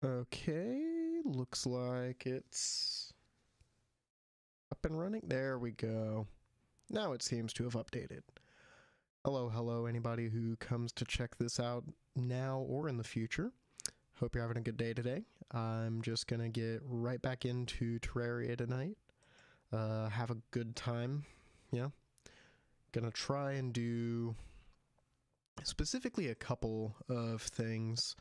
Okay, looks like it's up and running. There we go. Now it seems to have updated. Hello, anybody who comes to check this out now or in the future. Hope you're having a good day today. I'm just gonna get right back into Terraria tonight. Have a good time, yeah. Gonna try and do specifically a couple of things.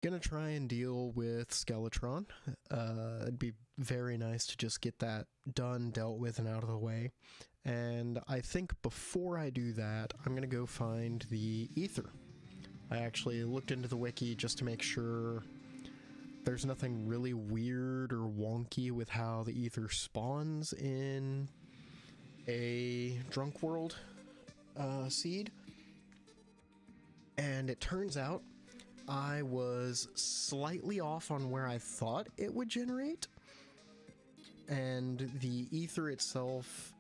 Gonna try and deal with Skeletron. It'd be very nice to just get that done, dealt with, and out of the way. And I think before I do that, I'm gonna go find the ether. I actually looked into the wiki just to make sure there's nothing really weird or wonky with how the ether spawns in a Drunk World seed. And it turns out I was slightly off on where I thought it would generate, and the ether itself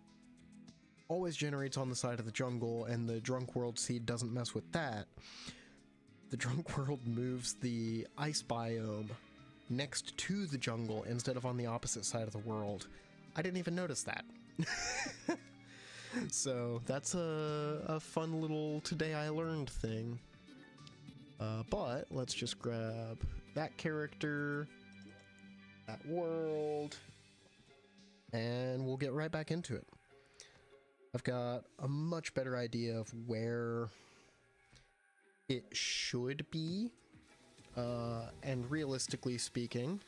always generates on the side of the jungle, and the Drunk World seed doesn't mess with that. The Drunk World moves the ice biome next to the jungle instead of on the opposite side of the world. I didn't even notice that. So that's a fun little today I learned thing. But let's just grab that character, that world, and we'll get right back into it. I've got a much better idea of where it should be, and realistically speaking,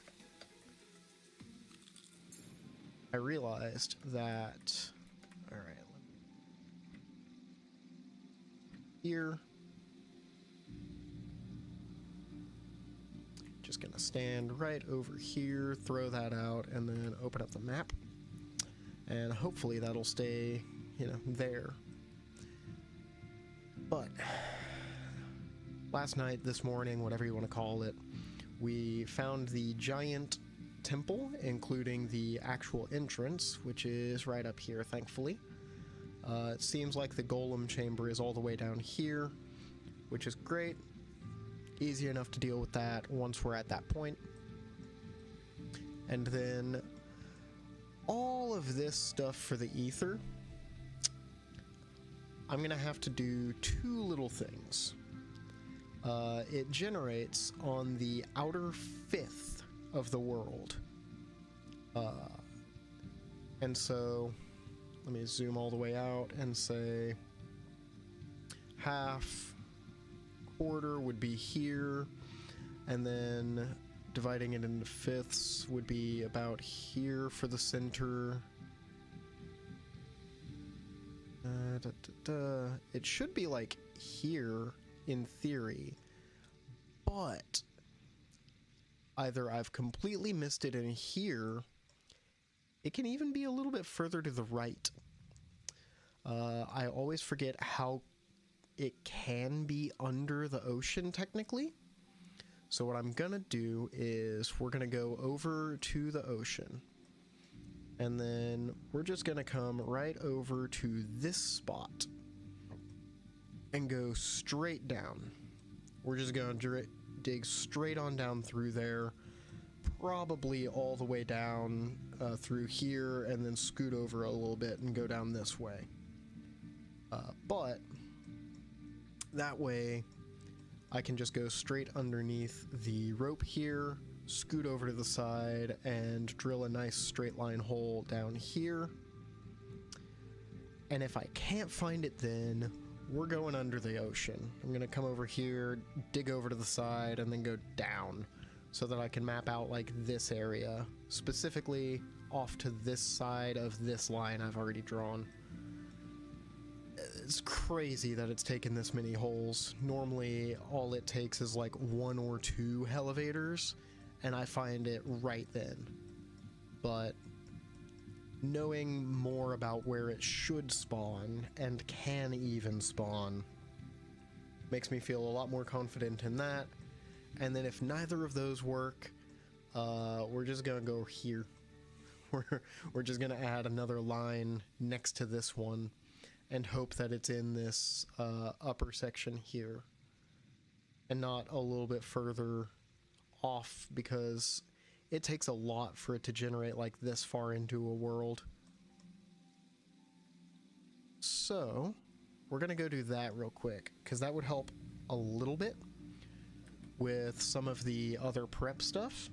I realized that, alright, here, just gonna stand right over here, throw that out, and then open up the map. And hopefully that'll stay, there. But last night, this morning, whatever you want to call it, we found the giant temple, including the actual entrance, which is right up here, thankfully. It seems like the golem chamber is all the way down here, which is great. Easy enough to deal with that once we're at that point. And then all of this stuff for the ether, I'm gonna have to do two little things. It generates on the outer fifth of the world. And so let me zoom all the way out and say half, quarter would be here, and then dividing it into fifths would be about here for the center. It should be like here in theory, but either I've completely missed it in here. It can even be a little bit further to the right. I always forget how it can be under the ocean technically. So what I'm gonna do is we're gonna go over to the ocean, and then we're just gonna come right over to this spot and go straight down. We're just gonna dig straight on down through there, probably all the way down through here, and then scoot over a little bit and go down this way. But that way I can just go straight underneath the rope here, scoot over to the side, and drill a nice straight line hole down here. And if I can't find it, then we're going under the ocean. I'm gonna come over here, dig over to the side, and then go down so that I can map out like this area, specifically off to this side of this line I've already drawn. It's crazy that it's taken this many holes. Normally all it takes is like one or two elevators, and I find it right then. But knowing more about where it should spawn and can even spawn makes me feel a lot more confident in that. And then if neither of those work, we're just gonna go here. We're just gonna add another line next to this one and hope that it's in this upper section here. and not a little bit further off, because it takes a lot for it to generate like this far into a world. So we're gonna go do that real quick, because that would help a little bit with some of the other prep stuff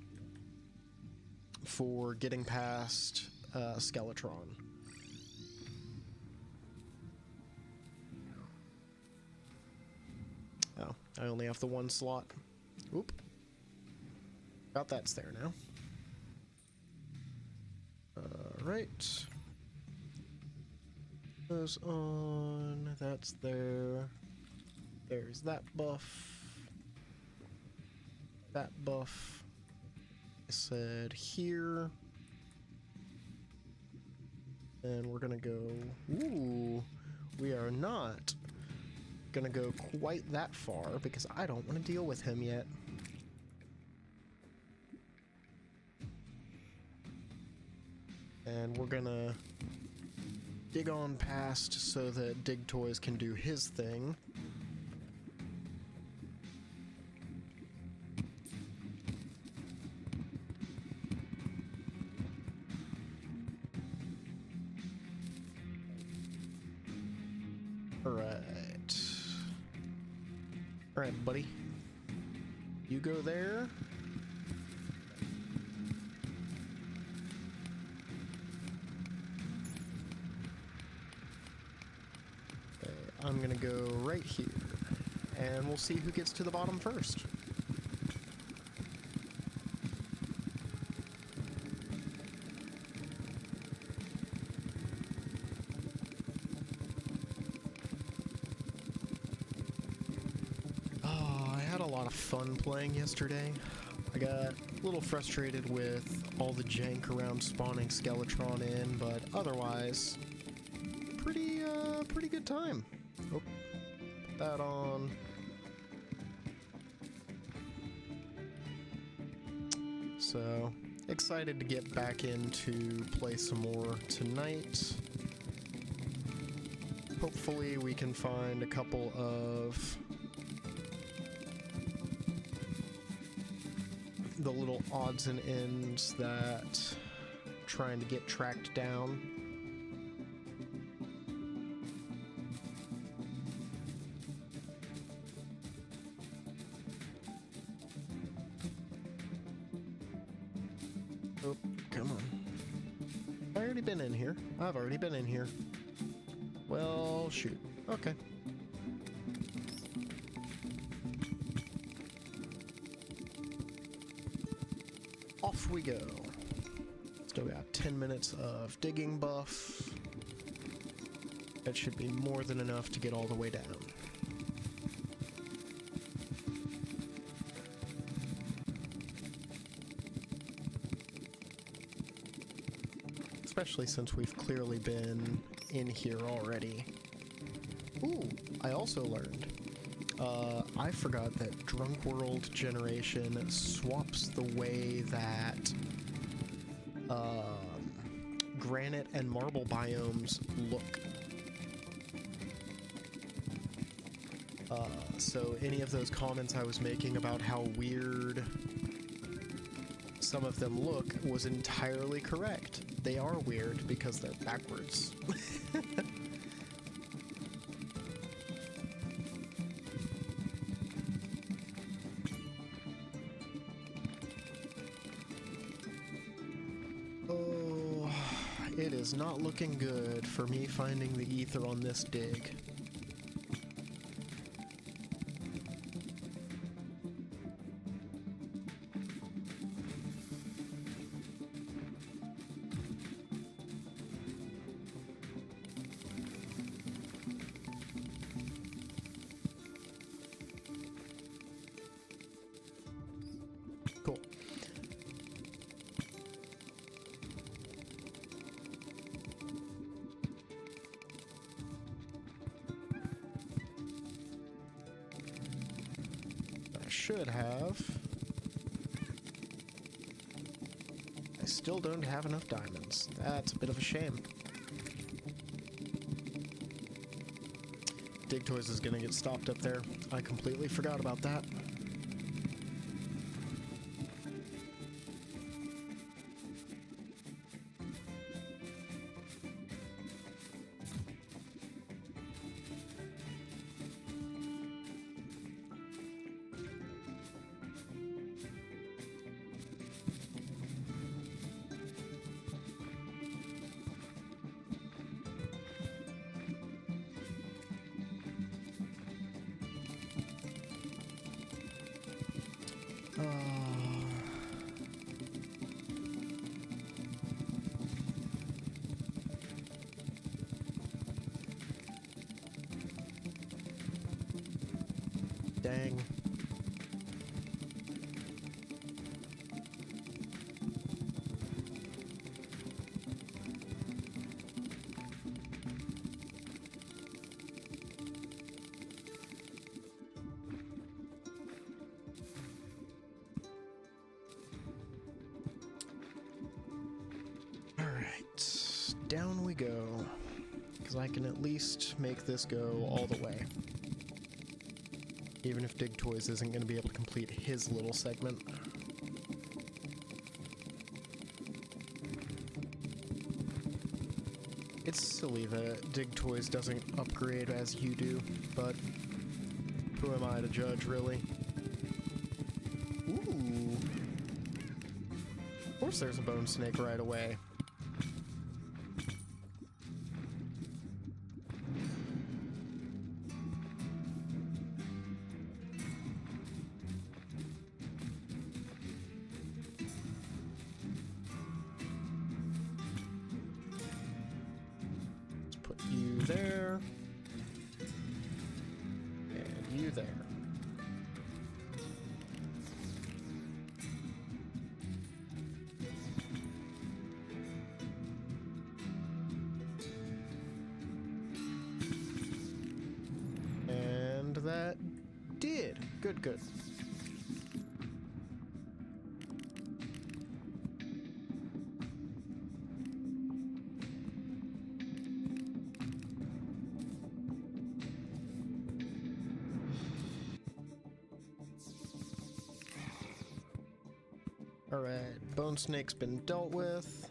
for getting past Skeletron. Oh, I only have the one slot. Oop. Got that's there now. Right. Goes on. That's there. There's that buff. That buff. I said here. And we're gonna go. Ooh. We are not gonna go quite that far because I don't want to deal with him yet. And we're gonna dig on past so that Dig Toys can do his thing. Alright, buddy. You go there. Okay, I'm gonna go right here. And we'll see who gets to the bottom first. Fun playing yesterday. I got a little frustrated with all the jank around spawning Skeletron in, but otherwise, pretty good time. Oh, put that on. So, excited to get back into play some more tonight. Hopefully we can find a couple of the little odds and ends that I'm trying to get tracked down. Oh, come on. I've already been in here. I've already been in here. Well, shoot. Okay. Off we go. Still got 10 minutes of digging buff. That should be more than enough to get all the way down. Especially since we've clearly been in here already. Ooh, I also learned. I forgot that Drunk World Generation swaps the way that granite and marble biomes look. So any of those comments I was making about how weird some of them look was entirely correct. They are weird because they're backwards. It is not looking good for me finding the ether on this dig. Cool. Should have. I still don't have enough diamonds. That's a bit of a shame. Dig Toys is gonna get stopped up there. I completely forgot about that. Dang. Alright, down we go. Because I can at least make this go all the way. Even if Dig Toys isn't going to be able to complete his little segment. It's silly that Dig Toys doesn't upgrade as you do, but who am I to judge, really? Ooh. Of course there's a bone snake right away. You there, and you there. And that did. Good, good. Alright, bone snake's been dealt with.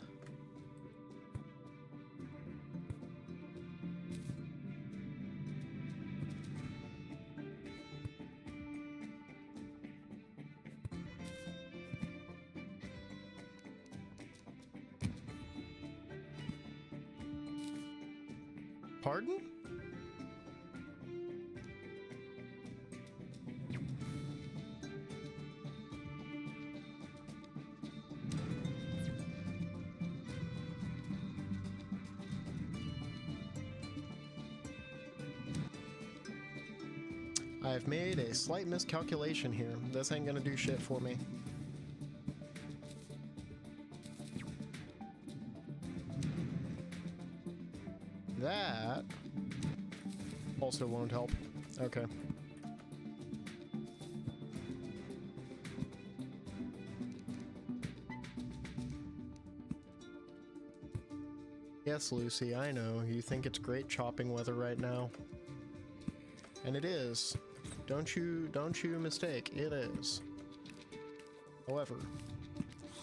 Pardon? I've made a slight miscalculation here. This ain't gonna do shit for me. That also won't help. Okay. Yes, Lucy, I know. You think it's great chopping weather right now. And it is. Don't you mistake, it is. However,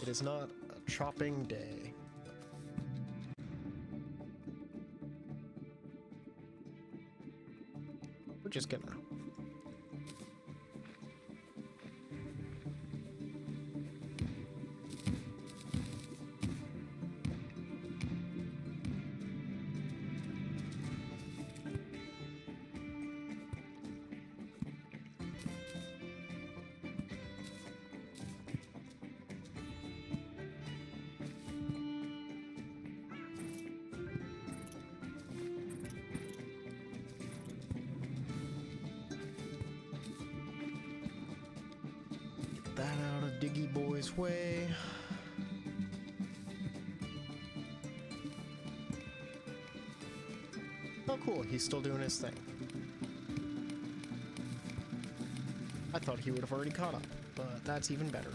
it is not a chopping day. We're just gonna... that out of Diggy Boy's way. Oh cool, he's still doing his thing. I thought he would have already caught up, but that's even better.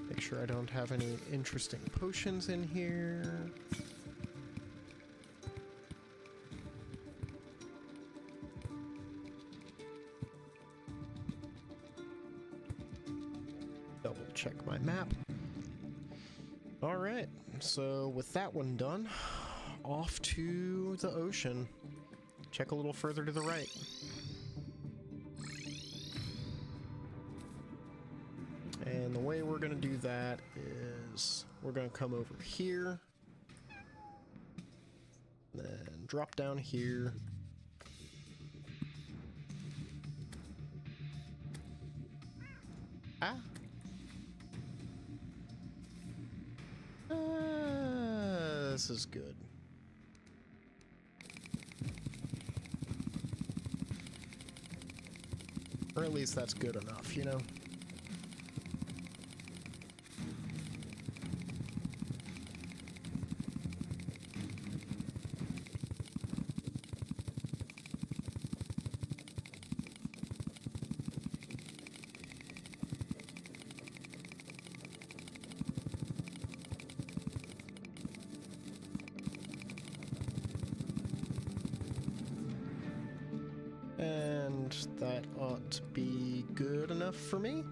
Make sure I don't have any interesting potions in here. Double check my map. Alright, so with that one done, off to the ocean. Check a little further to the right. And the way we're going to do that is we're going to come over here, then drop down here, good. Or at least that's good enough, you know? And that ought to be good enough for me.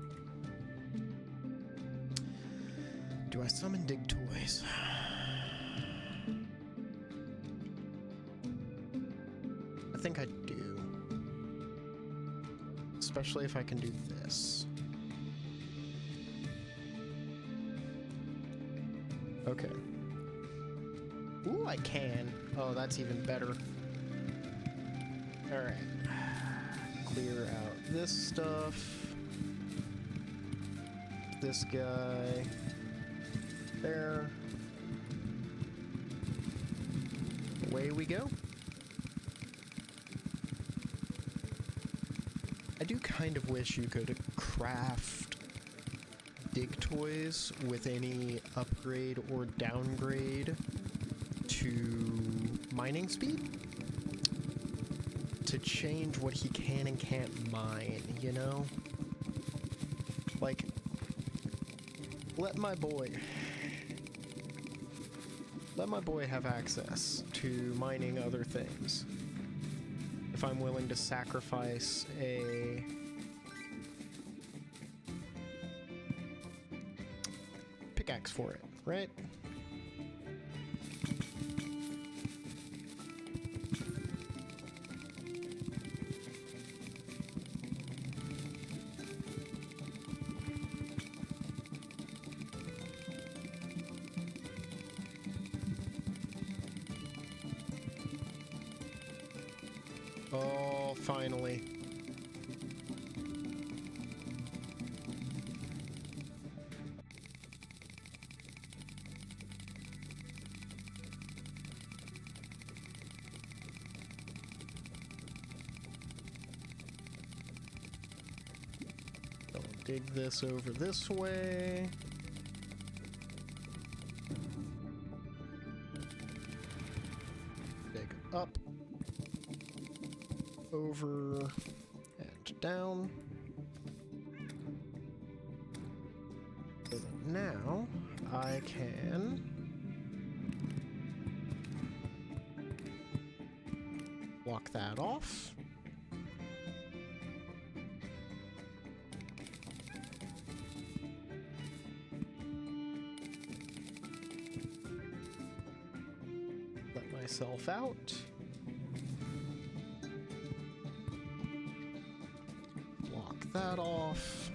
Do I summon dig toys? I think I do. Especially if I can do this. Okay. Ooh, I can. Oh, that's even better. Alright. Clear out this stuff. This guy. There. Away we go. I do kind of wish you could craft dig toys with any upgrade or downgrade to mining speed to change what he can and can't mine, you know? Like, let my boy have access to mining other things. If I'm willing to sacrifice a pickaxe for it, right? Oh, finally. I'll dig this over this way. Dig up. Over and down. So that now I can block that off. Let myself out. That off.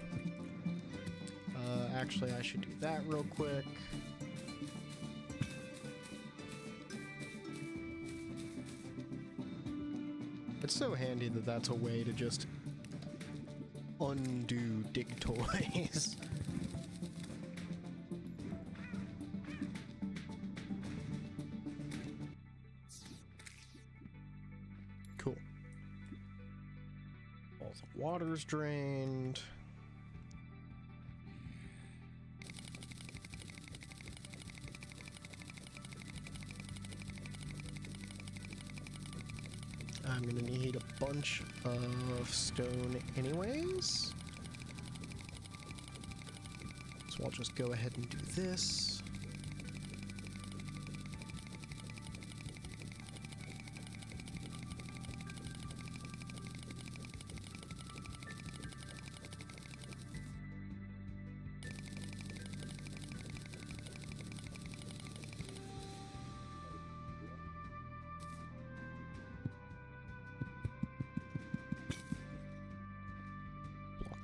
Actually, I should do that real quick. It's so handy that that's a way to just undo dig toys. Cool. All the water's drained. I'm gonna need a bunch of stone anyways. So I'll just go ahead and do this.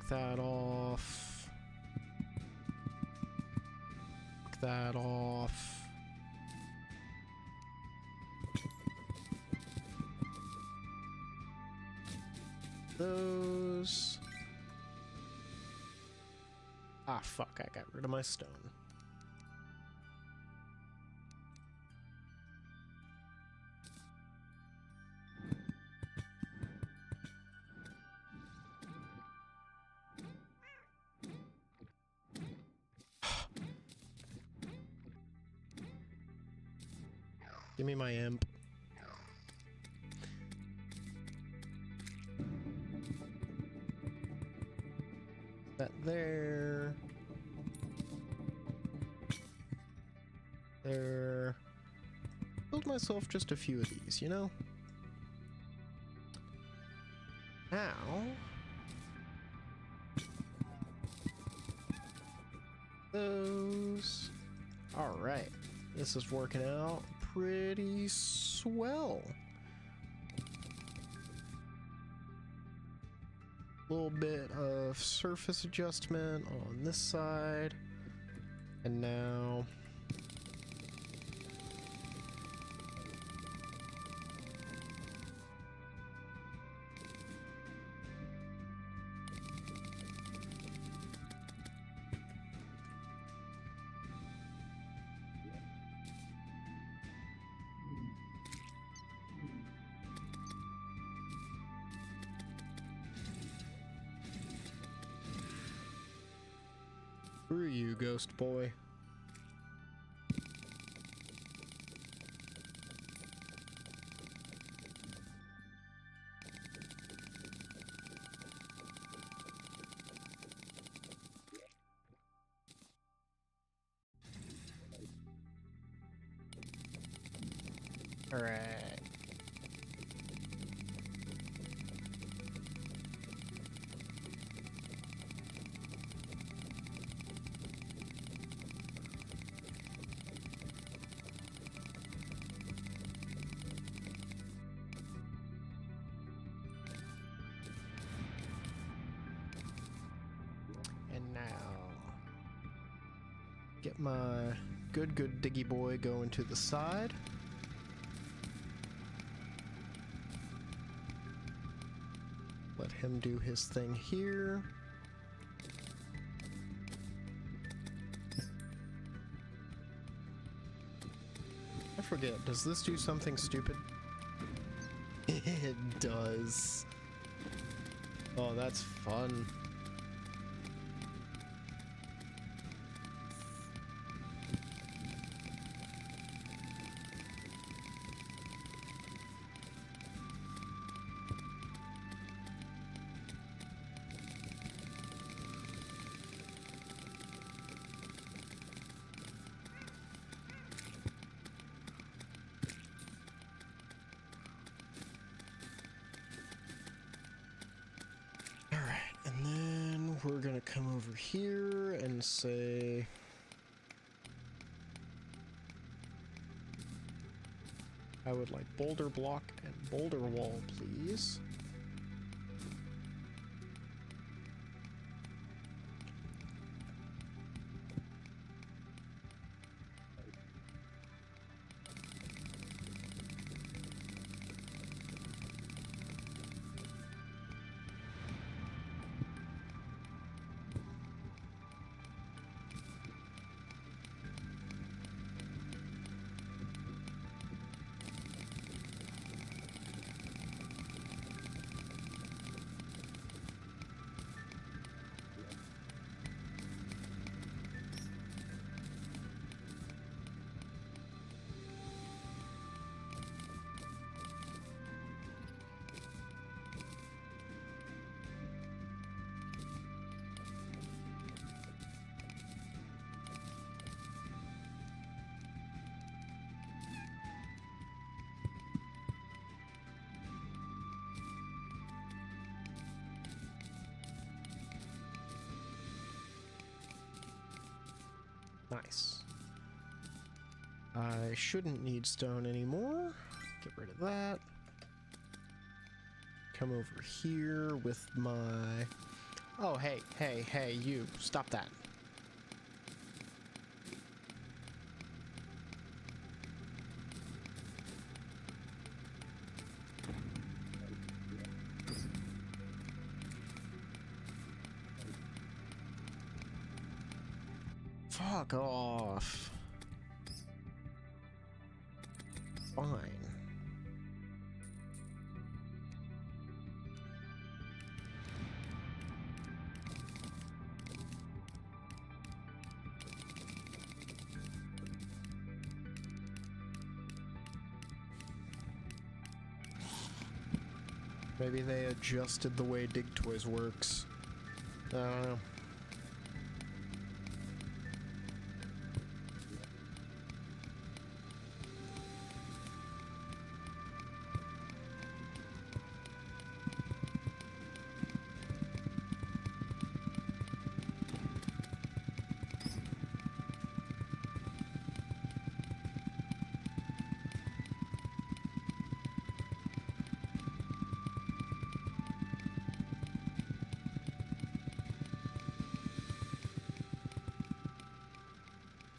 That off. That off. Those. Ah, fuck, I got rid of my stone. Give me my imp. That there. There. Build myself just a few of these, you know? Now. Those. Alright. This is working out pretty swell. Little bit of surface adjustment on this side. And now screw you, ghost boy. All right. And now, get my good diggy boy going to the side. Let him do his thing here. I forget, does this do something stupid? It does. Oh, that's fun. We're gonna come over here and say I would like boulder block and boulder wall, please. Nice. I shouldn't need stone anymore. Get rid of that. Come over here with my... Oh, hey, you. Stop that. Fuck off. Fine. Maybe they adjusted the way Dig Toys works. I don't know.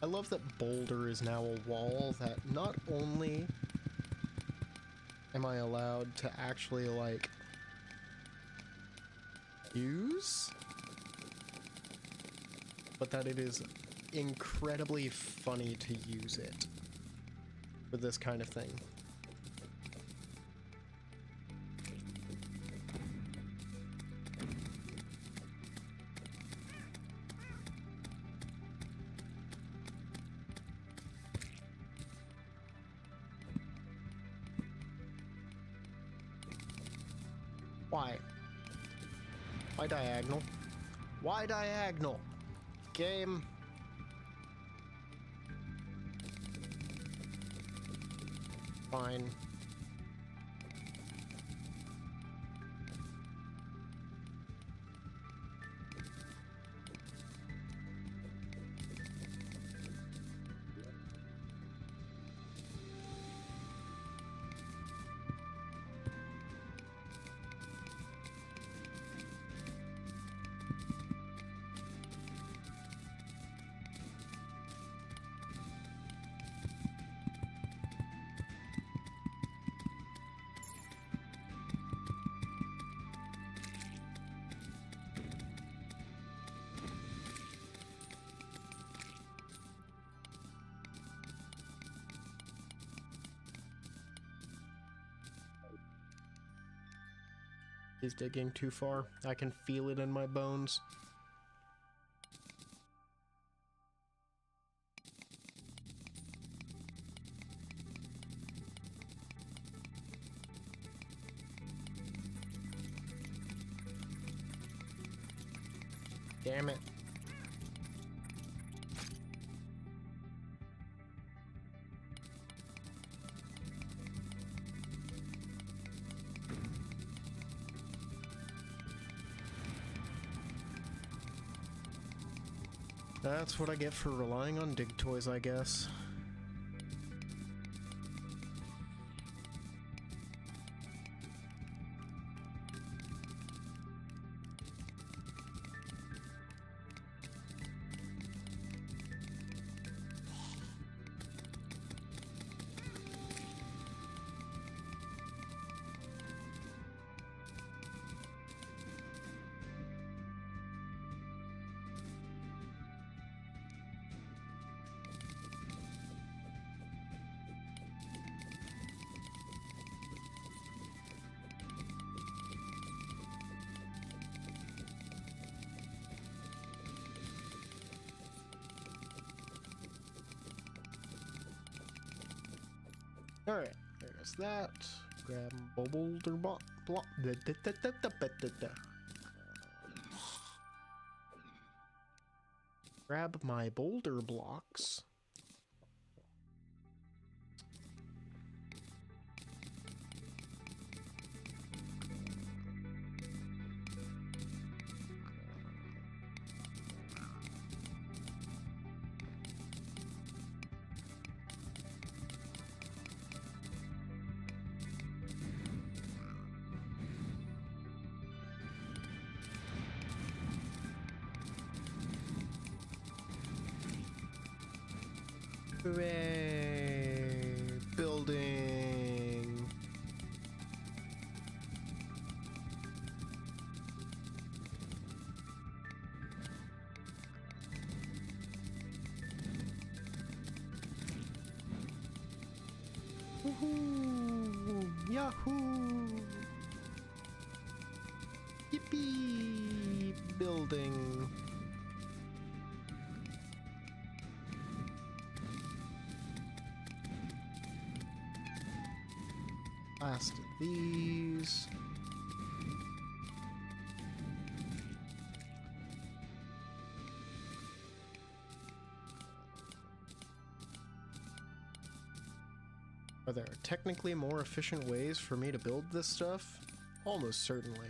I love that Boulder is now a wall that not only am I allowed to actually, like, use, but that it is incredibly funny to use it for this kind of thing. Why? Why diagonal? Why diagonal? Game. Fine. He's digging too far. I can feel it in my bones. Damn it. That's what I get for relying on Dig Toys, I guess. Alright, there's that. Grab boulder block. Grab my boulder blocks. Hooray! Building! Woohoo! Yahoo! Yippee! Building! Last of these. Are there technically more efficient ways for me to build this stuff? Almost certainly.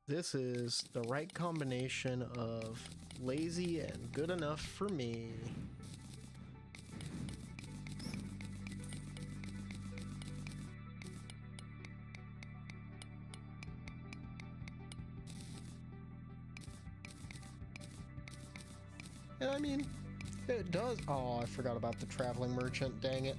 This is the right combination of lazy and good enough for me. And I mean, it does. Oh, I forgot about the traveling merchant, dang it.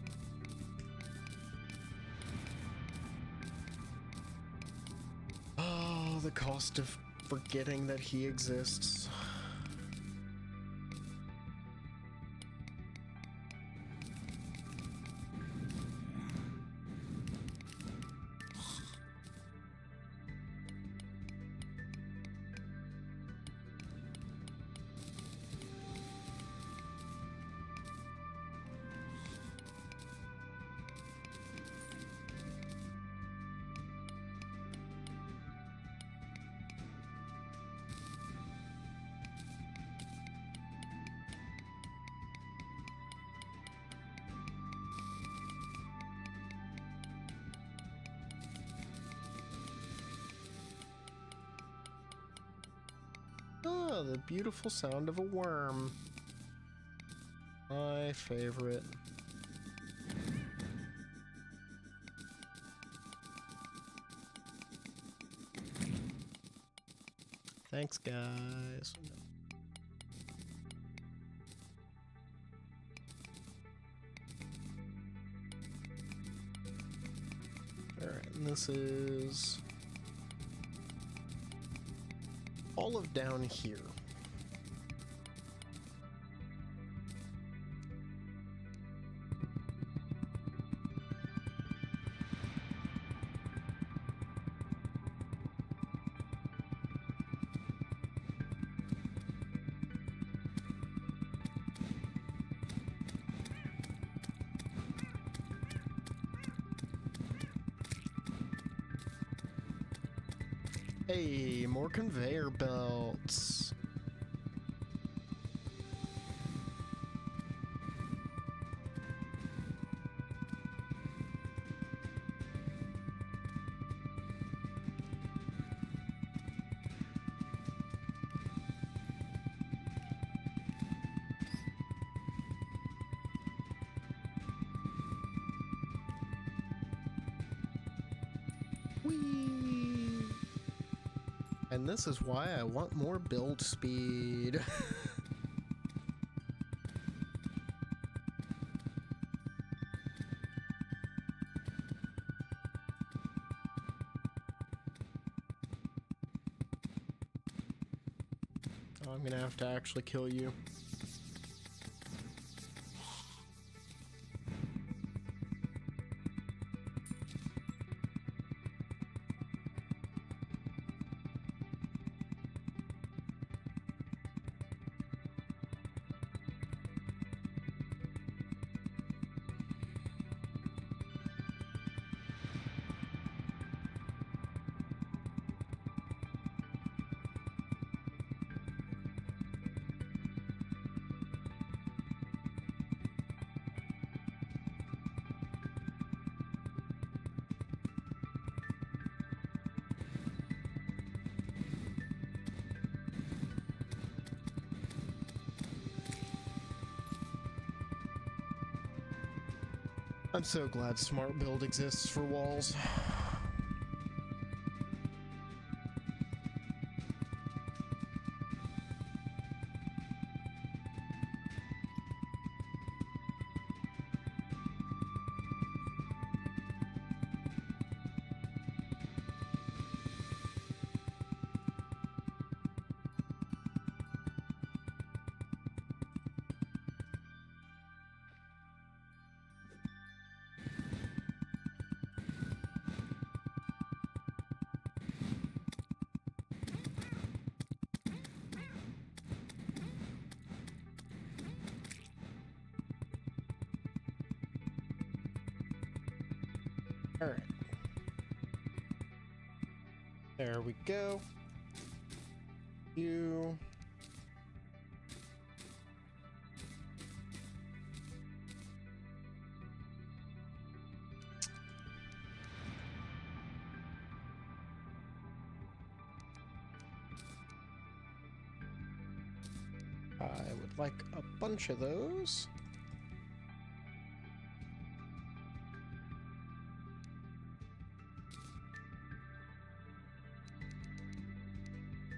Oh, the cost of forgetting that he exists. Oh, the beautiful sound of a worm. My favorite. Thanks, guys. Alright, and this is all of down here. Hey, more conveyor belts. Whee! And this is why I want more build speed. Oh, I'm gonna have to actually kill you. I'm so glad Smart Build exists for walls. All right. There we go. You. I would like a bunch of those.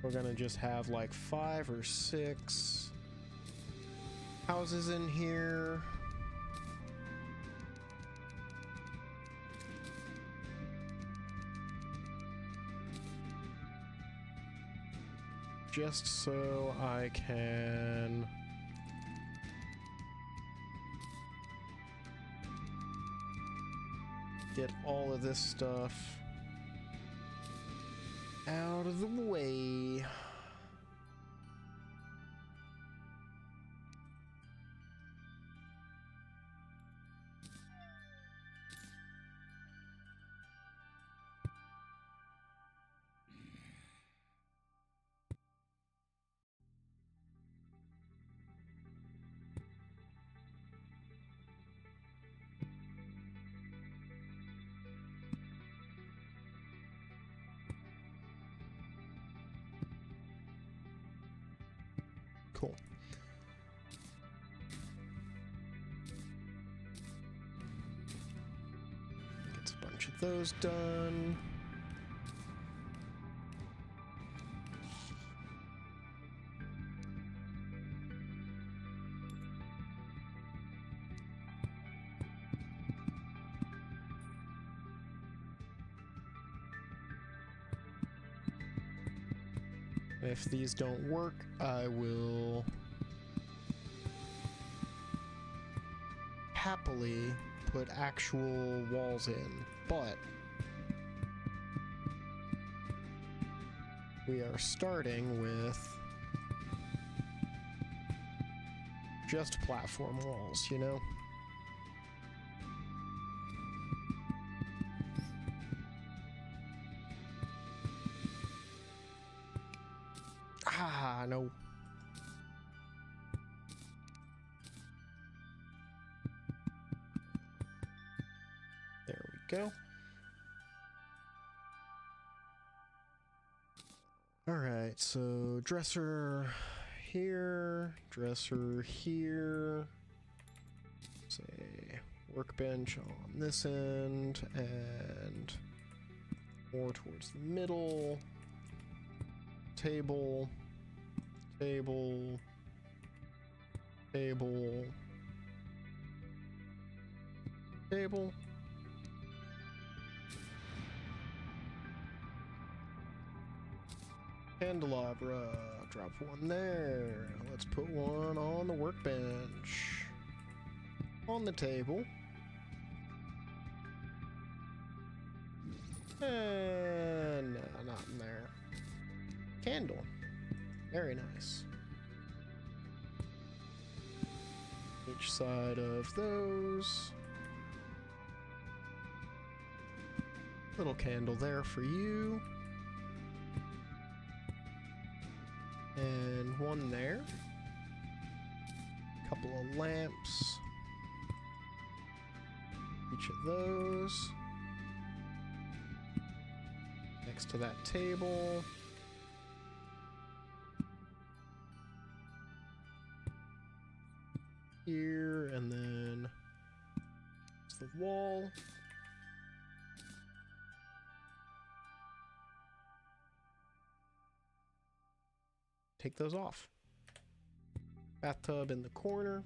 We're gonna just have like 5 or 6 houses in here. Just so I can get all of this stuff out of the way. Cool. Gets a bunch of those done. If these don't work, I will happily put actual walls in, but we are starting with just platform walls, you know? Ah, no. There we go. All right, so dresser here, say workbench on this end, and more towards the middle, table, table, table, table. Candelabra, drop one there. Let's put one on the workbench. On the table. And no, not in there. Candle. Very nice. Each side of those. Little candle there for you. And one there. Couple of lamps. Each of those. Next to that table. Here, and then it's the wall. Take those off. Bathtub in the corner.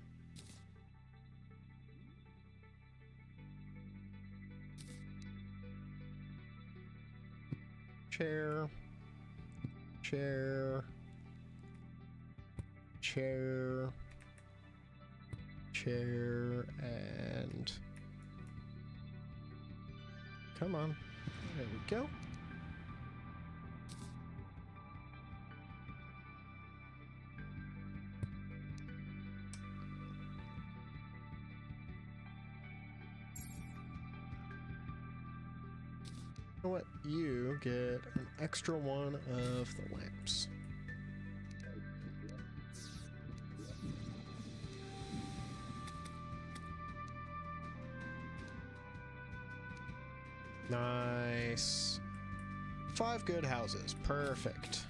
Chair. Chair. Chair. Chair. And come on. There we go. You know what? You get an extra one of the lamps. Nice. 5 good houses. Perfect.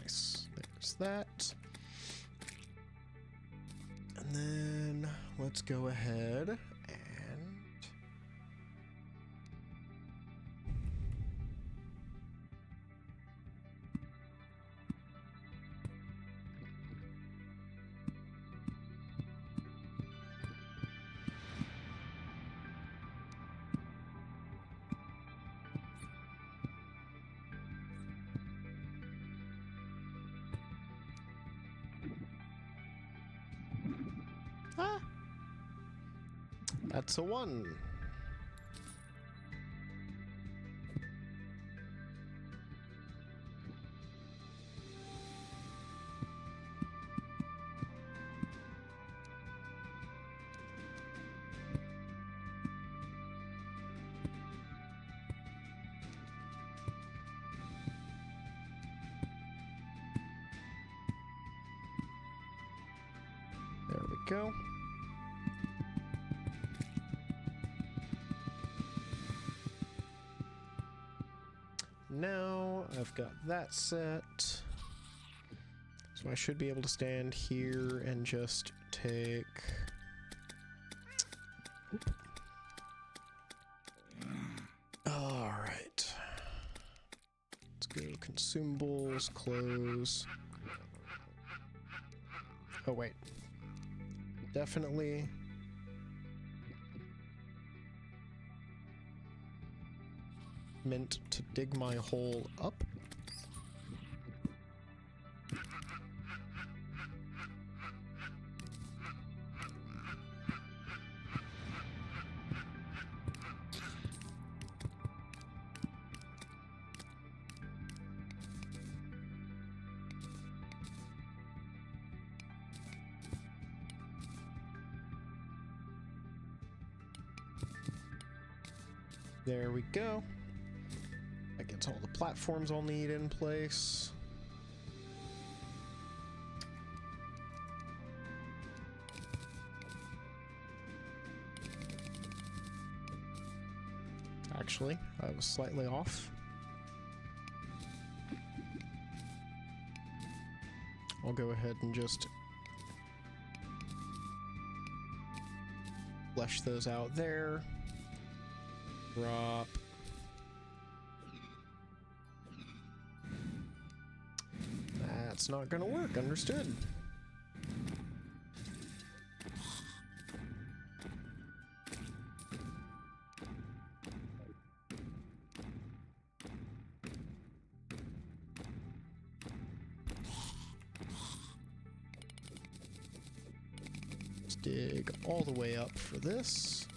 Nice. There's that. And then let's go ahead and that's a 1. There we go. Now I've got that set, so I should be able to stand here and just take... Alright. Let's go consumables, clothes. Oh wait. Definitely... meant to dig my hole up. There we go. That gets all the platforms I'll need in place. Actually, I was slightly off. I'll go ahead and just flesh those out there. Drop. That's not gonna work, understood. Let's dig all the way up for this.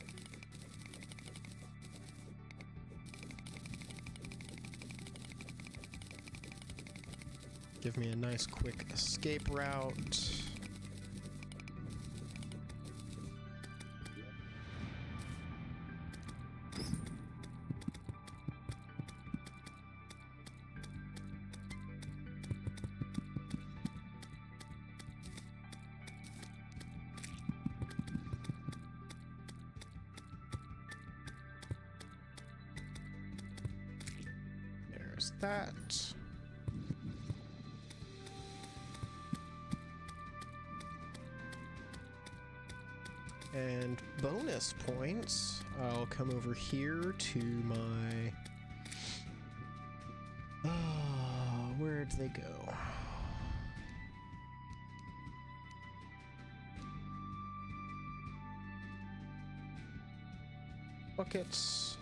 Give me a nice quick escape route. There's that. And bonus points, I'll come over here to my... where'd they go? Buckets.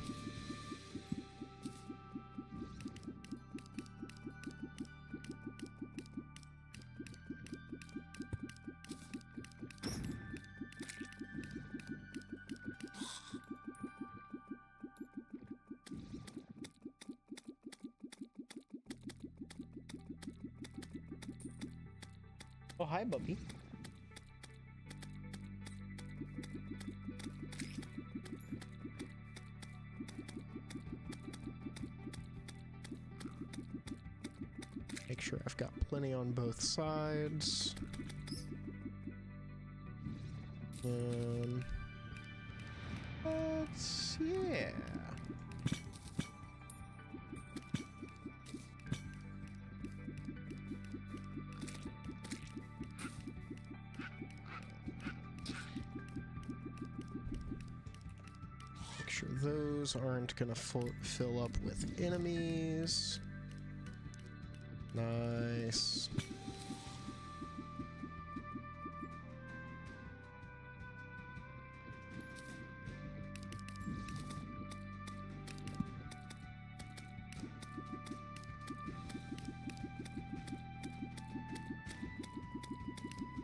Oh, hi, Bubby. Make sure I've got plenty on both sides. Yeah. sure those aren't gonna fill up with enemies. Nice.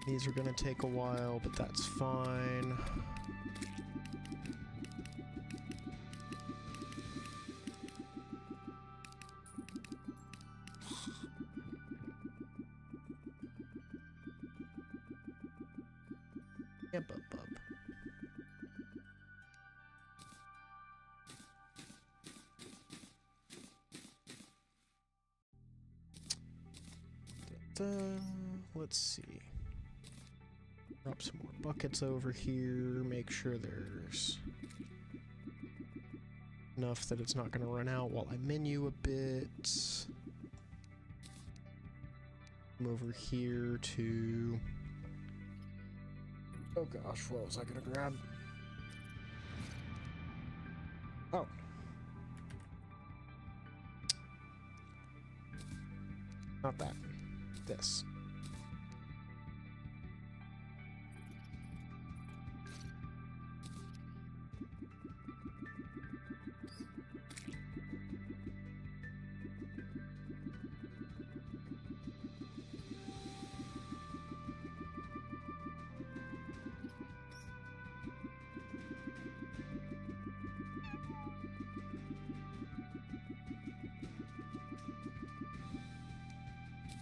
These are gonna take a while, but that's fine. Yep, up. Let's see. Drop some more buckets over here. Make sure there's enough that it's not going to run out while I menu a bit. Come over here to... Oh gosh, what was I going to grab? Oh. Not that. This.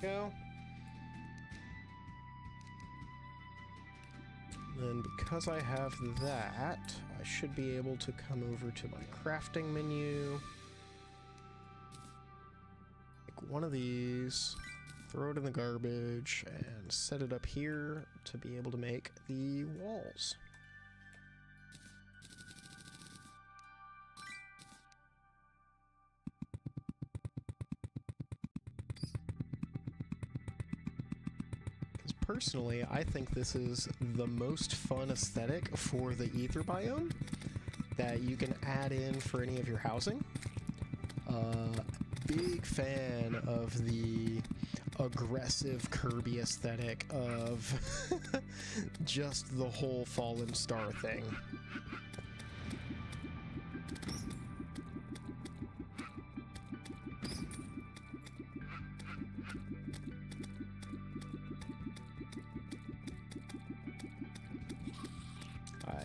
Go. Then because I have that, I should be able to come over to my crafting menu. Take one of these, throw it in the garbage, and set it up here to be able to make the walls. Personally, I think this is the most fun aesthetic for the ether biome that you can add in for any of your housing. Big fan of the aggressive Kirby aesthetic of just the whole fallen star thing.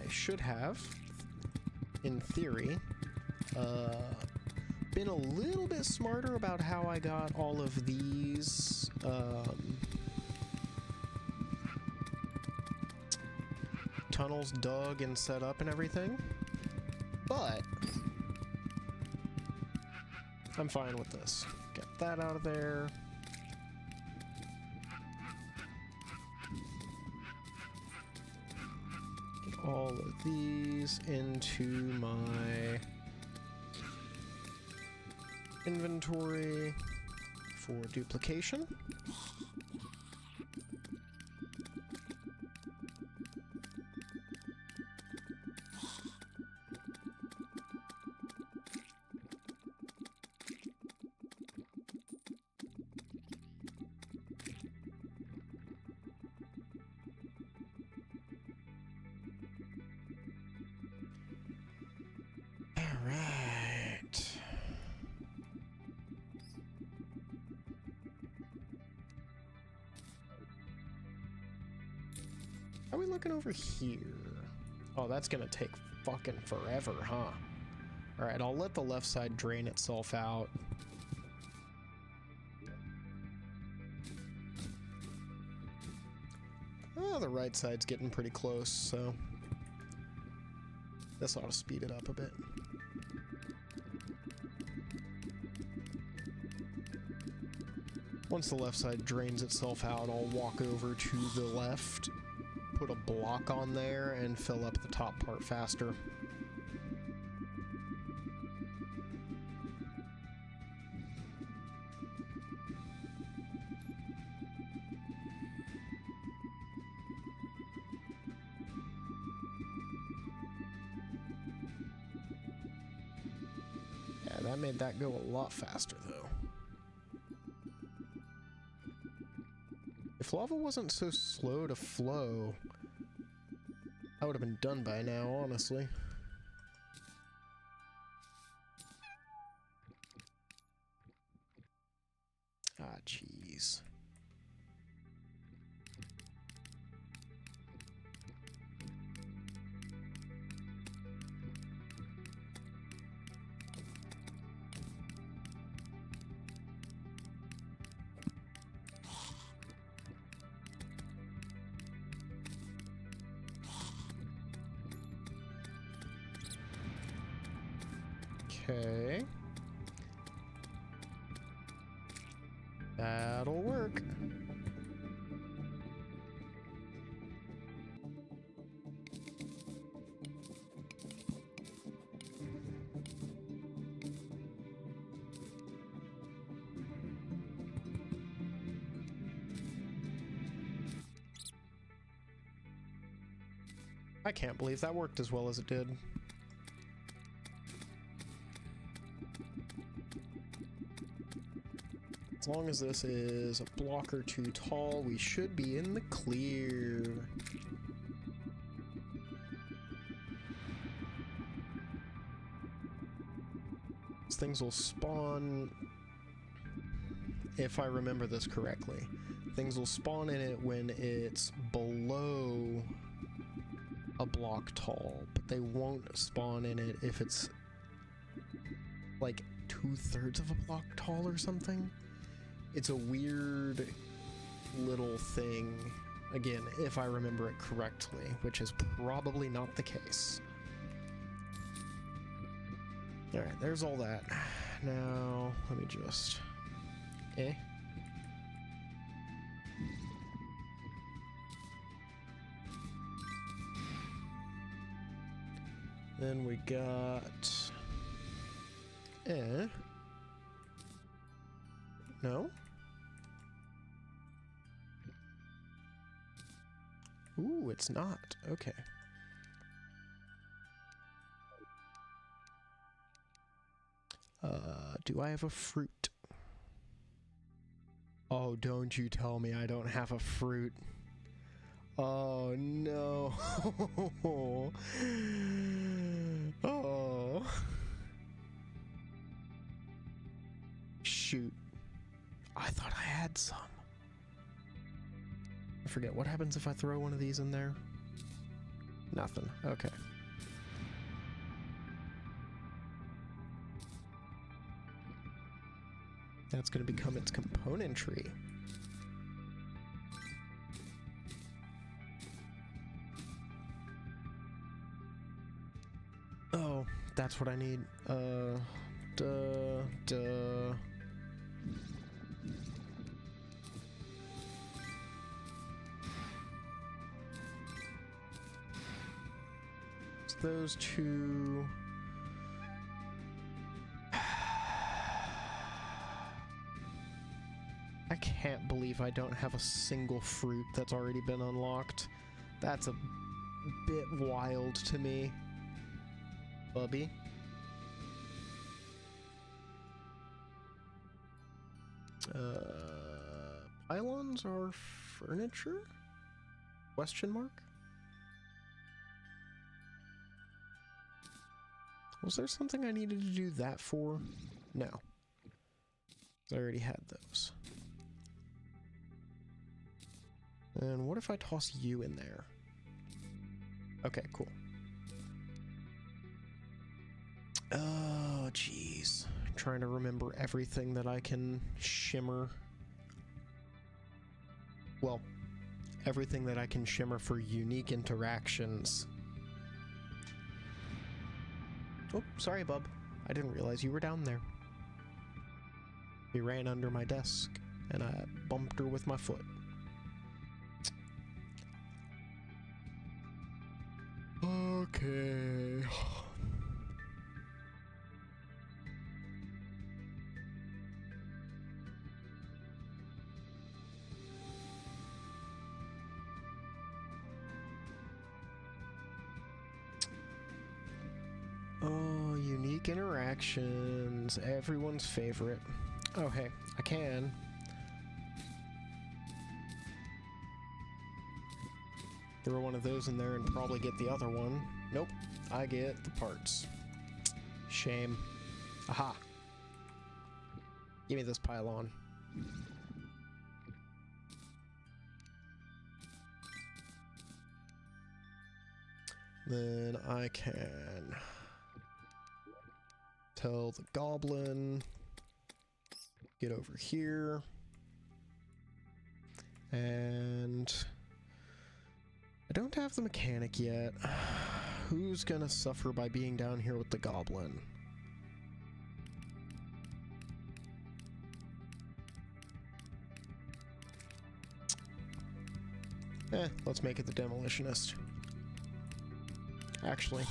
Should have, in theory, been a little bit smarter about how I got all of these tunnels dug and set up and everything, but I'm fine with this. Get that out of there. All of these into my inventory for duplication. How are we looking over here? Oh, that's gonna take fucking forever, huh? Alright, I'll let the left side drain itself out. Oh, the right side's getting pretty close, so this ought to speed it up a bit. Once the left side drains itself out, I'll walk over to the left, put a block on there, and fill up the top part faster. That made that go a lot faster, though. If lava wasn't so slow to flow, I would have been done by now, honestly. Ah, jeez. Okay. That'll work. I can't believe that worked as well as it did. As long as this is a block or two tall, we should be in the clear. These things will spawn, if I remember this correctly, things will spawn in it when it's below a block tall, but they won't spawn in it if it's like 2/3 of a block tall or something. It's a weird little thing, again, if I remember it correctly, which is probably not the case. Alright, there's all that. Now, let me just... Then we got... No? Ooh, it's not. Okay. Do I have a fruit? Oh, don't you tell me I don't have a fruit. Oh, no. Oh. Shoot. I thought I had some. I forget, what happens if I throw one of these in there? Nothing. Okay. That's going to become its component tree. Oh, that's what I need. It's those two. I can't believe I don't have a single fruit that's already been unlocked. That's a bit wild to me. Bubby. Pylons are furniture? Question mark? Was there something I needed to do that for? No. I already had those. And what if I toss you in there? Okay, cool. Oh, jeez. Trying to remember everything that I can shimmer. Well, everything that I can shimmer for unique interactions. Oh, sorry, bub. I didn't realize you were down there. He ran under my desk, and I bumped her with my foot. Okay. Oh, you unique interactions, everyone's favorite. Oh, hey, I can. Throw one of those in there and probably get the other one. Nope, I get the parts. Shame. Aha. Give me this pylon. Then I can tell the goblin, get over here. And I don't have the mechanic yet. Who's gonna suffer by being down here with the goblin? Let's make it the demolitionist. Actually,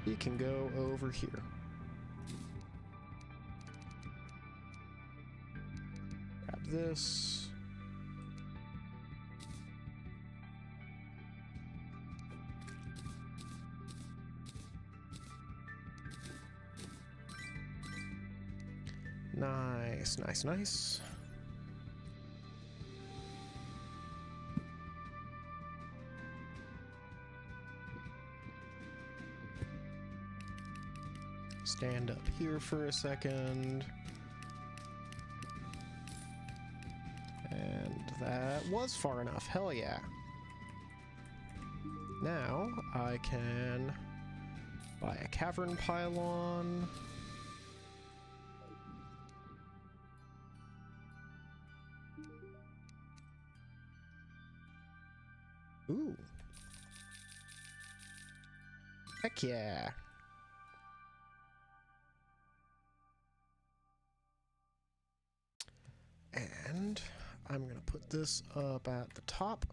he can go over here. Grab this. Nice, nice, nice. Stand up here for a second. And that was far enough. Hell yeah. Now I can buy a cavern pylon. Ooh. Heck yeah. And I'm gonna put this up at the top.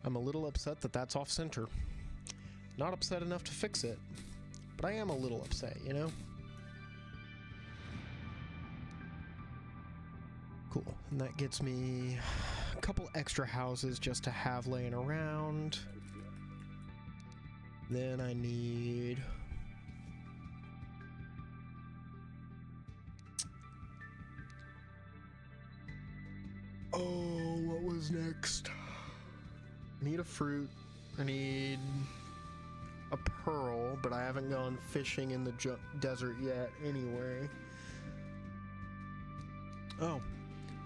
I'm a little upset that that's off center. Not upset enough to fix it, but I am a little upset, you know? Cool, and that gets me a couple extra houses just to have laying around. Then I need... Oh, what was next? I need a fruit. I need a pearl, but I haven't gone fishing in the desert yet anyway. Oh,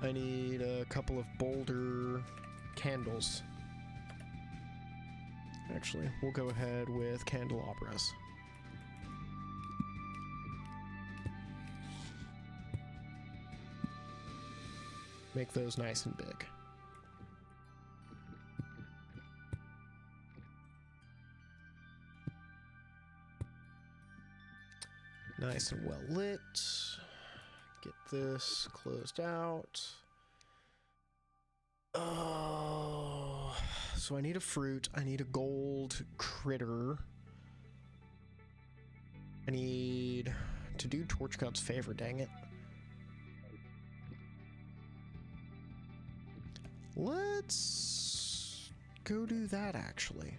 I need a couple of boulder candles. Actually, we'll go ahead with candelabras. Make those nice and big. Nice and well lit. Get this closed out. Oh, so I need a fruit. I need a gold critter. I need to do Torch God's favor, dang it. Let's go do that, actually.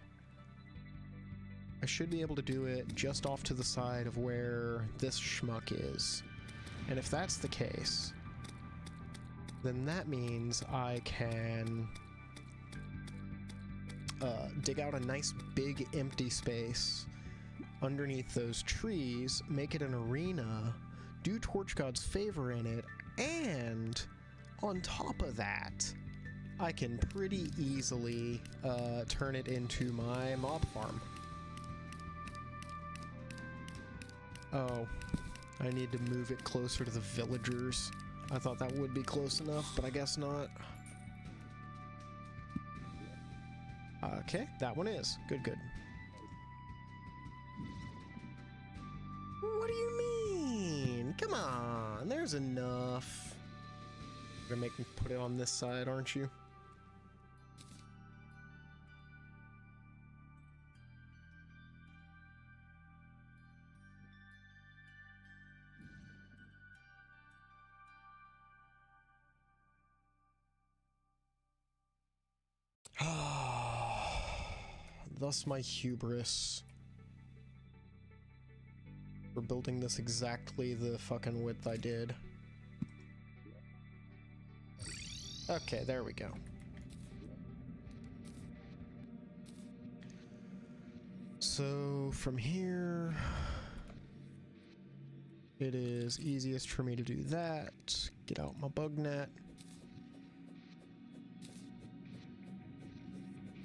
I should be able to do it just off to the side of where this schmuck is. And if that's the case, then that means I can dig out a nice big empty space underneath those trees, make it an arena, do Torch God's favor in it, and on top of that, I can pretty easily turn it into my mob farm. Oh, I need to move it closer to the villagers. I thought that would be close enough, but I guess not. Okay, that one is. Good, good. What do you mean? Come on, there's enough. You're gonna make me put it on this side, aren't you? Thus my hubris for building this exactly the fucking width I did. Okay, there we go. So from here, it is easiest for me to do that. Get out my bug net.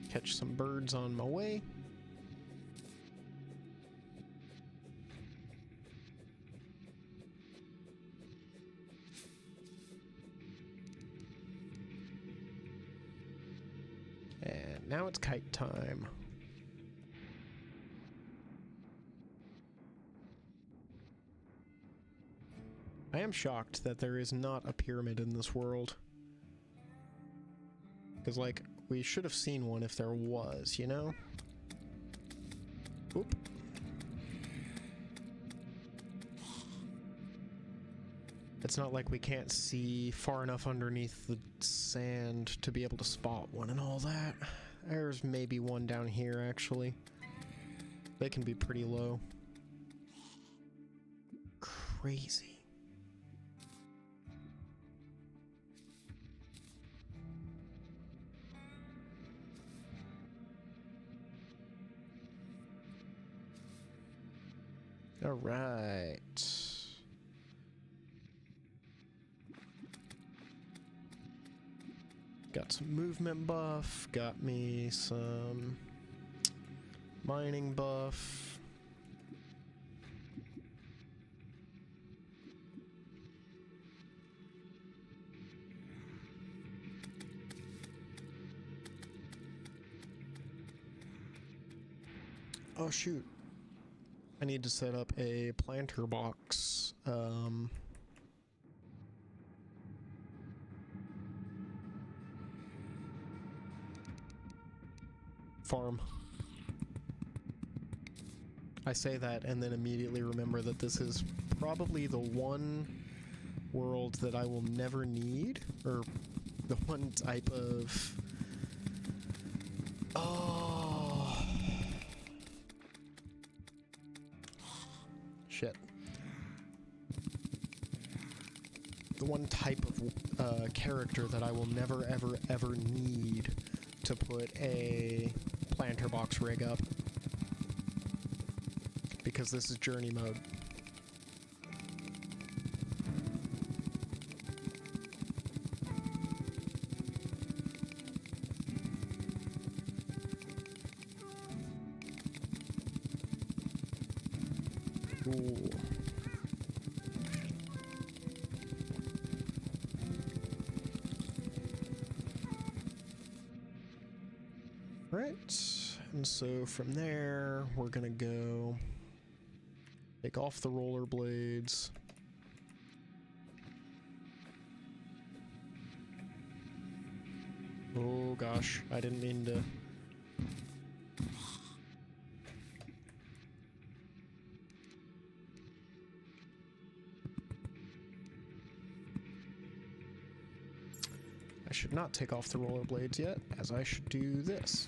Catch some birds on my way. And now it's kite time. I am shocked that there is not a pyramid in this world. Because, like, we should have seen one if there was, you know? Oop. It's not like we can't see far enough underneath the sand to be able to spot one and all that. There's maybe one down here, actually. They can be pretty low. Crazy. All right. Got some movement buff, got me some mining buff. Oh shoot. I need to set up a planter box. Farm. I say that and then immediately remember that this is probably the one world that I will never need, or the one type of... Oh... Shit. The one type of character that I will never, ever, ever need to put a planter box rig up. Because this is journey mode. Ooh. Right, and so from there, we're gonna go take off the rollerblades. Oh gosh, I didn't mean to. I should not take off the rollerblades yet, as I should do this.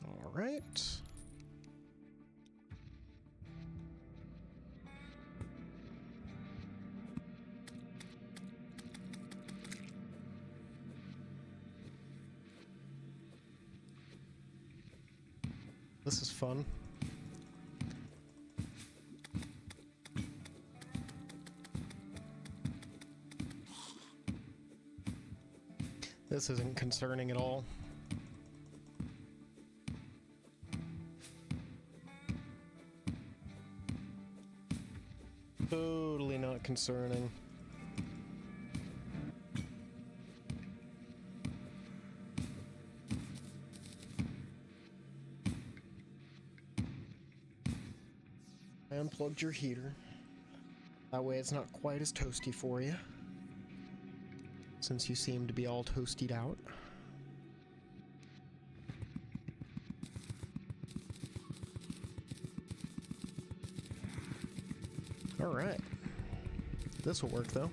All right. This is fun. This isn't concerning at all. Totally not concerning. I unplugged your heater. That way it's not quite as toasty for you, since you seem to be all toasted out. Alright. This will work, though.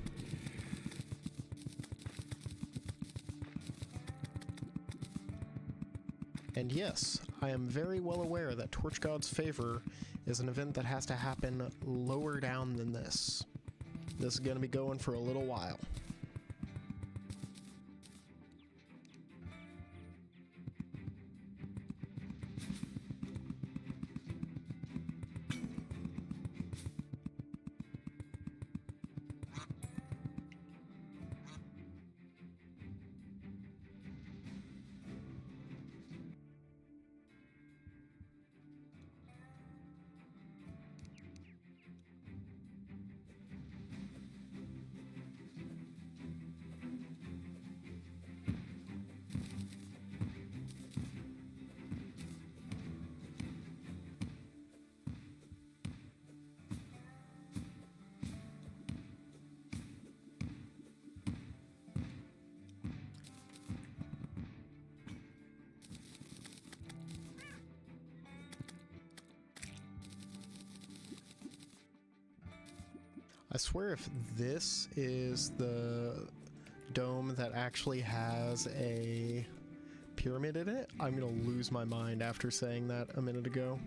And yes, I am very well aware that Torch God's Favor is an event that has to happen lower down than this. This is going to be going for a little while. I swear if this is the dome that actually has a pyramid in it, I'm gonna lose my mind after saying that a minute ago.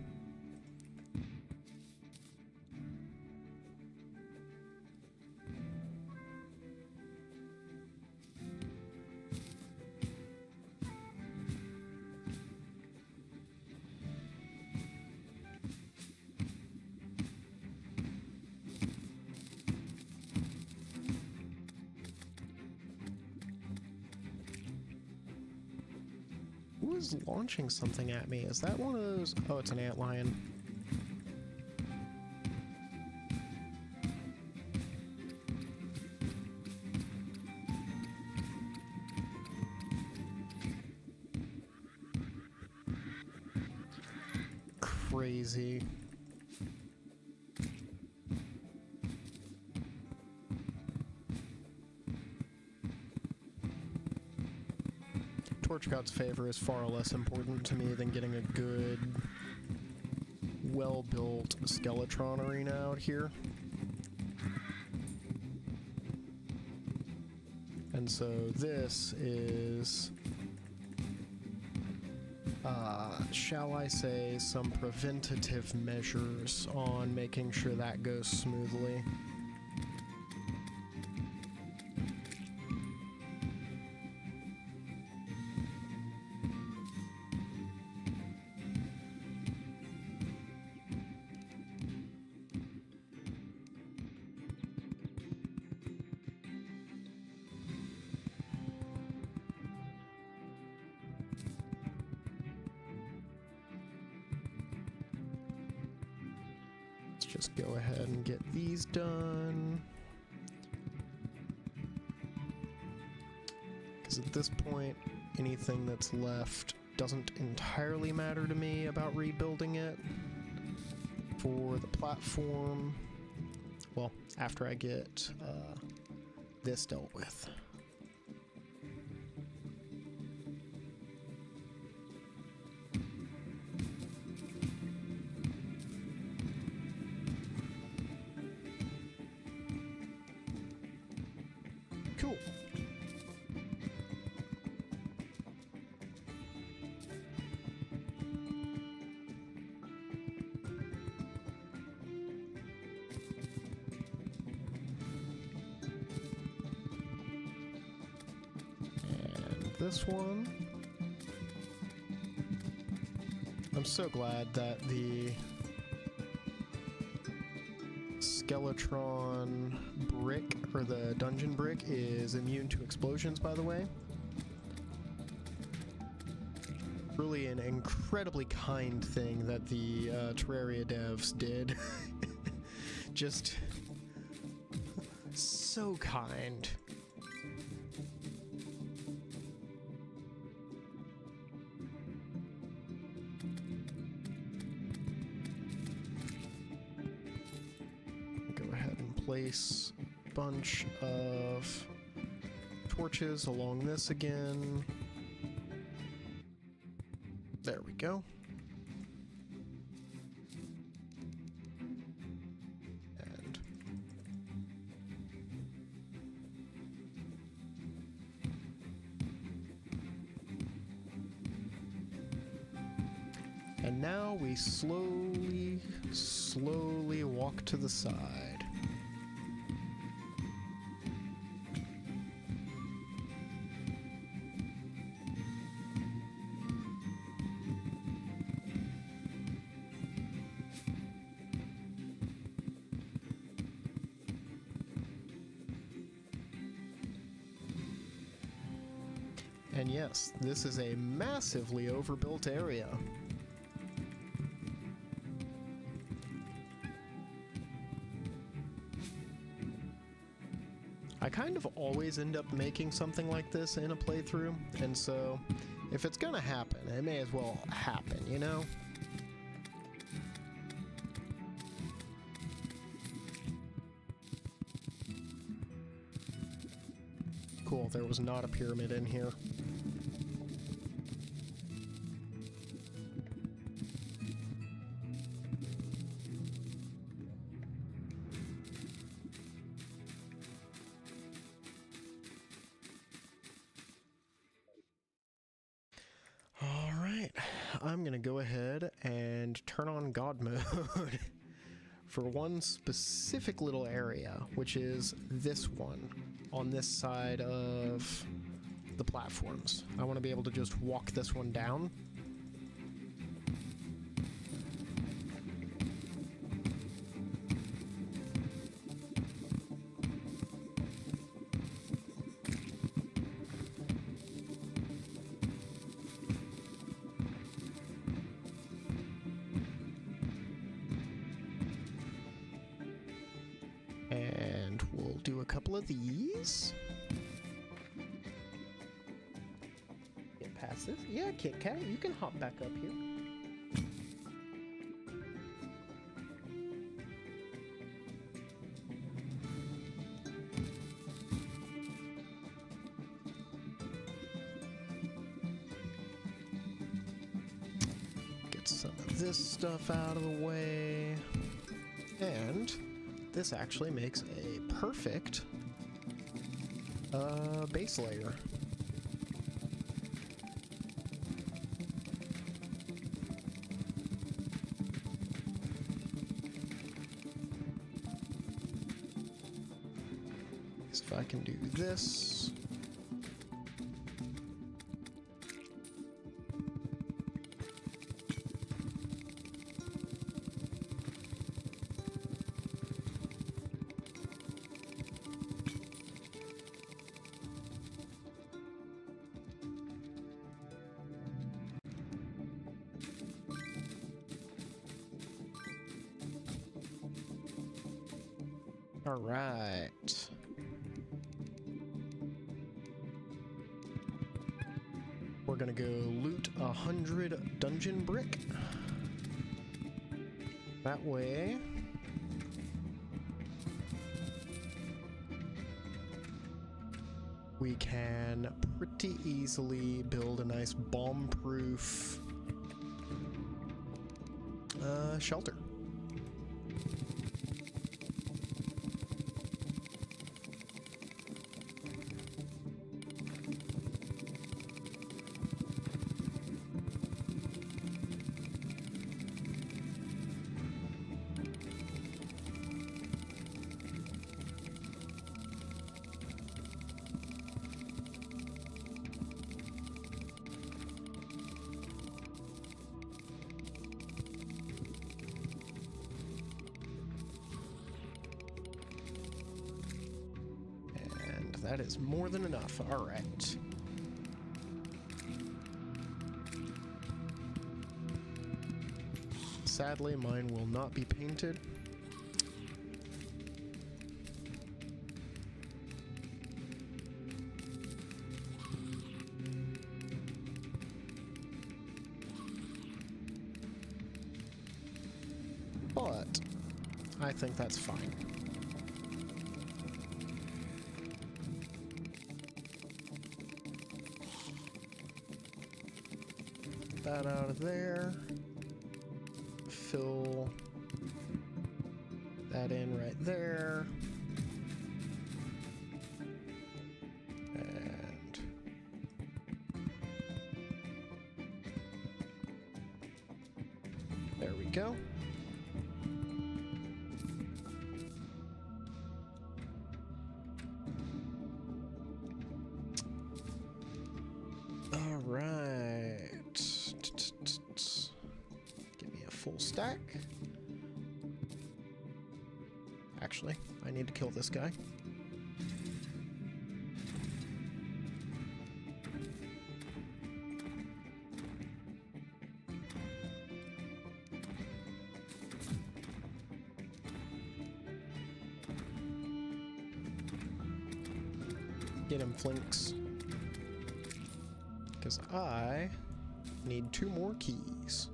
Who is launching something at me? Is that one of those? Oh, it's an antlion. Crazy. Torch God's Favor is far less important to me than getting a good, well-built Skeletron arena out here. And so this is, shall I say, some preventative measures on making sure that goes smoothly. Just go ahead and get these done. Because at this point, anything that's left doesn't entirely matter to me about rebuilding it. For the platform, well, after I get this dealt with. Cool. And this one. I'm so glad that the Skeletron brick, or the dungeon brick, is immune to explosions, by the way. Really an incredibly kind thing that the Terraria devs did. Just so kind. place a bunch of torches along this again. There we go. And now we slowly walk to the side. And yes, this is a massively overbuilt area. I kind of always end up making something like this in a playthrough, and so if it's gonna happen, it may as well happen, you know? Cool, there was not a pyramid in here. I'm gonna go ahead and turn on God mode for one specific little area, which is this one on this side of the platforms. I want to be able to just walk this one down. And we'll do a couple of these. Get past this. Yeah, Kit Kat, you can hop back up here. Get some of this stuff out of the way. And this actually makes a perfect base layer. So if I can do this. All right. We're gonna go loot 100 dungeon brick. That way we can pretty easily build a nice bomb-proof shelter. That is more than enough. All right. Sadly, mine will not be painted. But I think that's fine. that out of there. Fill that in right there. And there we go. All right. Give me a full stack. Actually, I need to kill this guy. Get him, Flinks. Because I need 2 more keys.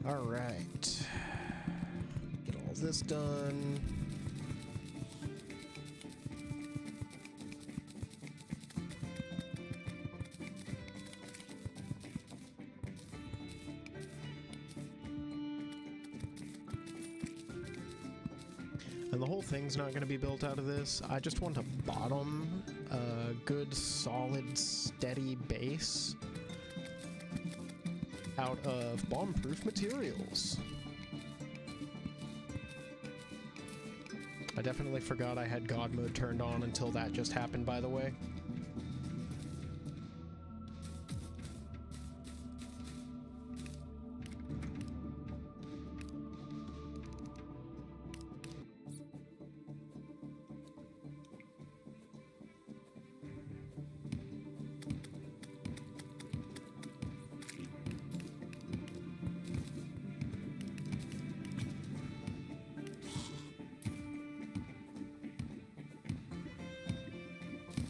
All right. Get all this done. And the whole thing's not going to be built out of this. I just want to bottom a good, solid, steady base out of bomb-proof materials. I definitely forgot I had God mode turned on until that just happened, by the way.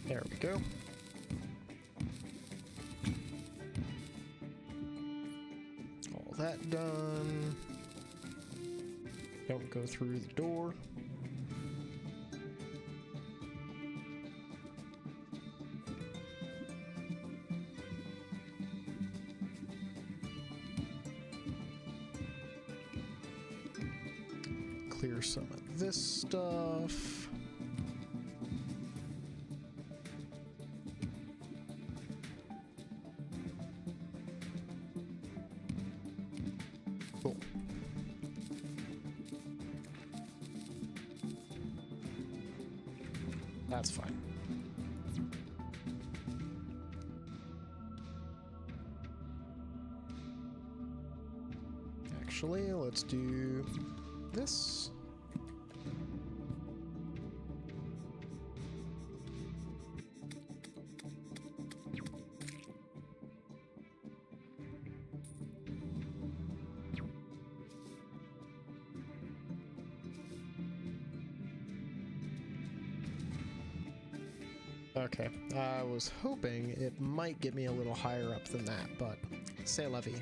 There we go. All that done. Don't go through the door. Clear some of this stuff. Cool. That's fine. Actually, let's do this. Okay, I was hoping it might get me a little higher up than that, but c'est la vie.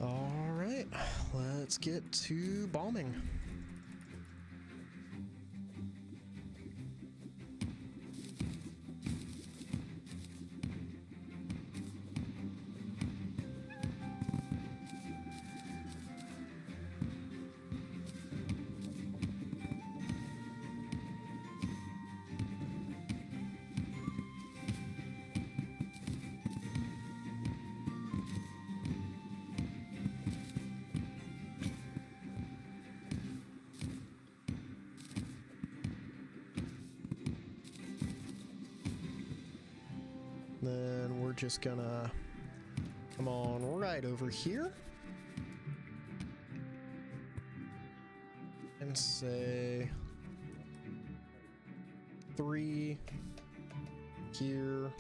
Alright, let's get to bombing. Then we're just gonna come on right over here and say 3 here,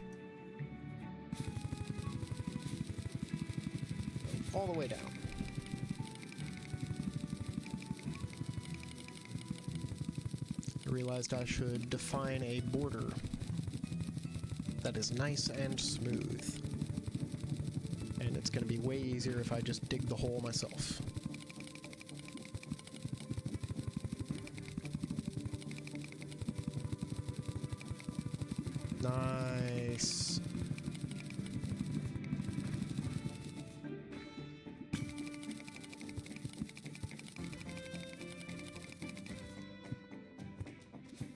all the way down. I realized I should define a border. that is nice and smooth. And it's going to be way easier if I just dig the hole myself. Nice.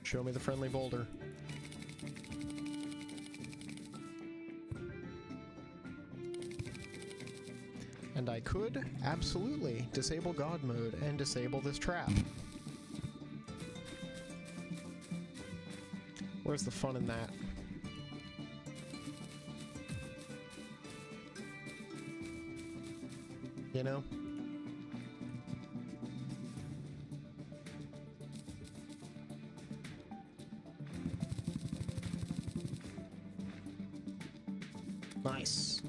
Show me the friendly boulder. And I could absolutely disable God mode and disable this trap. Where's the fun in that? You know? Nice.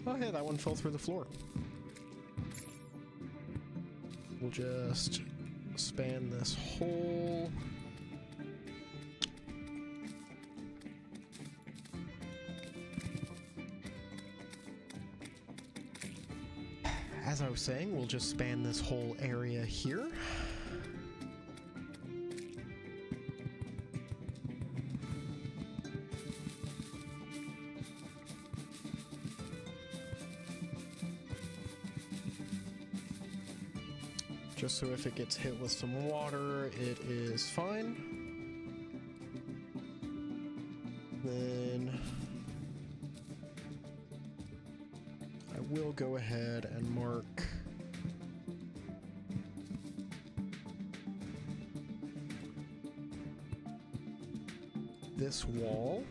Oh, hey, that one fell through the floor. We'll just span this hole. As I was saying, we'll just span this whole area here. Just so if it gets hit with some water, it is fine. Then I will go ahead and mark this wall.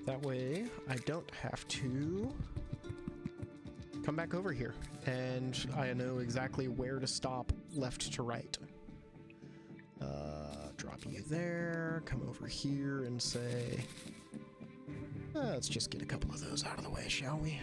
That way, I don't have to come back over here, and I know exactly where to stop left to right. Drop you there, come over here and say, let's just get a couple of those out of the way, shall we?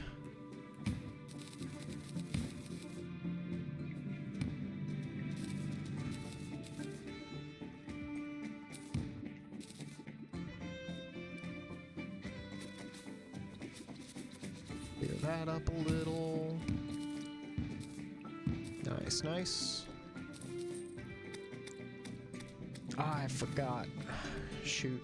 Clear that up a little. Nice, nice. Ah, I forgot. Shoot.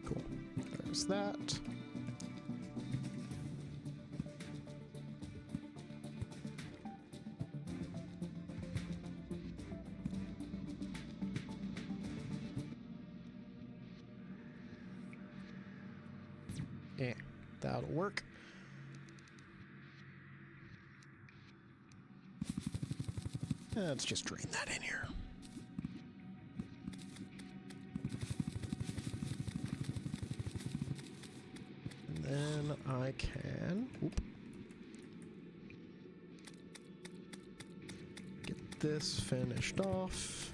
Cool. There's that. Yeah, that'll work. Let's just drain that in here. And then I can get this finished off.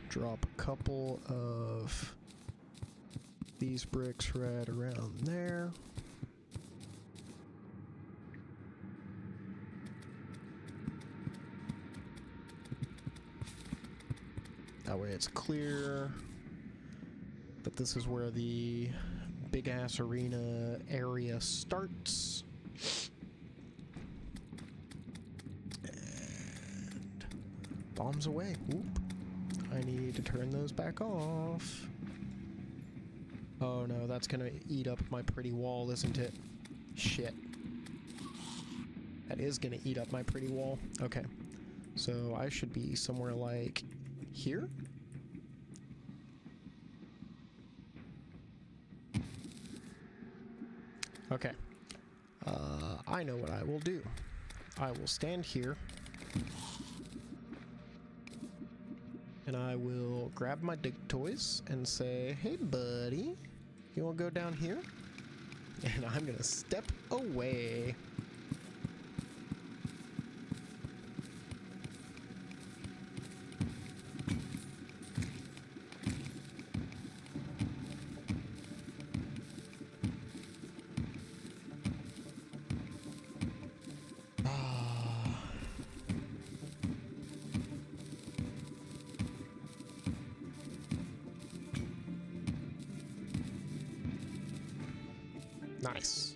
Drop a couple of these bricks right around there. That way it's clear that this is where the big ass arena area starts. And bombs away. Oop. I need to turn those back off. Oh no, that's gonna eat up my pretty wall, isn't it? Shit. That is gonna eat up my pretty wall. Okay. So I should be somewhere like here? Okay. I know what I will do. I will stand here. And I will grab my dig toys and say, hey buddy, you wanna go down here? And I'm gonna step away. Nice.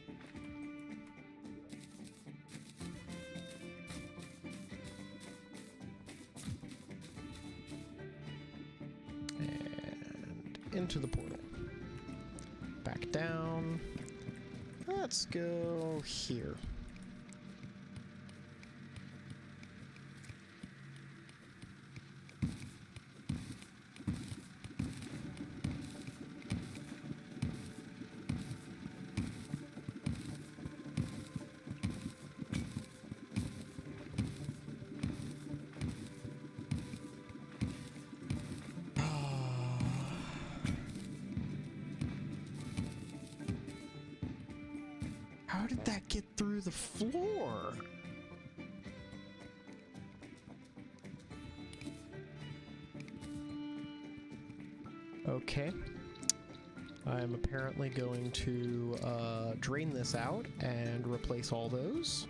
And into the portal. Back down. Let's go here. How did that get through the floor? Okay. I'm apparently going to drain this out and replace all those.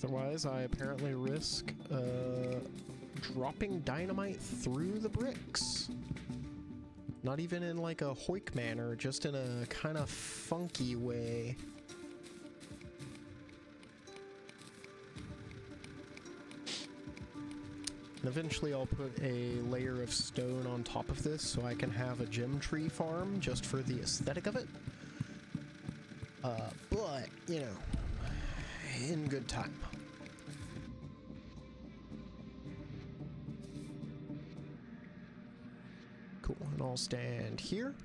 Otherwise, I apparently risk dropping dynamite through the bricks. Not even in like a hoik manner, just in a kind of funky way. And eventually I'll put a layer of stone on top of this so I can have a gem tree farm just for the aesthetic of it. But, you know, in good time. Cool, and I'll stand here.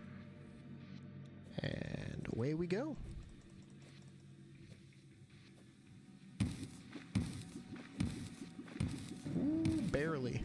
And away we go. Ooh, barely.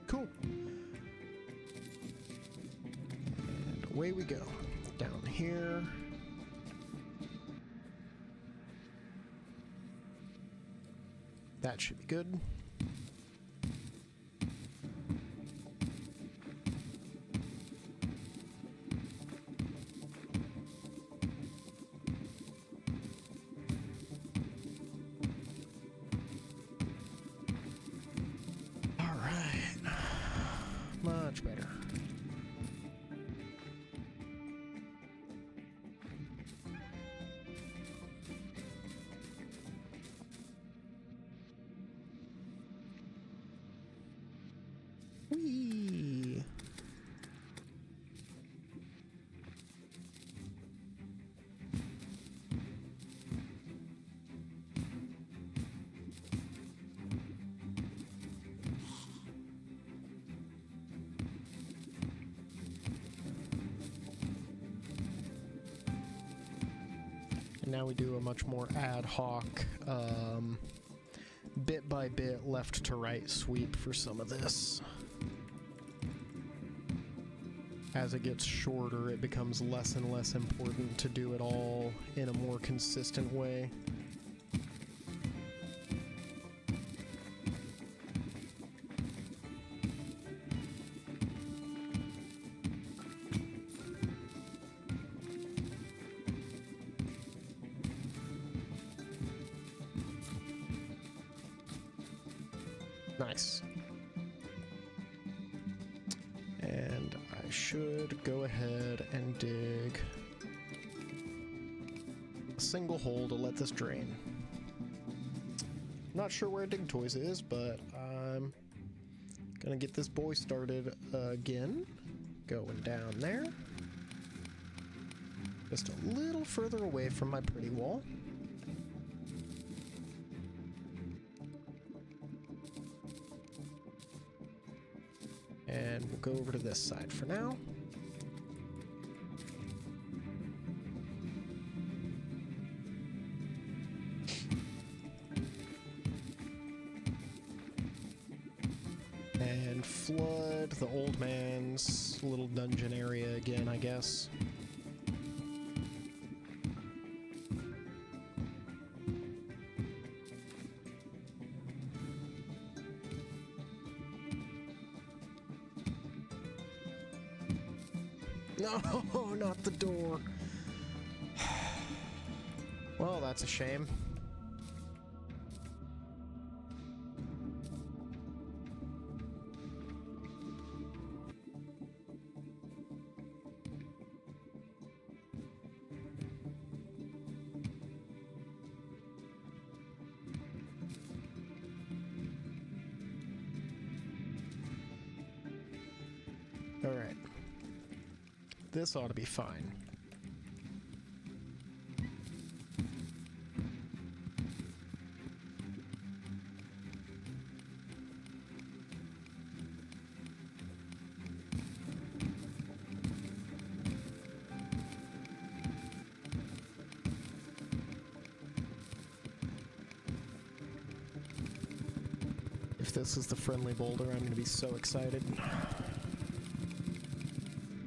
Cool. And away we go. Down here. That should be good. Much better. now we do a much more ad hoc, bit by bit, left to right sweep for some of this. As it gets shorter, it becomes less and less important to do it all in a more consistent way. Nice. And I should go ahead and dig a single hole to let this drain. Not sure where Dig Toys is, but I'm gonna get this boy started again. Going down there. Just a little further away from my pretty wall. And we'll go over to this side for now. And flood the old man's little dungeon area again, I guess. No, not the door. Well, that's a shame. All right. This ought to be fine. If this is the friendly boulder, I'm going to be so excited.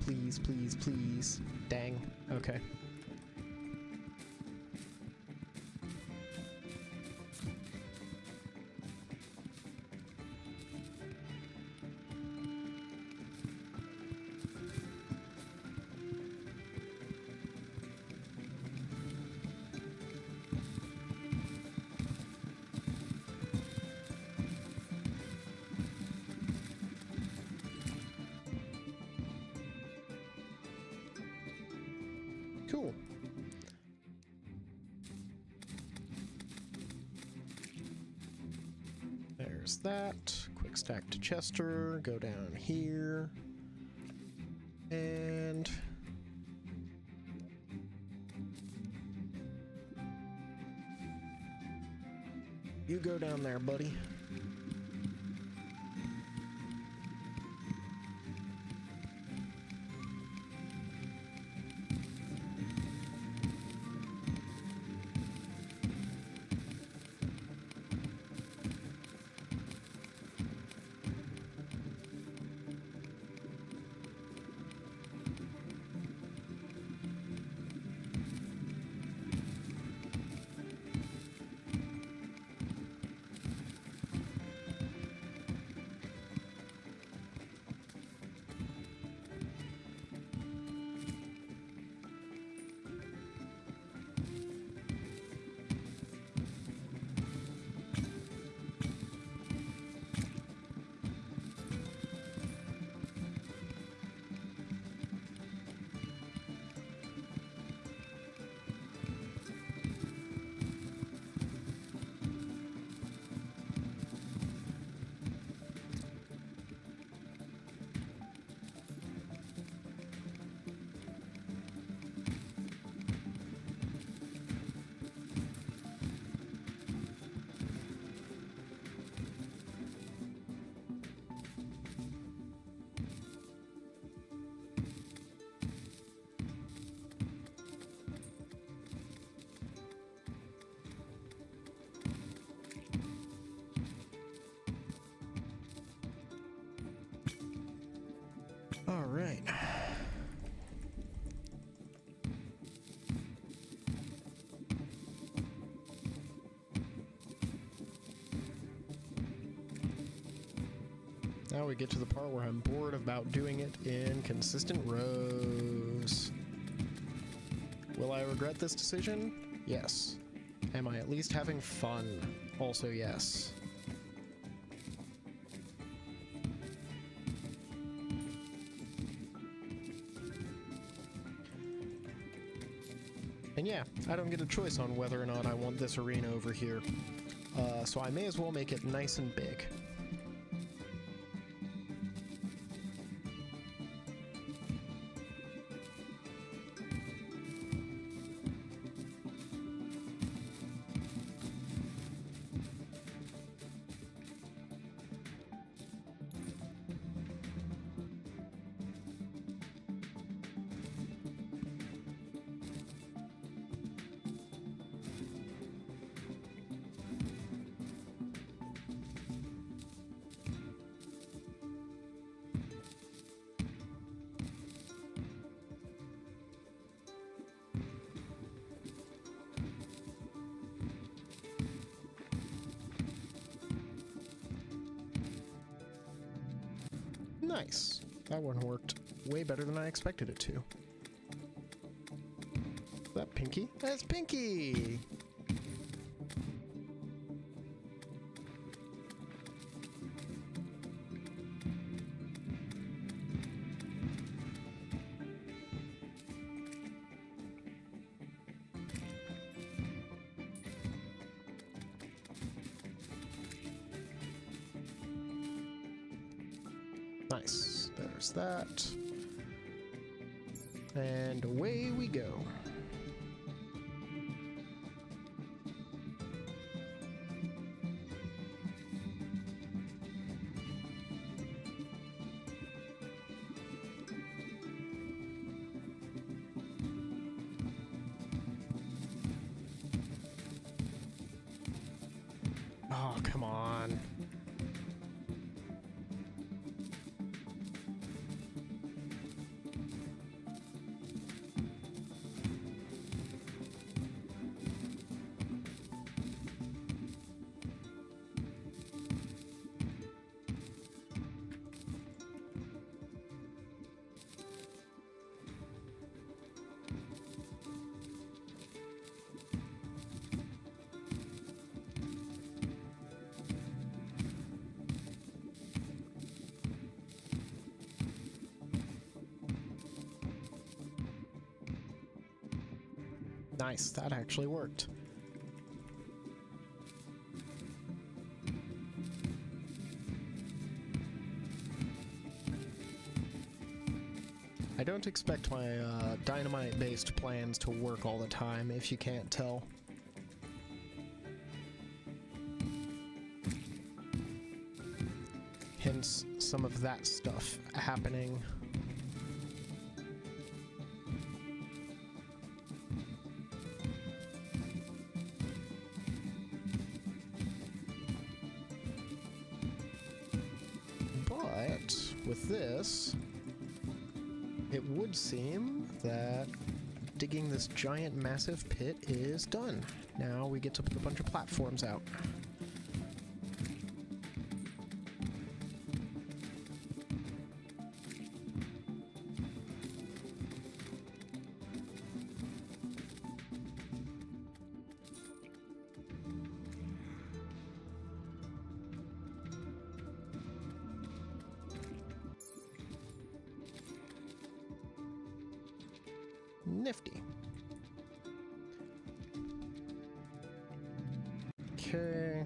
Please, please, please. Dang. Okay. Cool. There's that. Quick stack to Chester. Go down here. And you go down there, buddy. All right. Now we get to the part where I'm bored about doing it in consistent rows. Will I regret this decision? Yes. Am I at least having fun? Also yes. And yeah, I don't get a choice on whether or not I want this arena over here. So I may as well make it nice and big. Nice. That one worked way better than I expected it to. Is that Pinky? That's Pinky! Nice. There's that. And away we go. Oh, come on. Nice, that actually worked. I don't expect my dynamite-based plans to work all the time, if you can't tell. Hence, some of that stuff happening. With this, it would seem that digging this giant massive pit is done. Now we get to put a bunch of platforms out. Nifty. Okay.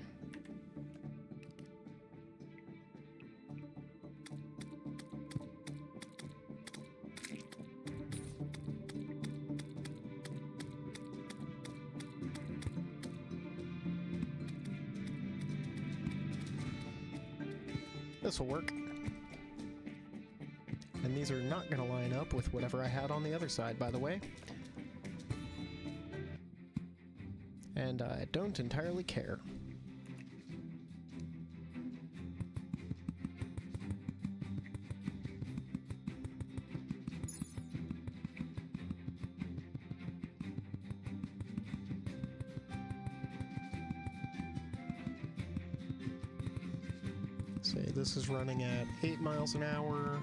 This will work. And these are not going to line up with whatever I had on the other side, by the way. And I don't entirely care. Say this is running at 8 miles an hour.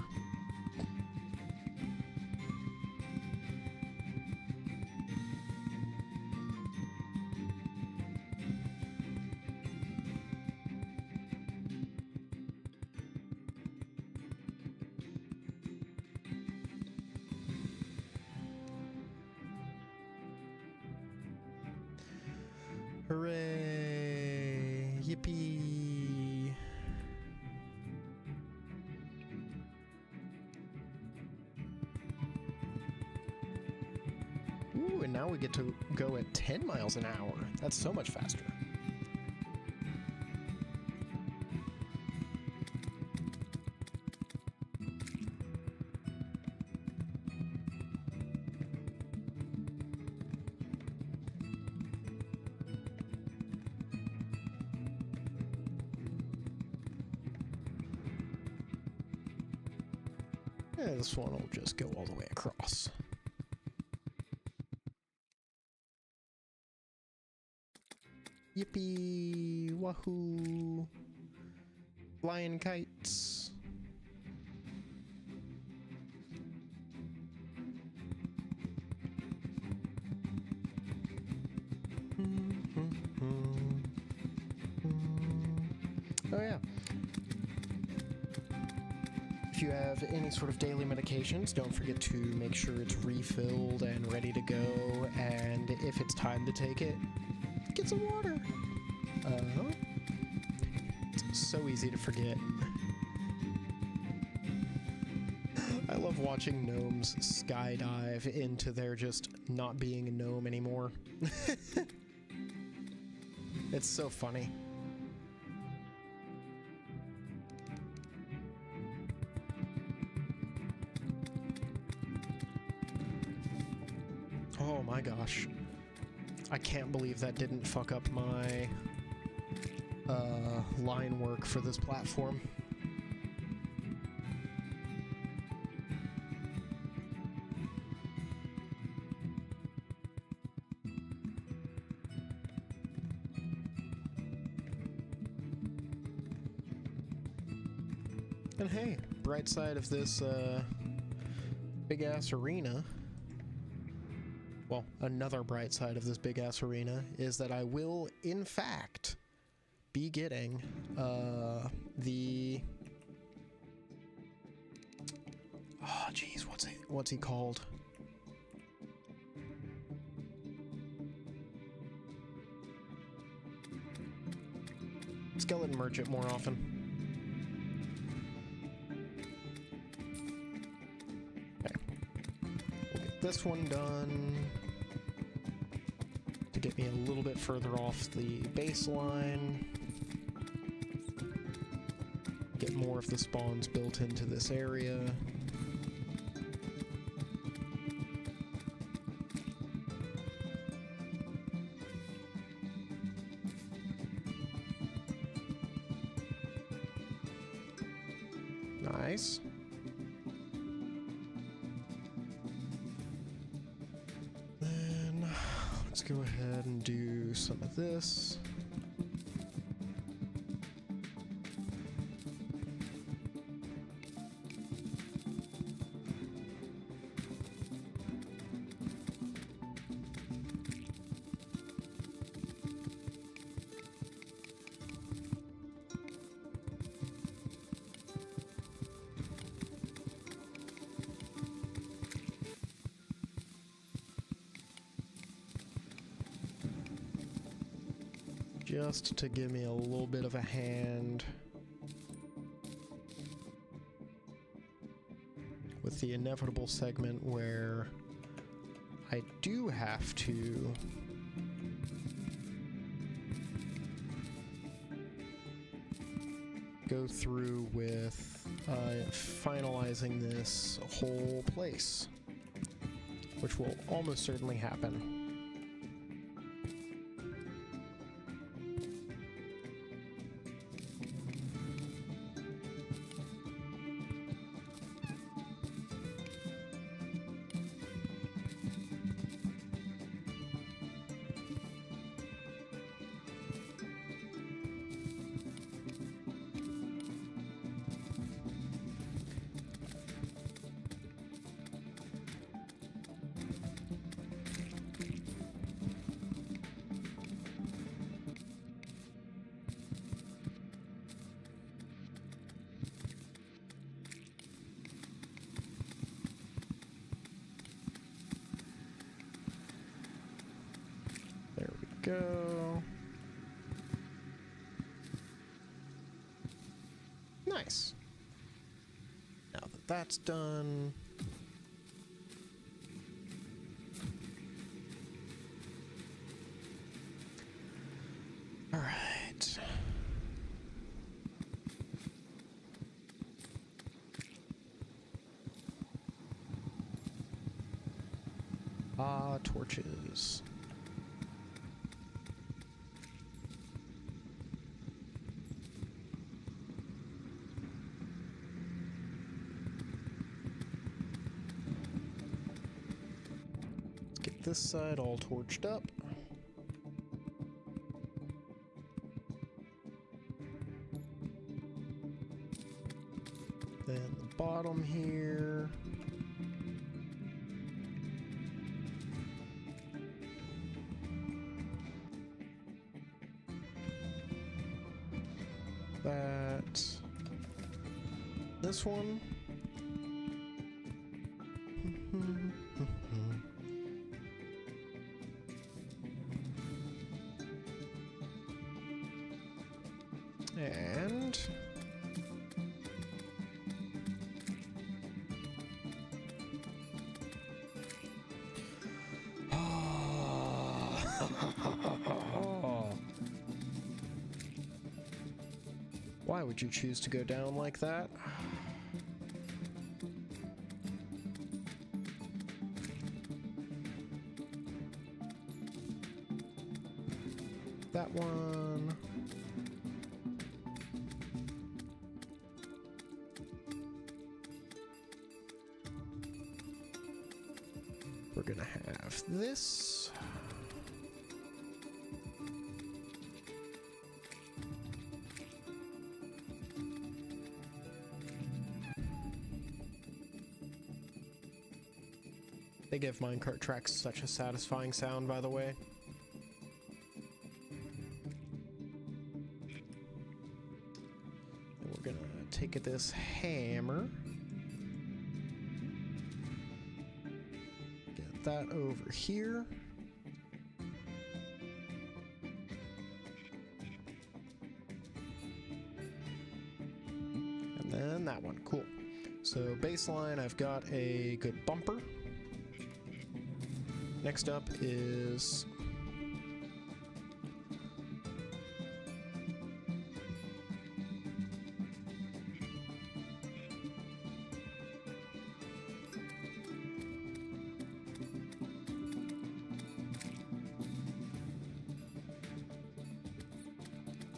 Hooray! Yippee! Ooh, and now we get to go at 10 miles an hour. That's so much faster. Yeah, this one will just go all the way across. Yippee! Wahoo! Flying kites! Oh yeah. If you have any sort of daily medications, don't forget to make sure it's refilled and ready to go, and if it's time to take it, get some water. It's so easy to forget. I love watching gnomes skydive into their just not being a gnome anymore. It's so funny. Oh my gosh. I can't believe that didn't fuck up my line work for this platform. And hey, bright side of this big-ass arena, well, another bright side of this big-ass arena is that I will, in fact, be getting the... Oh, jeez, what's he called? Skeleton Merchant more often. Okay. We'll get this one done to get me a little bit further off the baseline. Get more of the spawns built into this area. Nice. Then let's go ahead and do some of this. Just to give me a little bit of a hand with the inevitable segment where I do have to go through with finalizing this whole place, which will almost certainly happen. go. Nice. Now that that's done, all right. Torches. Let's get this side all torched up. Then the bottom here. That. This one. And why would you choose to go down like that? That one. We're gonna have this. They give minecart tracks such a satisfying sound, by the way. And we're gonna take this hammer. Get that over here. And then that one, cool. So baseline, I've got a good bumper. Next up is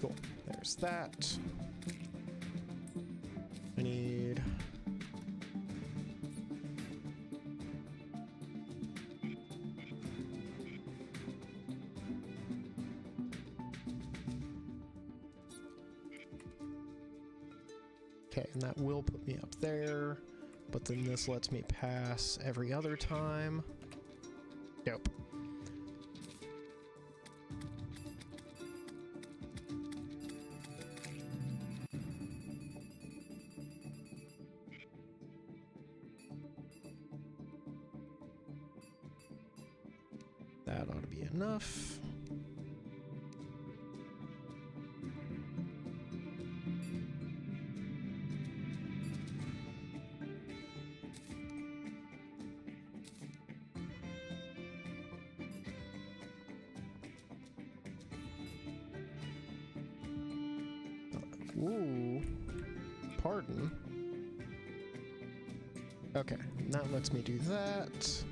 cool. There's that. I need okay, and that will put me up there, but then this lets me pass every other time. Dope. That ought to be enough. Ooh, pardon. Okay, that lets me do that.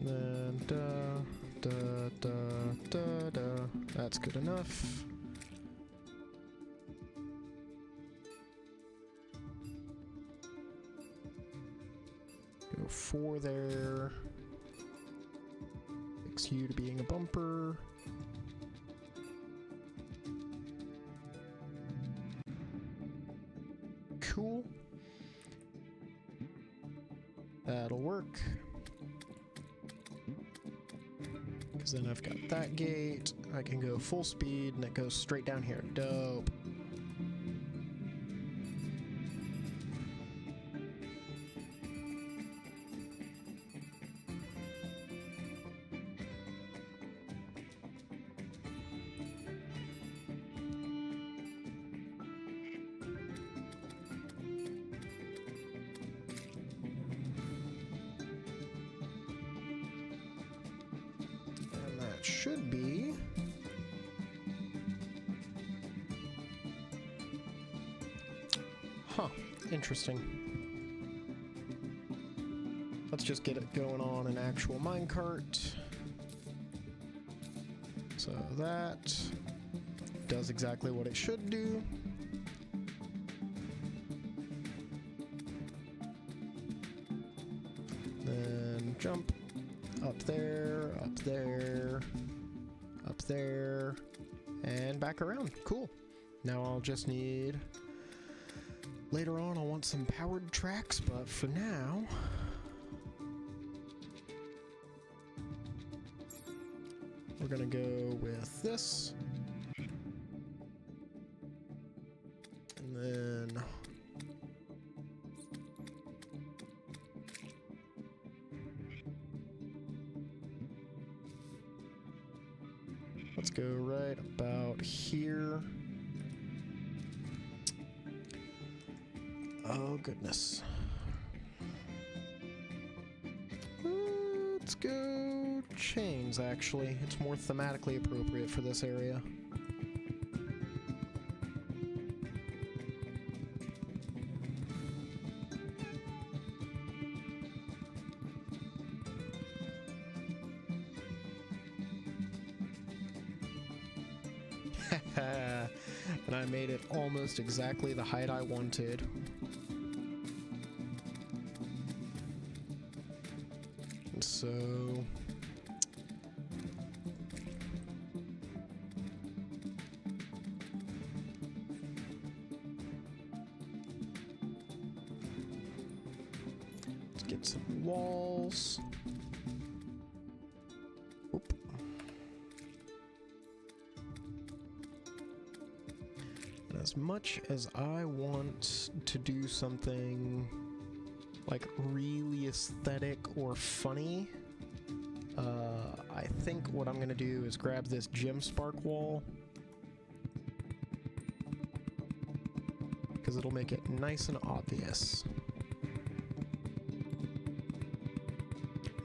Then that's good enough. Go 4 there. Fix you to being a bumper. that'll work. Because then I've got that gate. I can go full speed and it goes straight down here. Dope. Should be interesting. Let's just get it going on an actual minecart. So that does exactly what it should do. Then jump up there, up there, up there, and back around. Cool. Now I'll just need... Later on I'll want some powered tracks, but for now... we're gonna go with this. And then... let's go right about here. Oh, goodness. Let's go chains, actually. It's more thematically appropriate for this area. And I made it almost exactly the height I wanted. And so... let's get some walls. Oop. As much as I want to do something like really aesthetic or funny, I think what I'm gonna do is grab this gem spark wall, because it'll make it nice and obvious.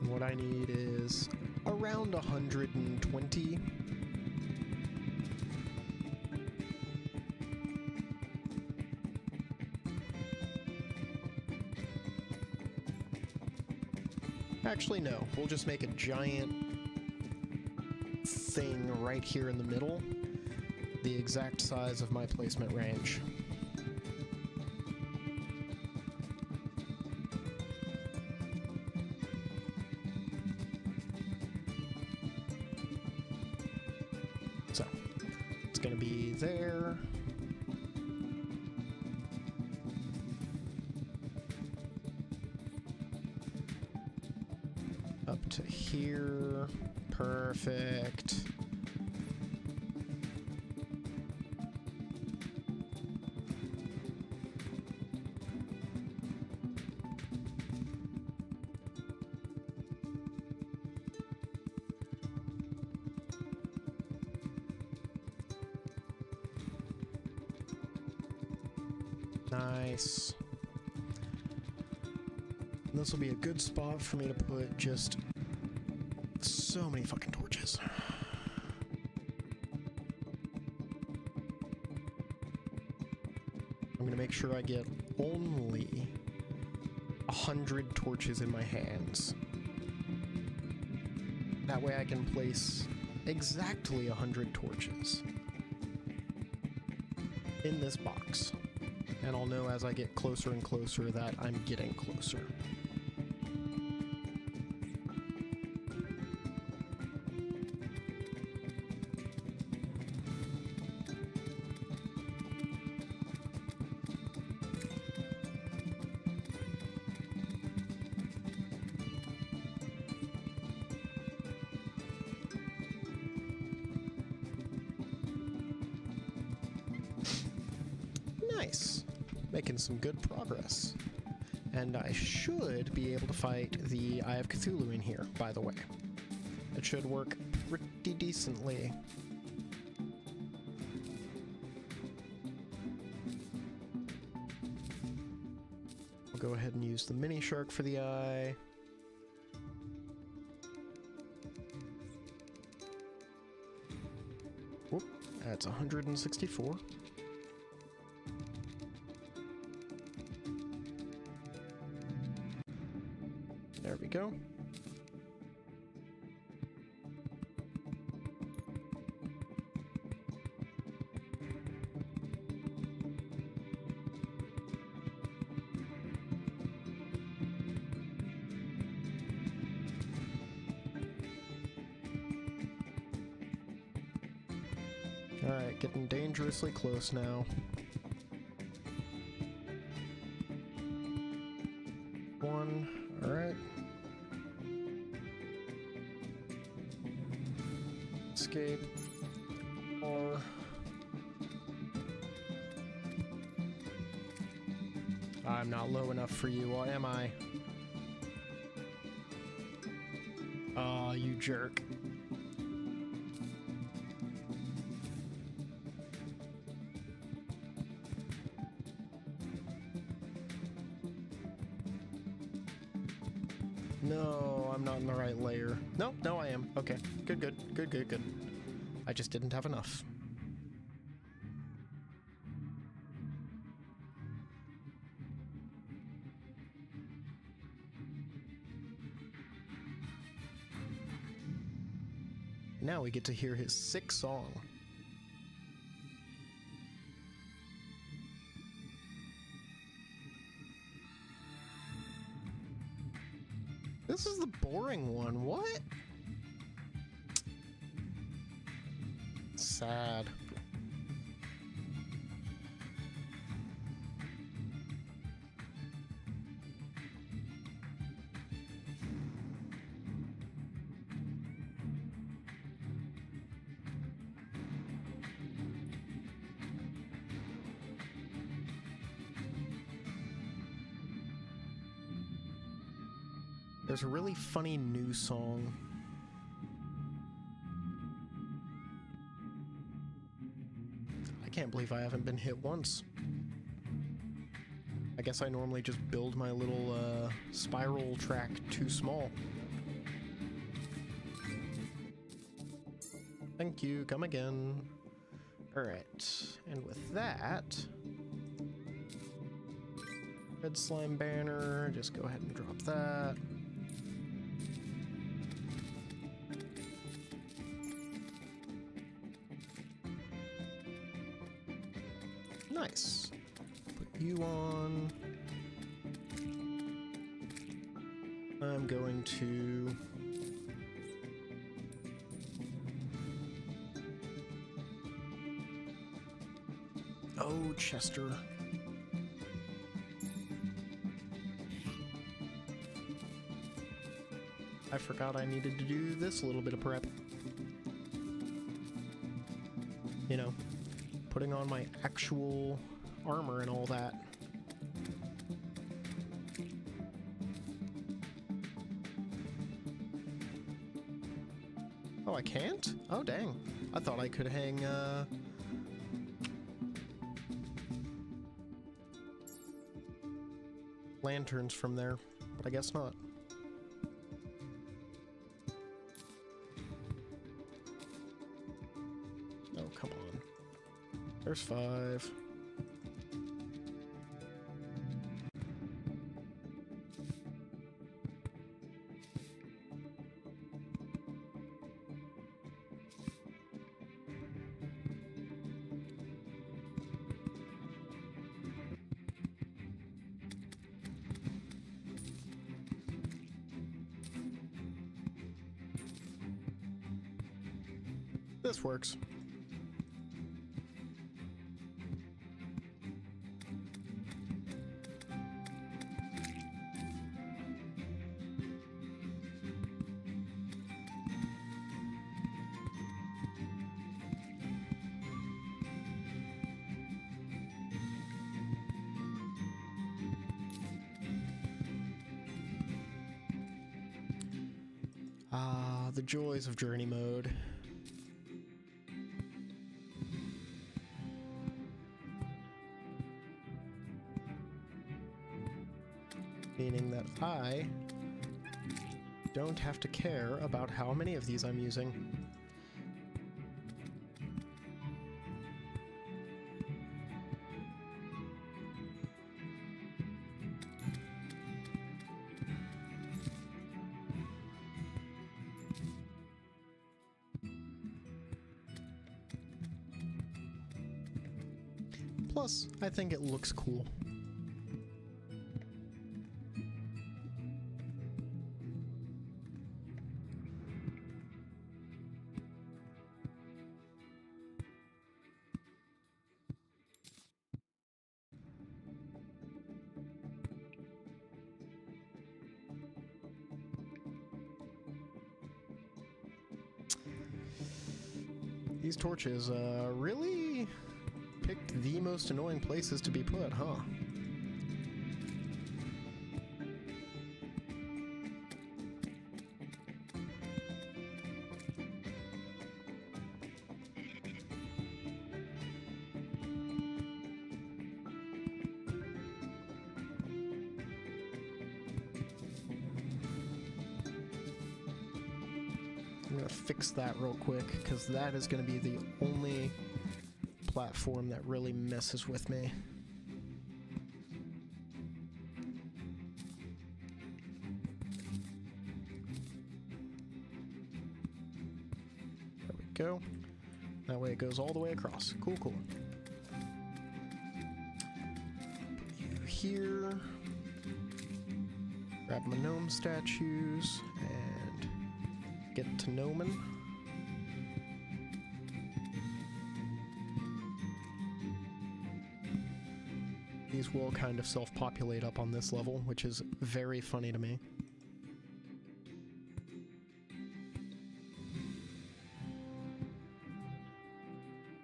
And what I need is around 120. Actually, no. We'll just make a giant thing right here in the middle, the exact size of my placement range. So, it's going to be there. Up to here. Perfect. Nice. This will be a good spot for me to put just so many fucking torches. I'm gonna make sure I get only 100 torches in my hands. That way I can place exactly 100 torches in this box. And I'll know as I get closer and closer that I'm getting closer. Nice. Making some good progress. And I should be able to fight the Eye of Cthulhu in here, by the way. It should work pretty decently. We'll go ahead and use the mini shark for the eye. Whoop, that's 164. There we go. Alright, getting dangerously close now. One, alright. Escape. Or... I'm not low enough for you, or am I? Aw, you jerk. No, I'm not in the right layer. No, no, I am. Okay, good, good, good, good, good. I just didn't have enough. Now we get to hear his sick song. This is the boring one. What? Sad. There's a really funny new song. I can't believe I haven't been hit once. I guess I normally just build my little spiral track too small. Thank you, come again. Alright, and with that, red slime banner, just go ahead and drop that. Nice. Put you on. I'm going to... Oh, Chester. I forgot I needed to do this little bit of prep. You know, putting on my actual armor and all that. Oh, I can't? Oh, dang. I thought I could hang, lanterns from there, but I guess not. Oh, come on. There's 5. This works. Ah, the joys of journey mode. Meaning that I don't have to care about how many of these I'm using. Plus, I think it looks cool. These torches, really picked the most annoying places to be put, huh? I'm gonna fix that real quick, because that is gonna be the only platform that really messes with me. There we go. That way it goes all the way across. Cool, cool. Put you here. Grab my gnome statues and get to gnoming. These will kind of self-populate up on this level, which is very funny to me.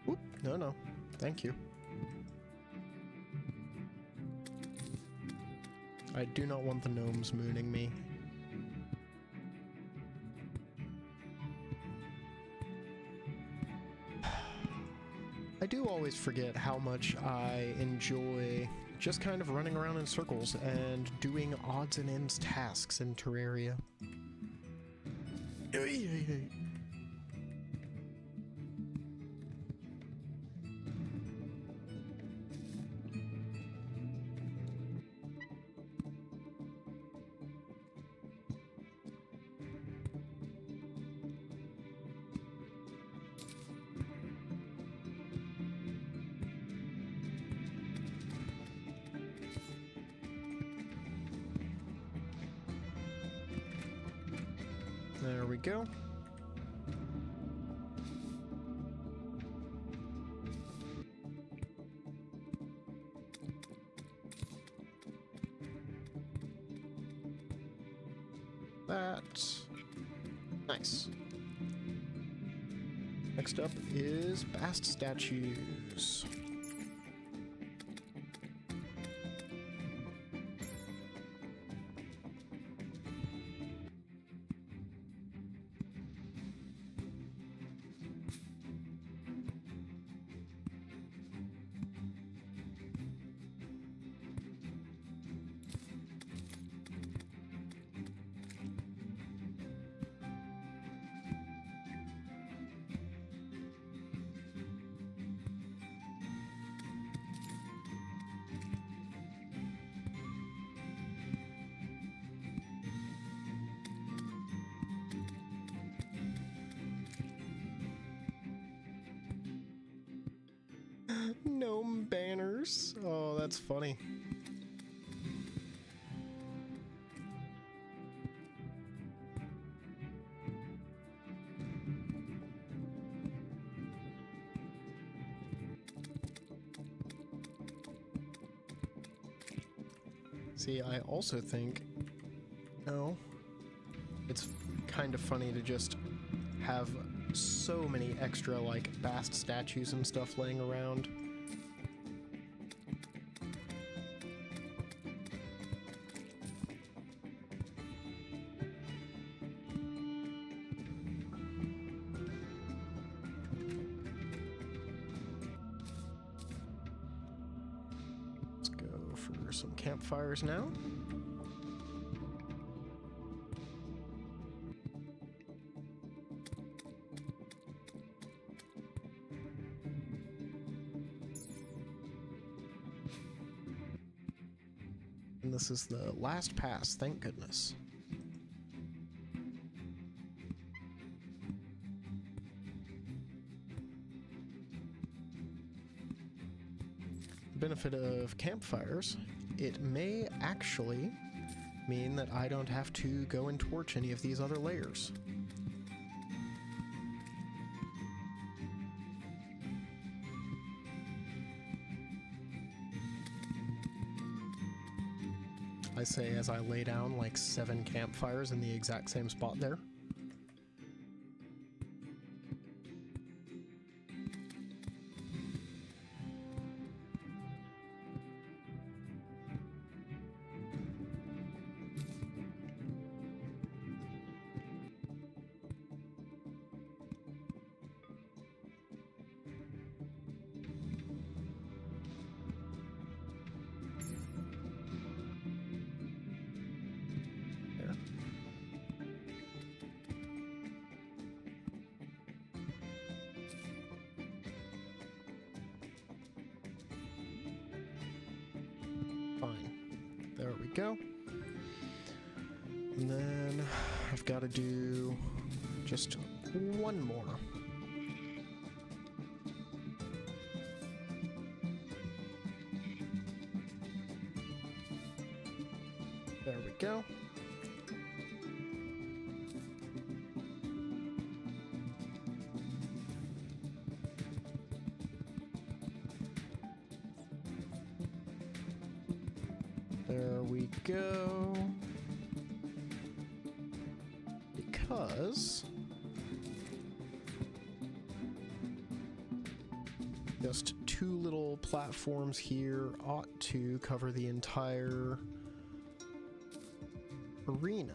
Oop, no, thank you. I do not want the gnomes mooning me. I do always forget how much I enjoy just kind of running around in circles and doing odds and ends tasks in Terraria. There we go. That's nice. Next up is bast statues. Gnome banners. Oh, that's funny. See, I also think, no, it's kind of funny to just have so many extra, like, bast statues and stuff laying around. There's some campfires now. And this is the last pass, thank goodness. Benefit of campfires, it may actually mean that I don't have to go and torch any of these other layers. I say as I lay down like 7 campfires in the exact same spot there. Fine. There we go. And then I've got to do just one more. There we go. There we go. Because just 2 little platforms here ought to cover the entire arena.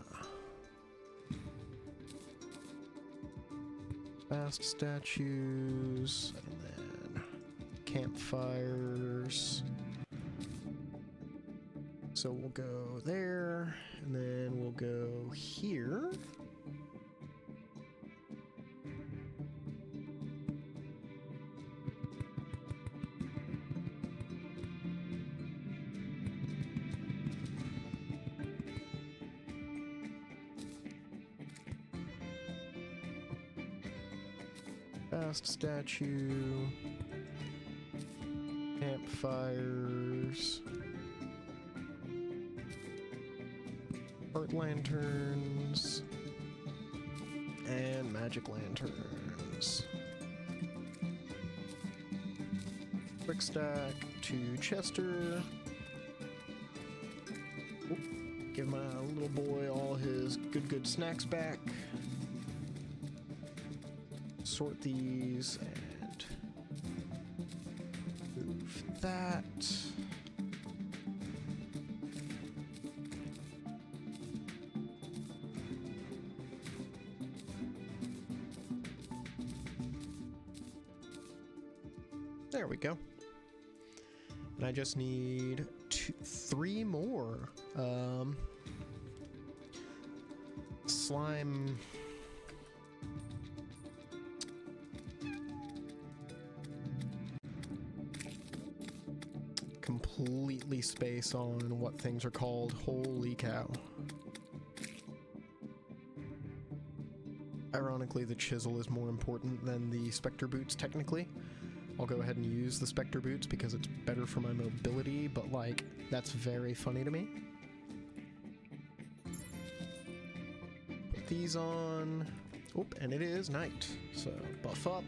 Fast statues, and then campfires. So we'll go there, and then we'll go here. Fast statue, campfires, art lanterns, and magic lanterns. Quick stack to Chester. Oop. Give my little boy all his good snacks back. Sort these and move that. There we go. And I just need 3 more slime. Completely space on what things are called. Holy cow. Ironically, the chisel is more important than the Spectre boots, technically. I'll go ahead and use the Spectre boots because it's better for my mobility, but like, that's very funny to me. Put these on. Oop, and it is night, so buff up.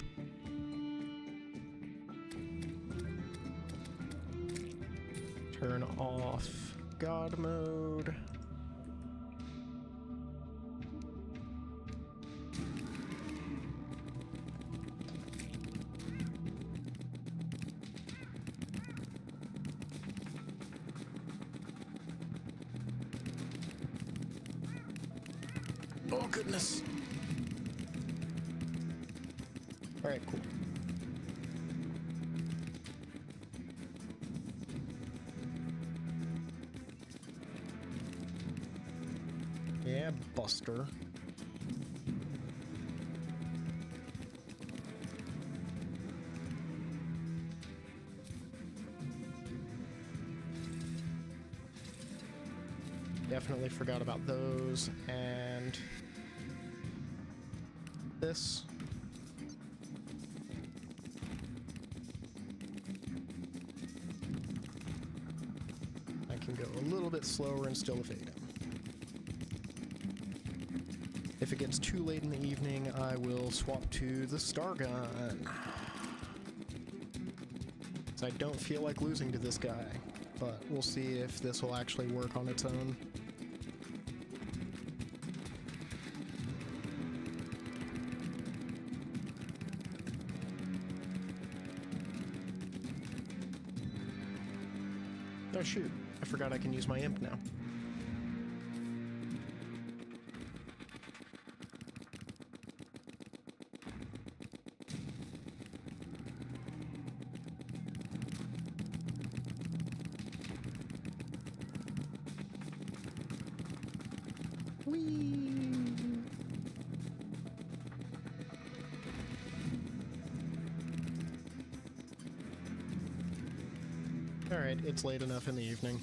Turn off God mode. Oh goodness. All right, cool. cluster. Definitely forgot about those, and this. I can go a little bit slower and still evade him. If it gets too late in the evening, I will swap to the star gun. So I don't feel like losing to this guy, but we'll see if this will actually work on its own. Oh shoot, I forgot I can use my imp now. Whee! Alright, it's late enough in the evening.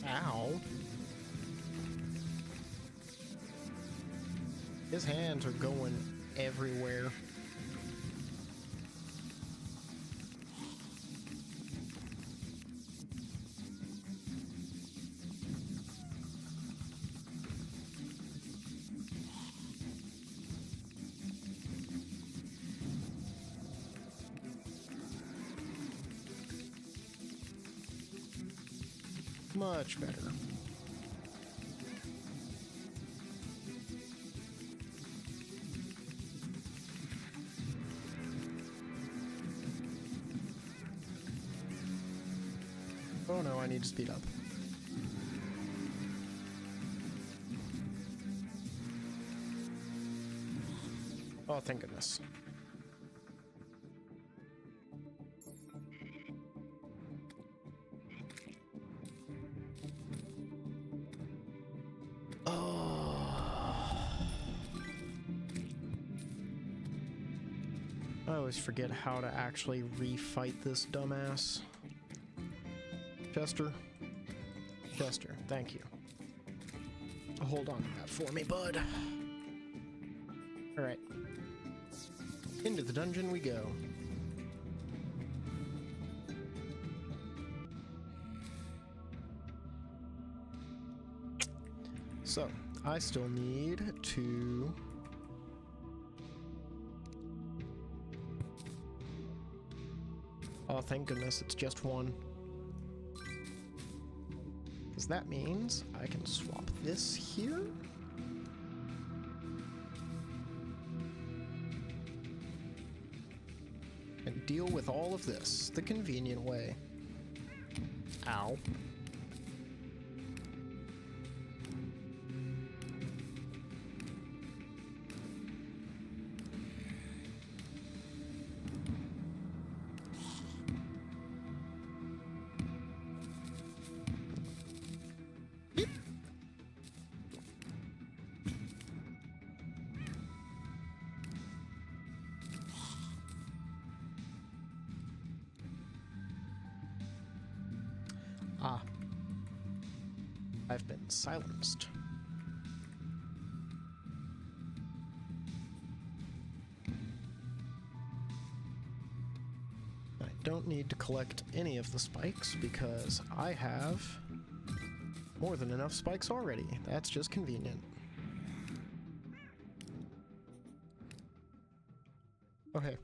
Ow. His hands are going everywhere. Much better. Oh no, I need to speed up. Oh, thank goodness. I always forget how to actually refight this dumbass. Chester? Chester, thank you. Hold on to that for me, bud. Alright. Into the dungeon we go. So, I still need to... Oh, thank goodness, it's just one. Because that means I can swap this here. And deal with all of this the convenient way. Ow. Ah. I've been silenced. I don't need to collect any of the spikes because I have more than enough spikes already. That's just convenient. Oh hey,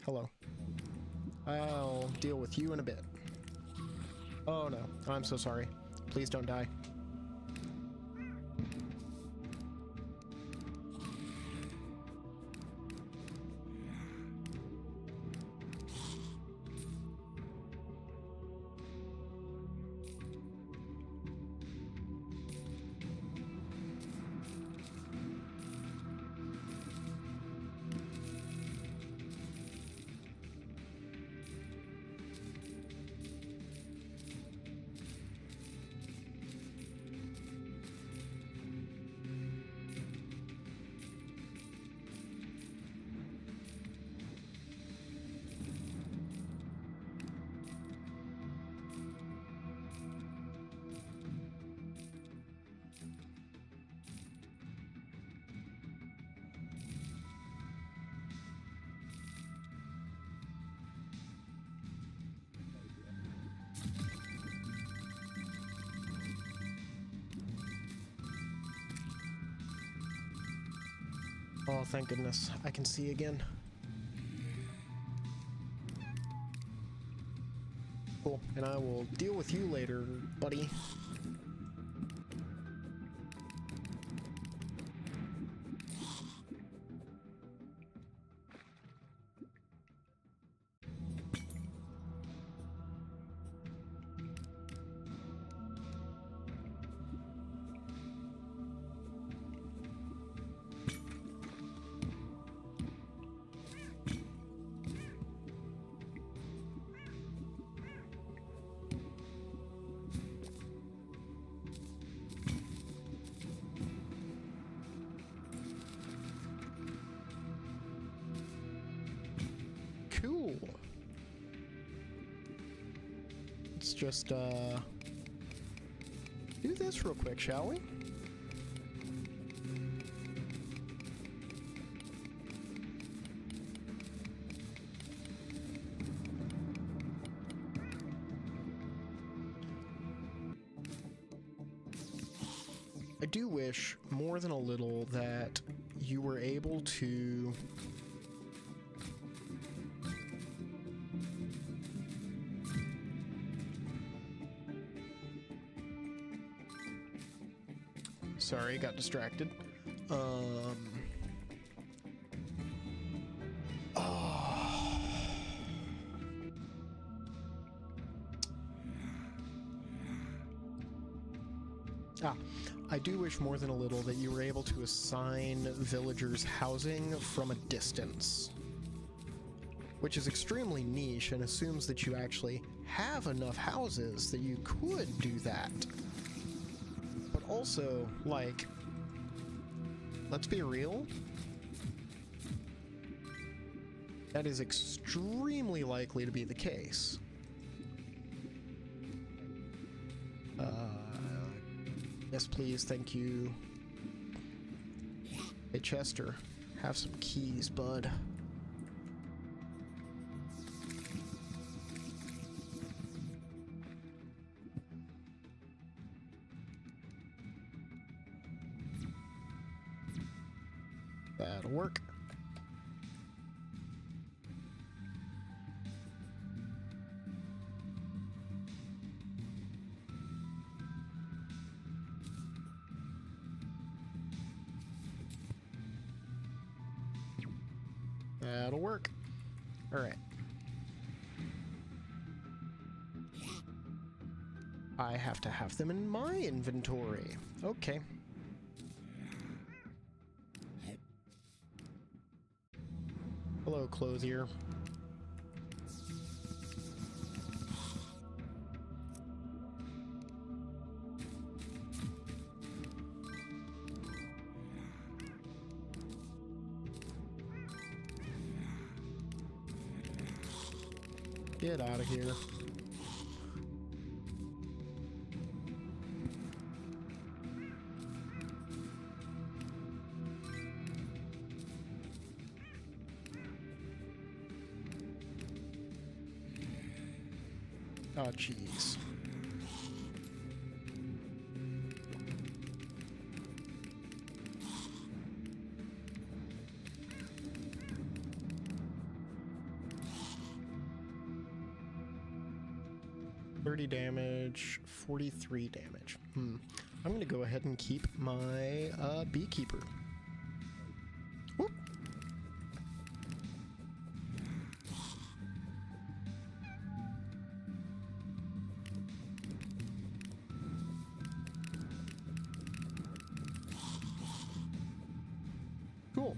hello. I'll deal with you in a bit. Oh no, I'm so sorry. Please don't die. Oh, thank goodness. I can see again. Cool. And I will deal with you later, buddy. Cool. Let's just, do this real quick, shall we? I do wish, more than a little, that you were able to sorry, got distracted. Oh. I do wish more than a little that you were able to assign villagers housing from a distance, which is extremely niche and assumes that you actually have enough houses that you could do that. But also, like, let's be real, that is extremely likely to be the case. Yes, please, thank you. Hey, Chester, have some keys, bud. That'll work. That'll work. All right. I have to have them in my inventory. Okay. Hello, clothier. Get out of here. Oh, jeez. Damage, 43 damage. I'm gonna go ahead and keep my beekeeper. Whoop. Cool.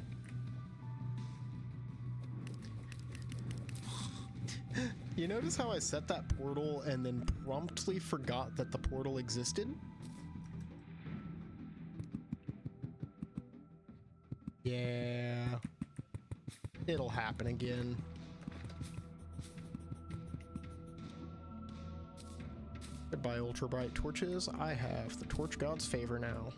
You notice how I set that portal and then promptly forgot that the portal existed? Yeah. It'll happen again. Goodbye, ultra bright torches. I have the torch god's favor now.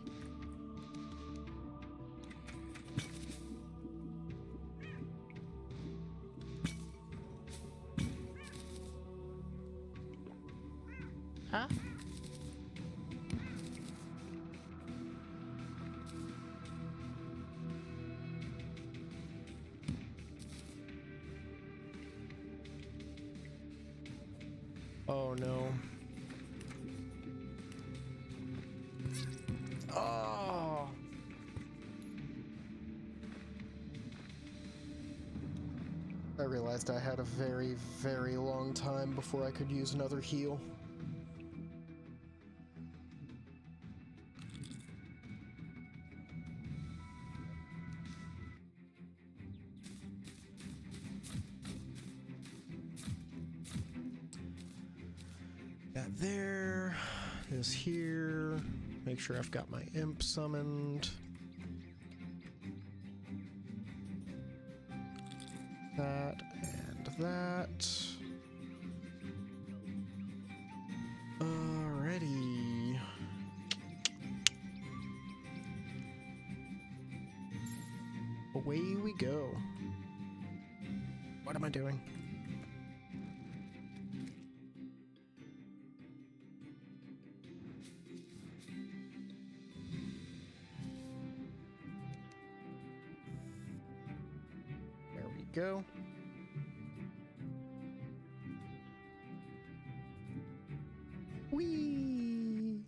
Ah. Oh no. Oh. I realized I had a very, very long time before I could use another heal. That there is here. Make sure I've got my imp summoned. That and that. Alrighty. Away we go. What am I doing? There we go. Whee!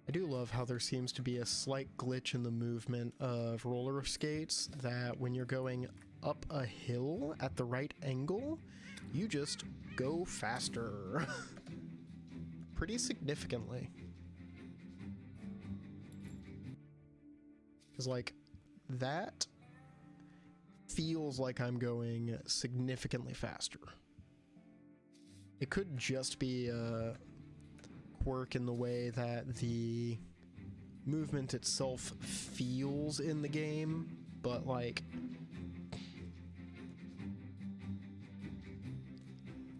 I do love how there seems to be a slight glitch in the movement of roller skates, that when you're going up a hill at the right angle, you just go faster. Pretty significantly. Because, like, that feels like I'm going significantly faster. It could just be a quirk in the way that the movement itself feels in the game, but like,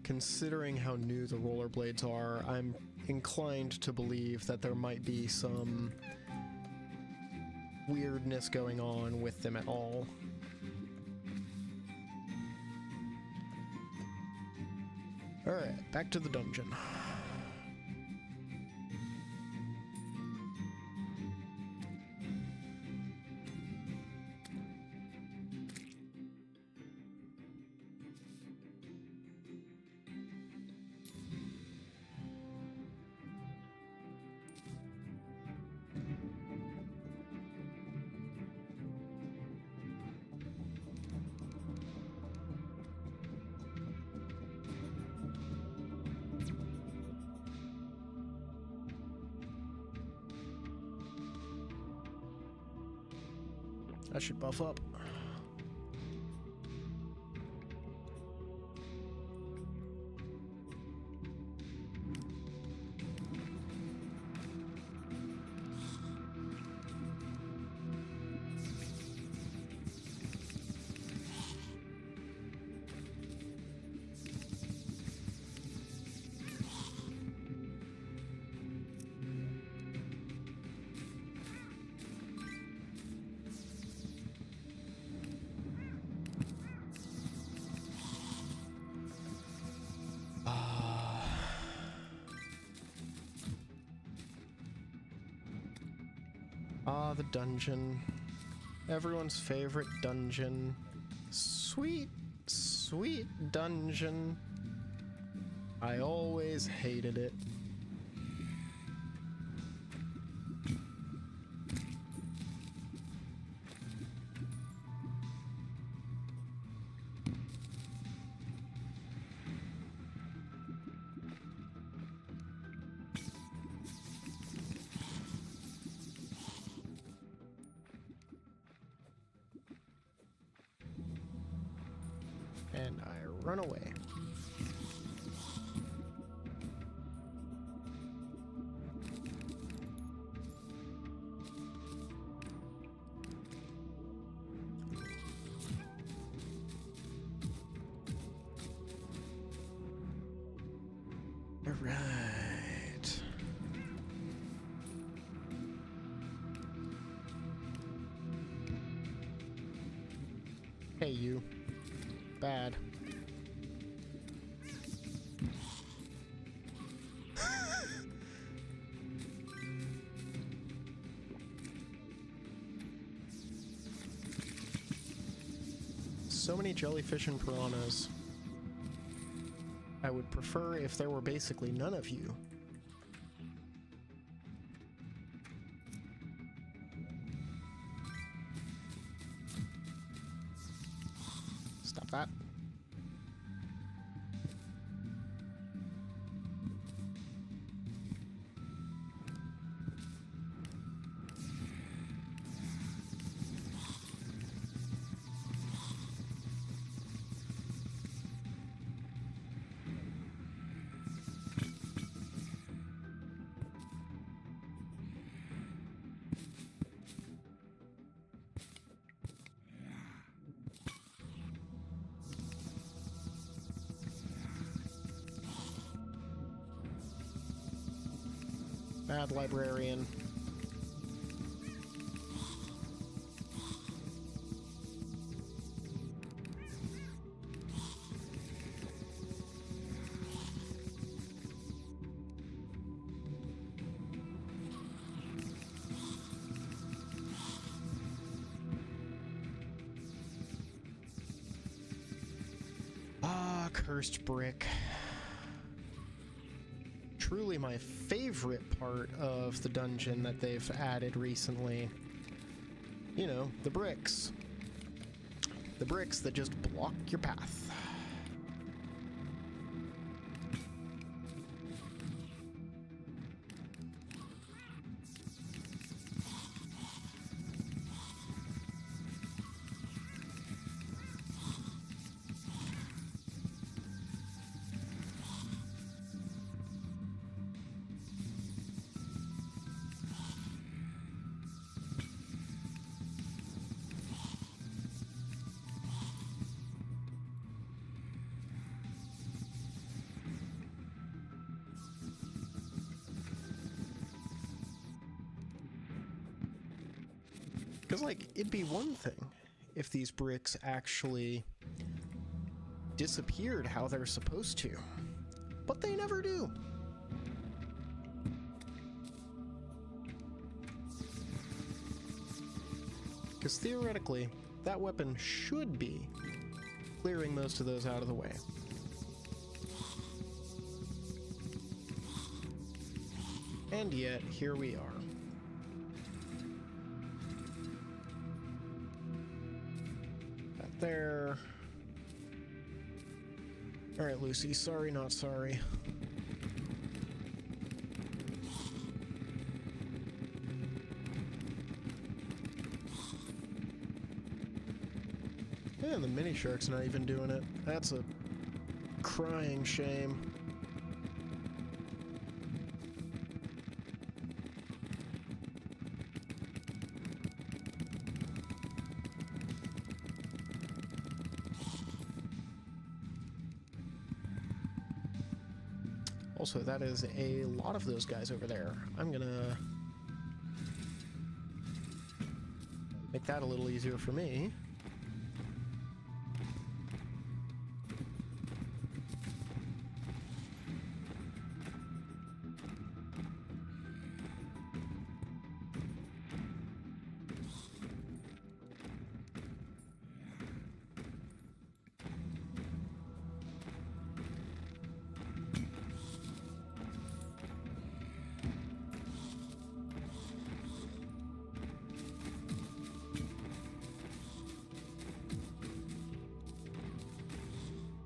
considering how new the rollerblades are, I'm inclined to believe that there might be some weirdness going on with them at all. Alright, back to the dungeon. I should buff up. Ah, the dungeon. Everyone's favorite dungeon. Sweet, sweet dungeon. I always hated it. And I run away. All right. Hey, you. Bad. So many jellyfish and piranhas. I would prefer if there were basically none of you. Stop that. Bad librarian. Ah, cursed brick. Truly my favorite part of the dungeon that they've added recently. You know, the bricks. The bricks that just block your path. Because, like, it'd be one thing if these bricks actually disappeared how they're supposed to. But they never do. Because theoretically, that weapon should be clearing most of those out of the way. And yet, here we are. There. Alright, Lucy. Sorry, not sorry. And the mini shark's not even doing it. That's a crying shame. Also, that is a lot of those guys over there. I'm gonna make that a little easier for me.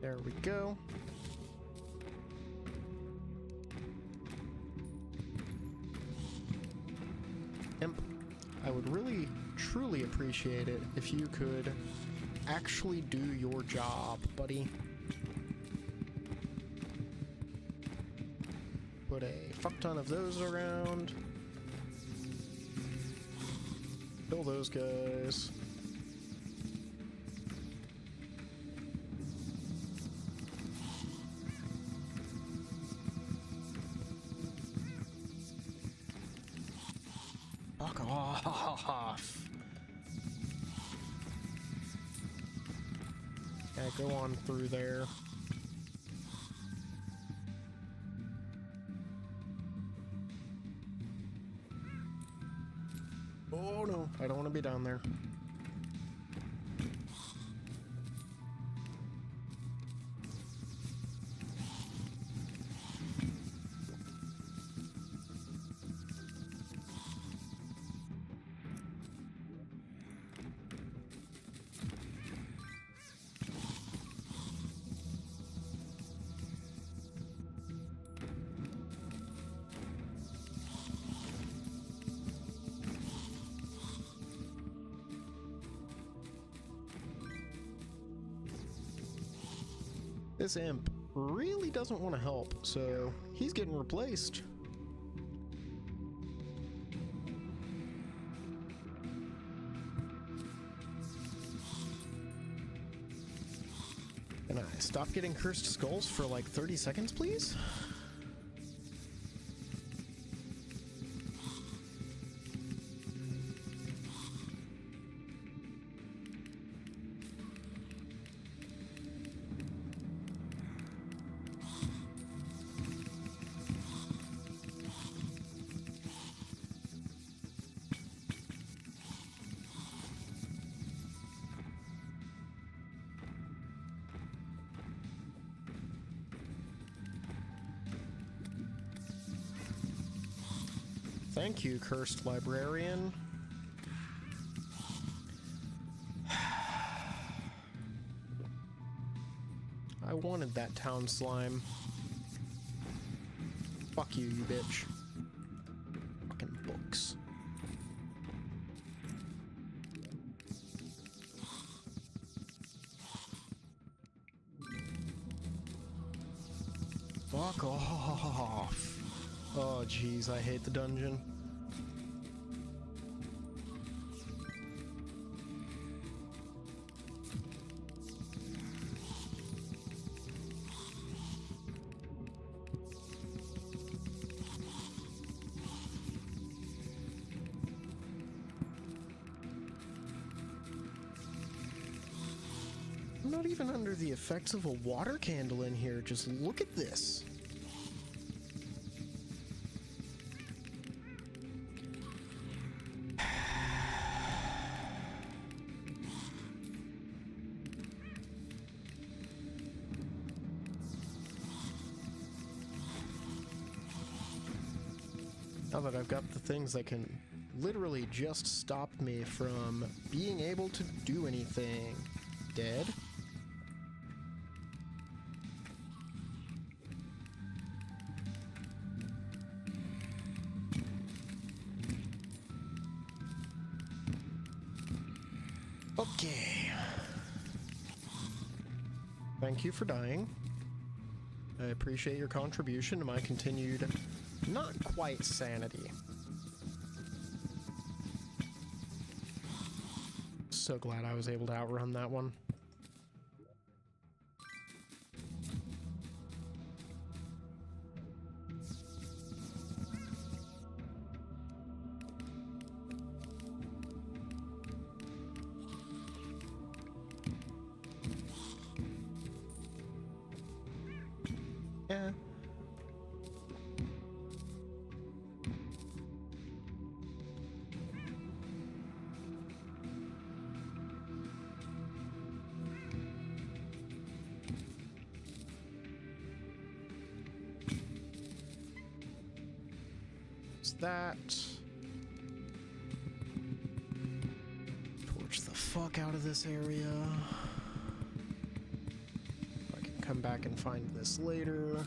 There we go. Imp, I would really, truly appreciate it if you could actually do your job, buddy. Put a fuck ton of those around. Kill those guys. Fuck off. Yeah, go on through there. be down there. This imp really doesn't want to help, so he's getting replaced. Can I stop getting cursed skulls for like 30 seconds, please? Thank you, cursed librarian. I wanted that town slime. Fuck you, you bitch. Fucking books. Fuck off. Oh, jeez, I hate the dungeon. I'm not even under the effects of a water candle in here. Just look at this. Now that I've got the things that can literally just stop me from being able to do anything. Dead? Okay. Thank you for dying. I appreciate your contribution to my continued not quite sanity. So glad I was able to outrun that one. Yeah. That. Torch the fuck out of this area. I can come back and find this later.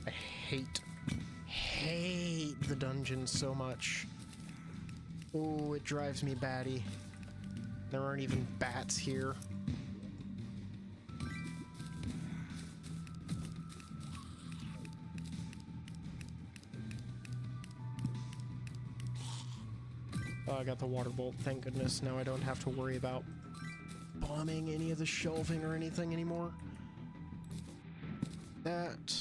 I hate the dungeon so much. Oh, it drives me batty. There aren't even bats here. Oh, I got the water bolt, thank goodness. Now I don't have to worry about bombing any of the shelving or anything anymore. That...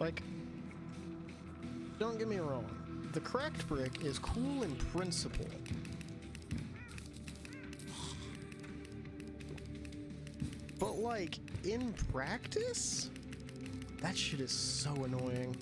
Like, don't get me wrong. The cracked brick is cool in principle. But, like, in practice? That shit is so annoying.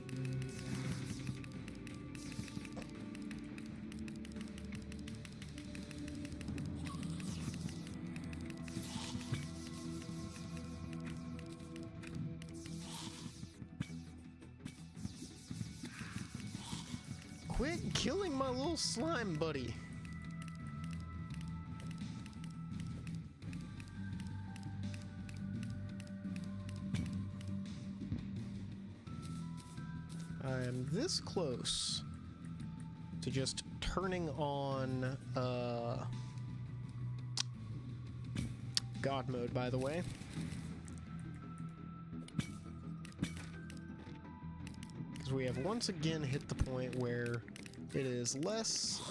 Quit killing my little slime buddy. I am this close to just turning on God mode, by the way. Because we have once again hit the point where it is less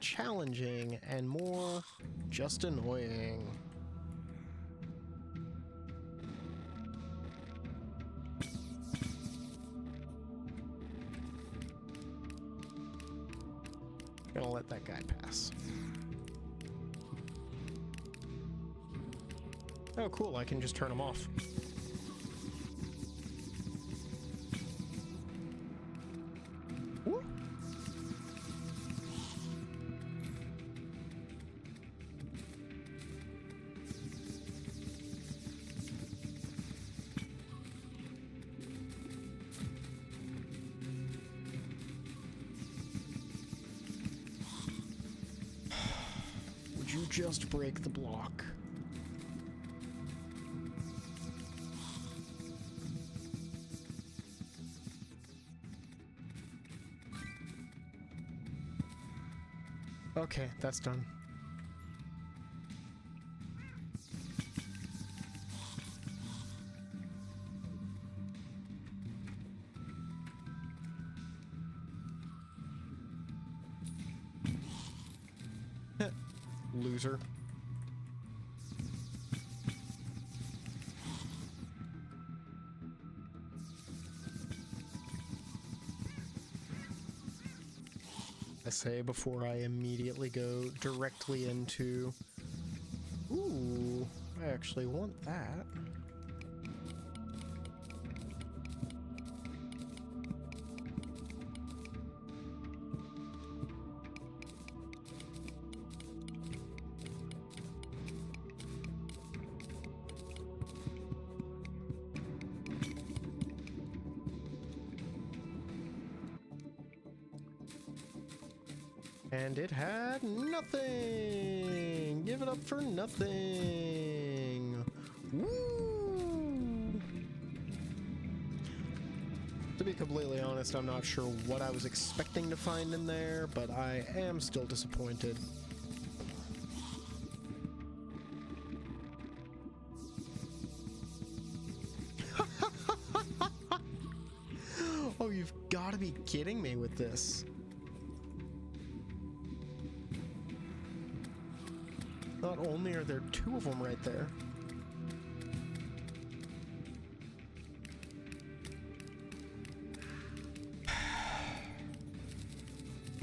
challenging and more just annoying. Gonna let that guy pass. Oh, cool, I can just turn him off. Woo. Would you just break the block? Okay, that's done. Loser. I say before I immediately go directly into... Ooh, I actually want that. And it had nothing! Give it up for nothing! Woo! To be completely honest, I'm not sure what I was expecting to find in there, but I am still disappointed. Oh, you've got to be kidding me with this. Not only are there two of them right there.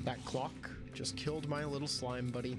That clock just killed my little slime buddy.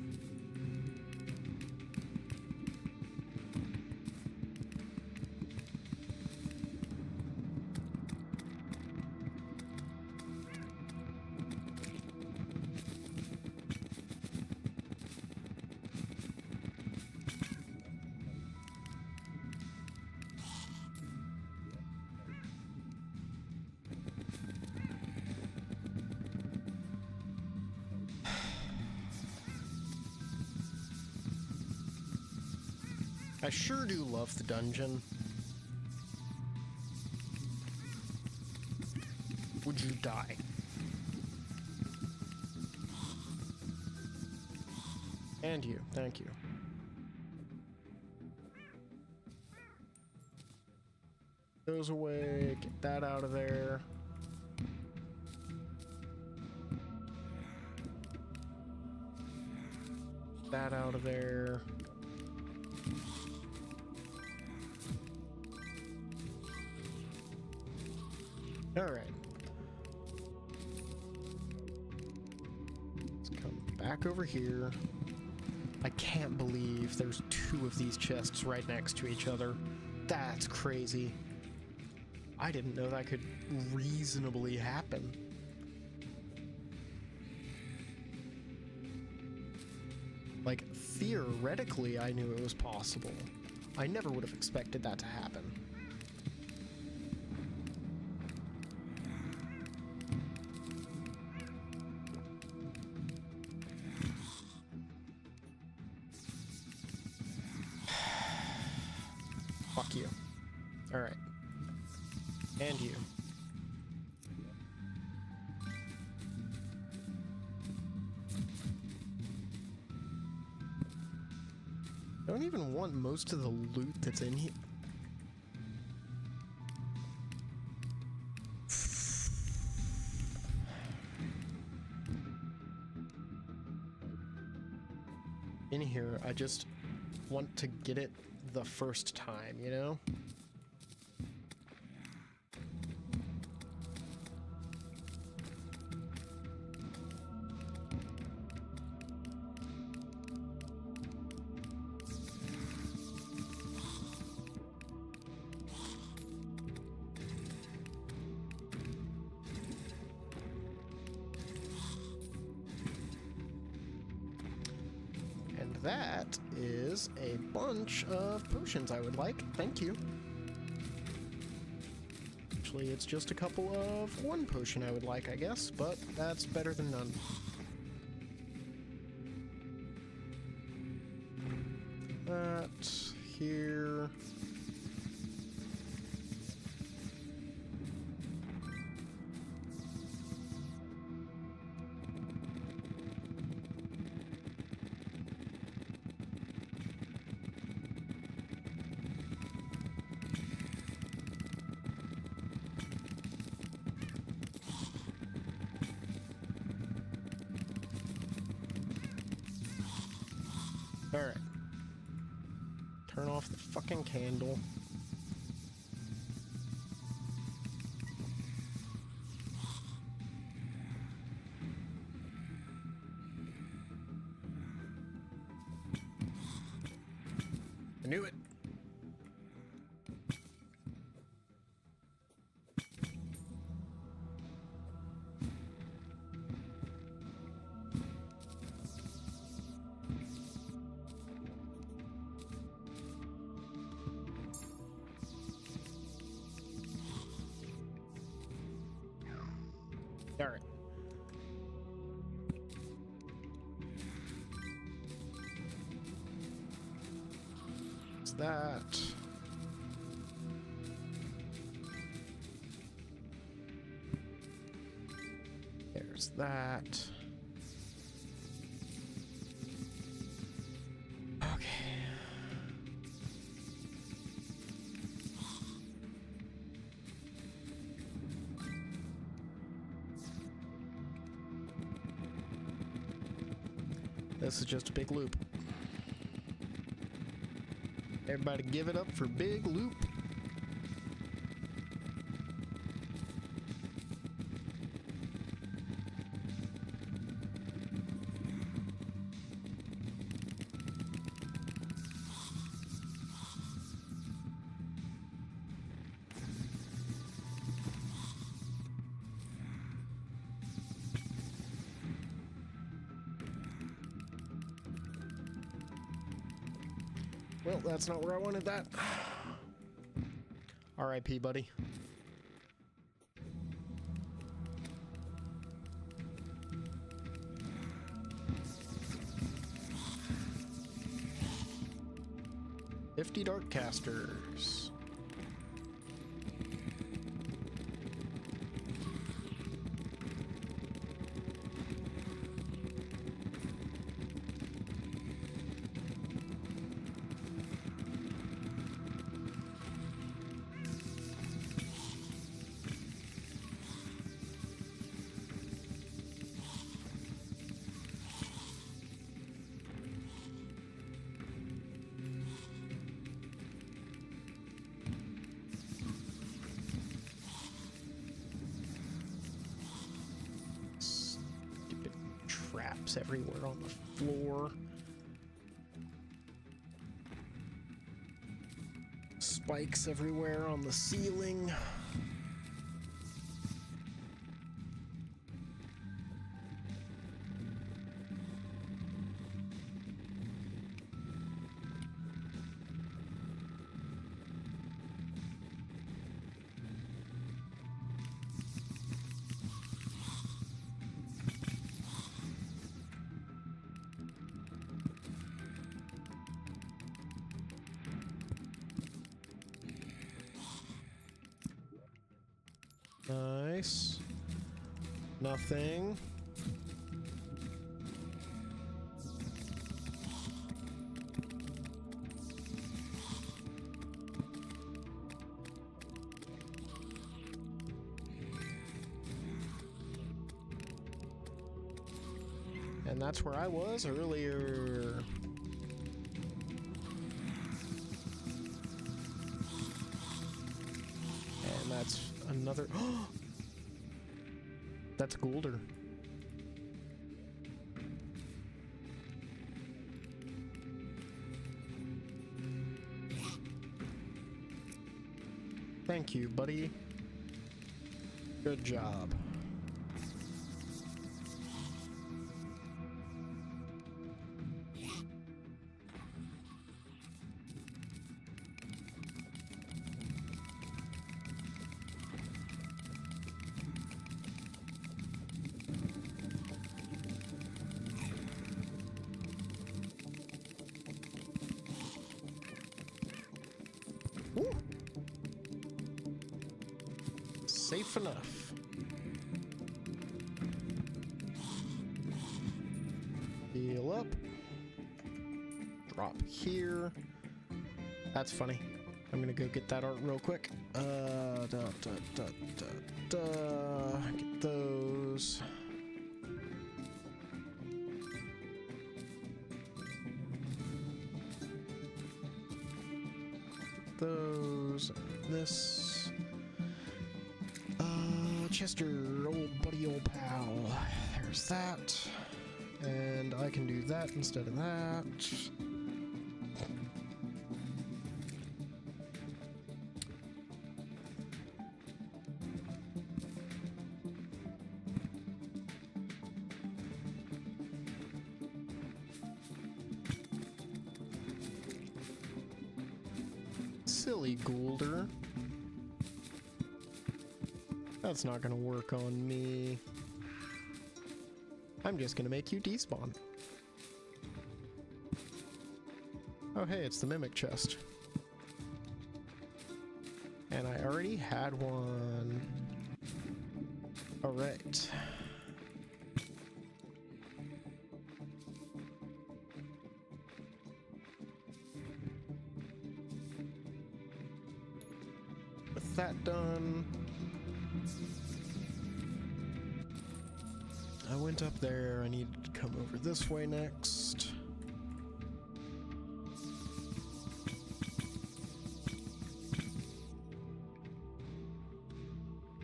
I sure do love the dungeon. Would you die? And you, thank you. Goes away, get that out of there. That out of there. Alright. Let's come back over here. I can't believe there's two of these chests right next to each other. That's crazy. I didn't know that could reasonably happen. Like, theoretically, I knew it was possible. I never would have expected that to happen. Fuck you. Alright. And you. I don't even want most of the loot that's in here. In here, I just want to get it the first time, you know? That is a bunch of potions I would like. Thank you. Actually, it's just a couple of one potion I would like, I guess, but that's better than none. That here. Alright. Turn off the fucking candle. I knew it. All right. What's that? There's that. Okay. This is just a big loop. Everybody give it up for Big Loop. Well, that's not where I wanted that. R.I.P., buddy. "50 Dark Casters." traps everywhere on the floor. Spikes everywhere on the ceiling. Nice. Nothing. And that's where I was earlier. And that's another... That's Goulder. Thank you, buddy. Good job. Woo. Safe enough. Heal up. Drop here. That's funny. I'm gonna go get that art real quick. Get those. Those, this, Chester, old buddy, old pal, there's that, and I can do that instead of that. Silly Goulder. That's not gonna work on me. I'm just gonna make you despawn. Oh hey, it's the mimic chest. And I already had one. Alright. With that done, I went up there. I need to come over this way next.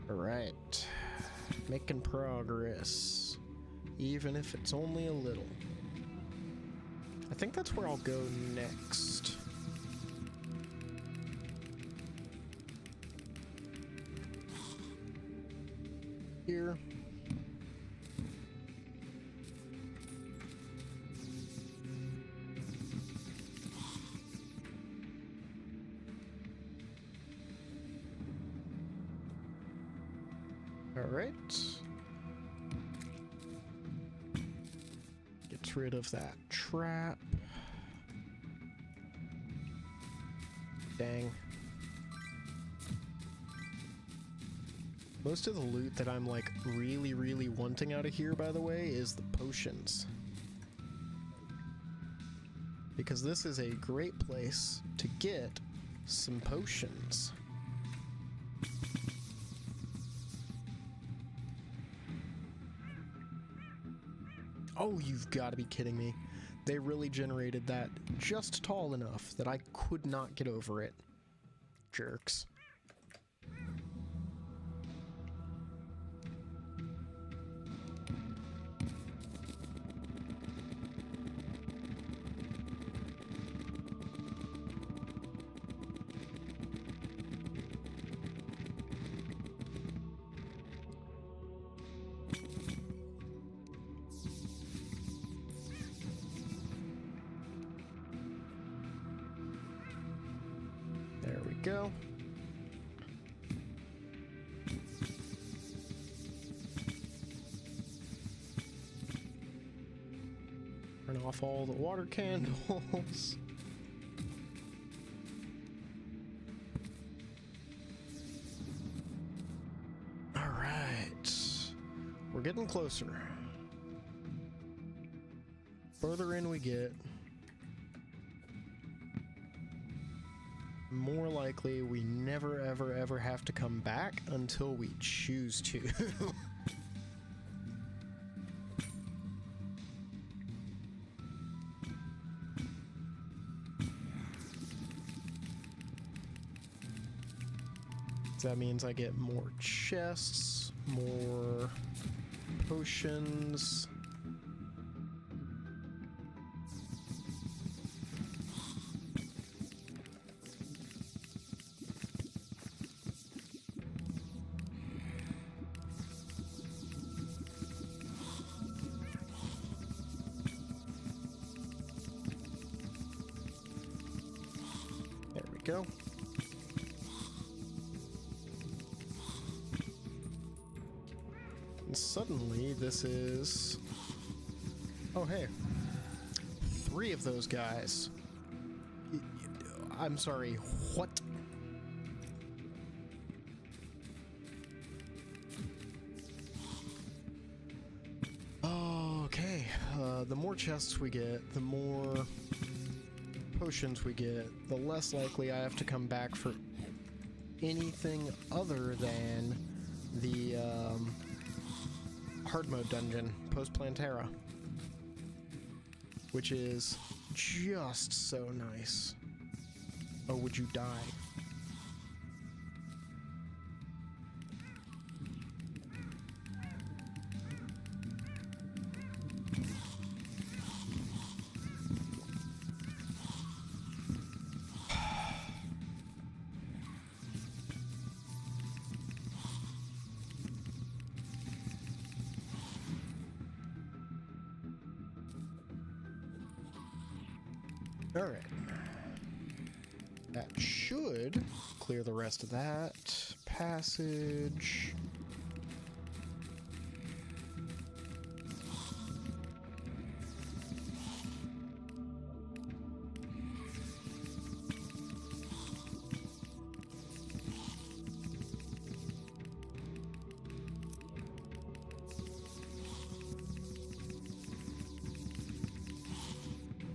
Alright. Making progress. Even if it's only a little. I think that's where I'll go next. Here. All right. Gets rid of that trap. Dang. Most of the loot that I'm like really wanting out of here, by the way, is the potions. Because this is a great place to get some potions. Oh, you've got to be kidding me. They really generated that just tall enough that I could not get over it. Jerks. go. Turn off all the water candles. All right. We're getting closer. Further in we get, more likely we never ever ever have to come back until we choose to. That means I get more chests, more potions. There we go. And suddenly this is... Oh, hey. 3 of those guys. I'm sorry, what? Okay, the more chests we get, the more potions we get, the less likely I have to come back for anything other than the hard mode dungeon, post Plantera, which is just so nice. Oh, would you die? Alright. That should clear the rest of that. Passage.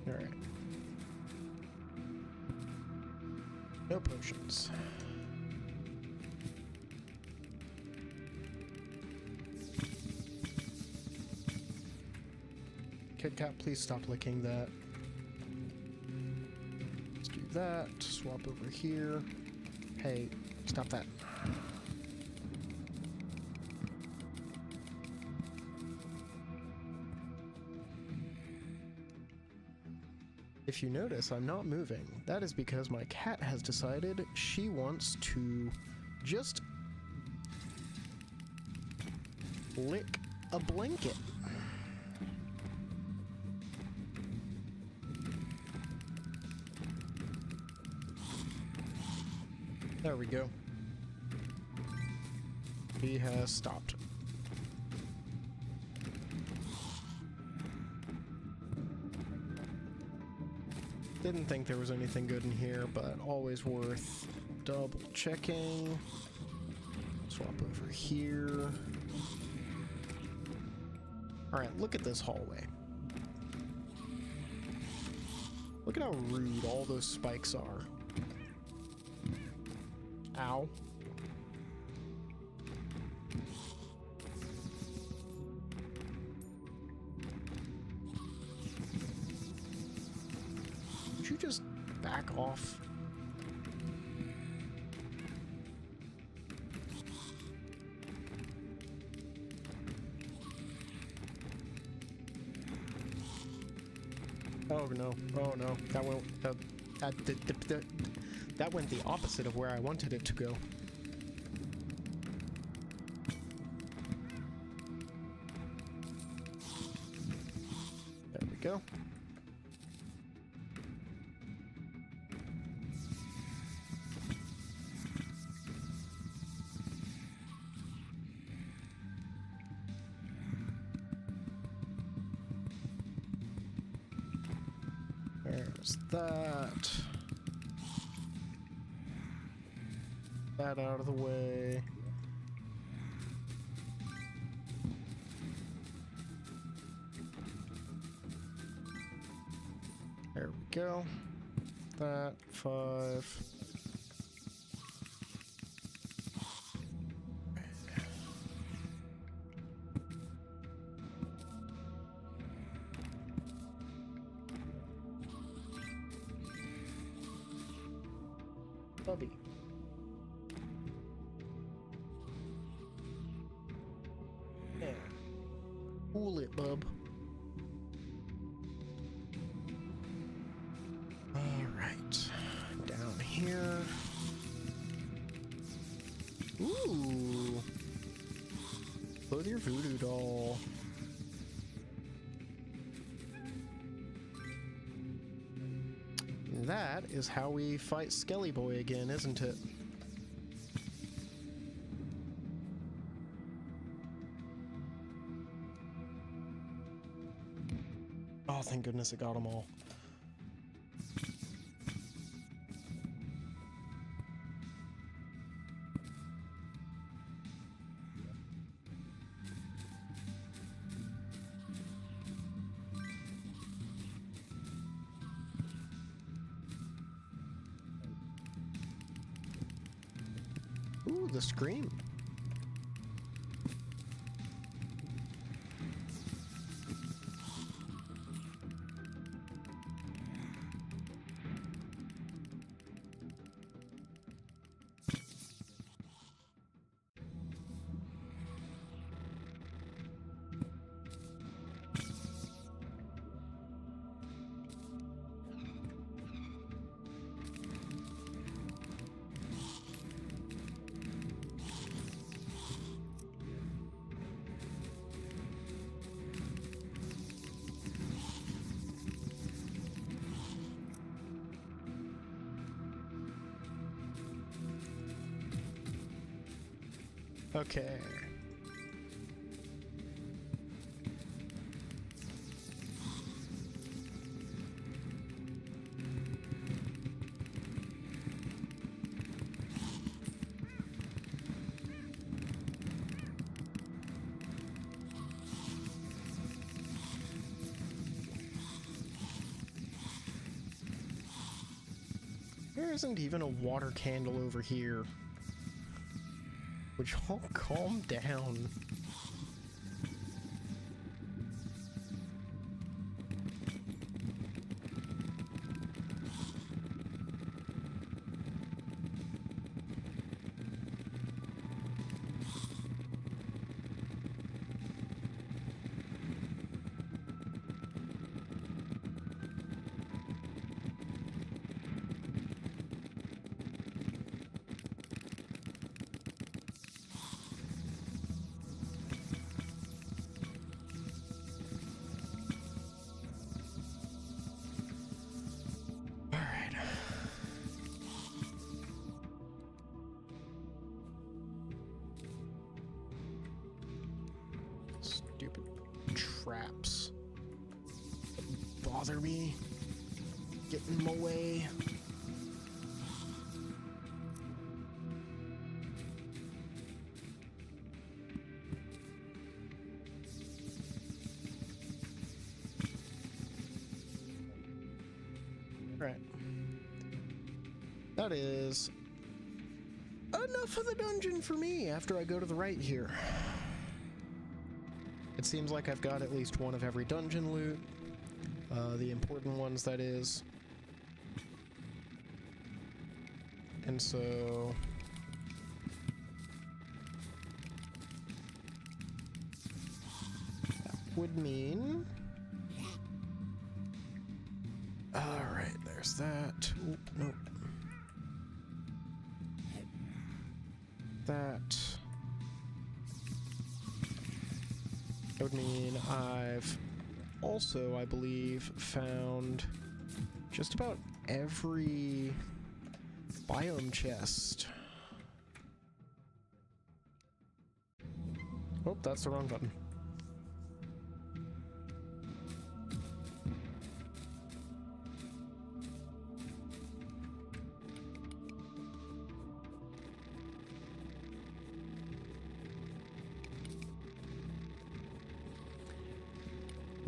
Alright. No potions. Kit Kat, please stop licking that. Let's do that. Swap over here. Hey, stop that. If you notice, I'm not moving. That is because my cat has decided she wants to just lick a blanket. There we go. He has stopped. Didn't think there was anything good in here, but always worth double checking. Swap over here. Alright, look at this hallway. Look at how rude all those spikes are. Ow. Would you just back off? Oh no, oh no, that went, that went the opposite of where I wanted it to go. There we go. There's that. That out of the way. There we go. That 5. Bubby. Yeah. Cool it, bub. Alright. Down here. Ooh. Load your voodoo doll. That is how we fight Skelly Boy again, isn't it? Oh, thank goodness it got them all. Ooh, the scream. Okay. There isn't even a water candle over here. Would y'all calm down? Stupid traps. Bother me. Get in my way. Right. That is enough of the dungeon for me after I go to the right here. It seems like I've got at least one of every dungeon loot. The important ones, that is. And so... that would mean... Alright, there's that. Oop, nope. That... that would mean I've also, I believe, found just about every biome chest. Oh, that's the wrong button.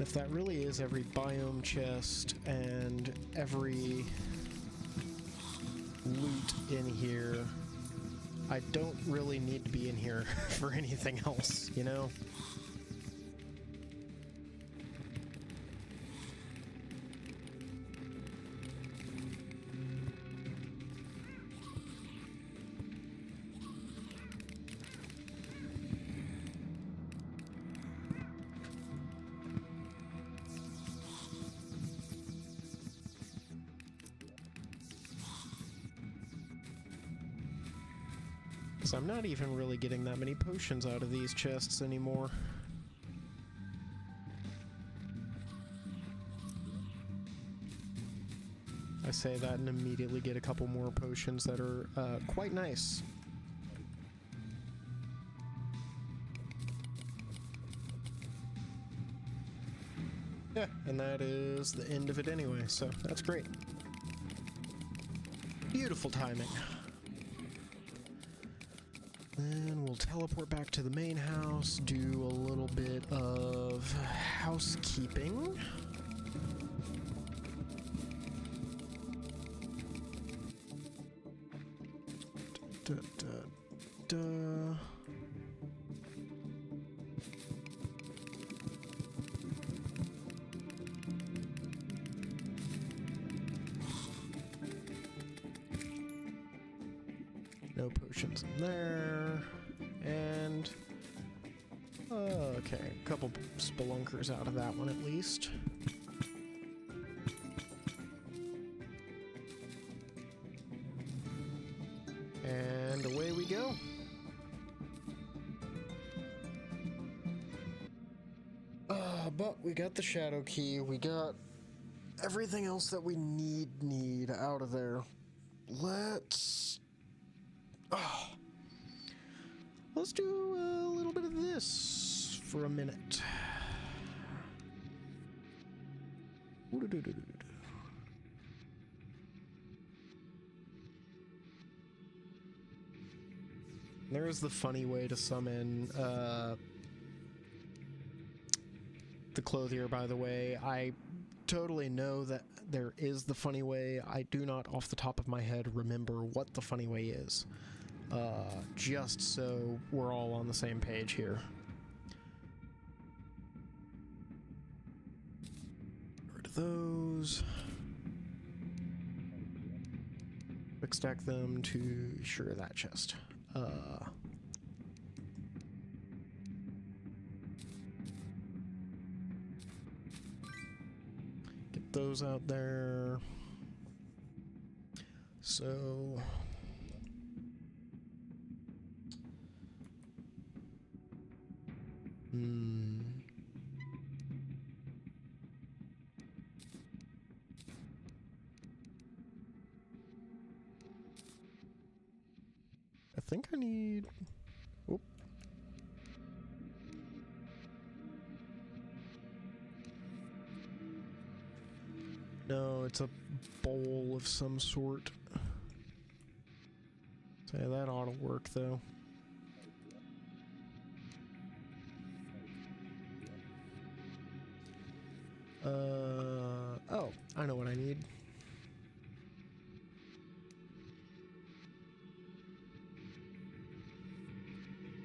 If that really is every biome chest and every loot in here, I don't really need to be in here for anything else, you know? Because I'm not even really getting that many potions out of these chests anymore. I say that and immediately get a couple more potions that are quite nice. Yeah, and that is the end of it anyway, so that's great. Beautiful timing. Then we'll teleport back to the main house, do a little bit of housekeeping. No potions in there. And okay, a couple spelunkers out of that one at least. And away we go. But we got the shadow key, we got everything else that we need out of there. Let's do a little bit of this for a minute. There's the funny way to summon the clothier, by the way. I totally know that there is the funny way. I do not, off the top of my head, remember what the funny way is. Just so we're all on the same page here. Get rid of those. Quick stack them to sure that chest. Get those out there. So I think I need... Oop. No, it's a bowl of some sort. So yeah, that ought to work, though. Oh, I know what I need.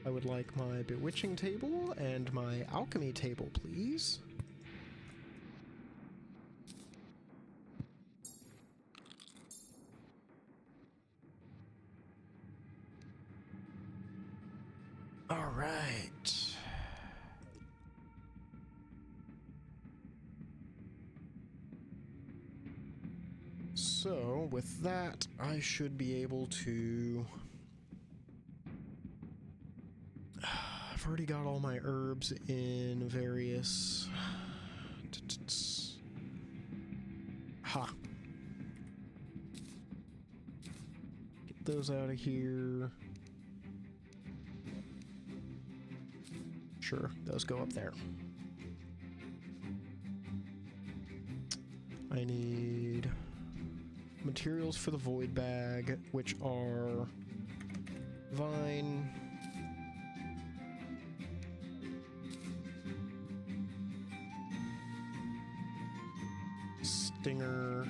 I would like my bewitching table and my alchemy table, please. All right. So, with that, I should be able to... I've already got all my herbs in various... Ha! Get those out of here. Sure, those go up there. I need materials for the void bag, which are vine, stinger.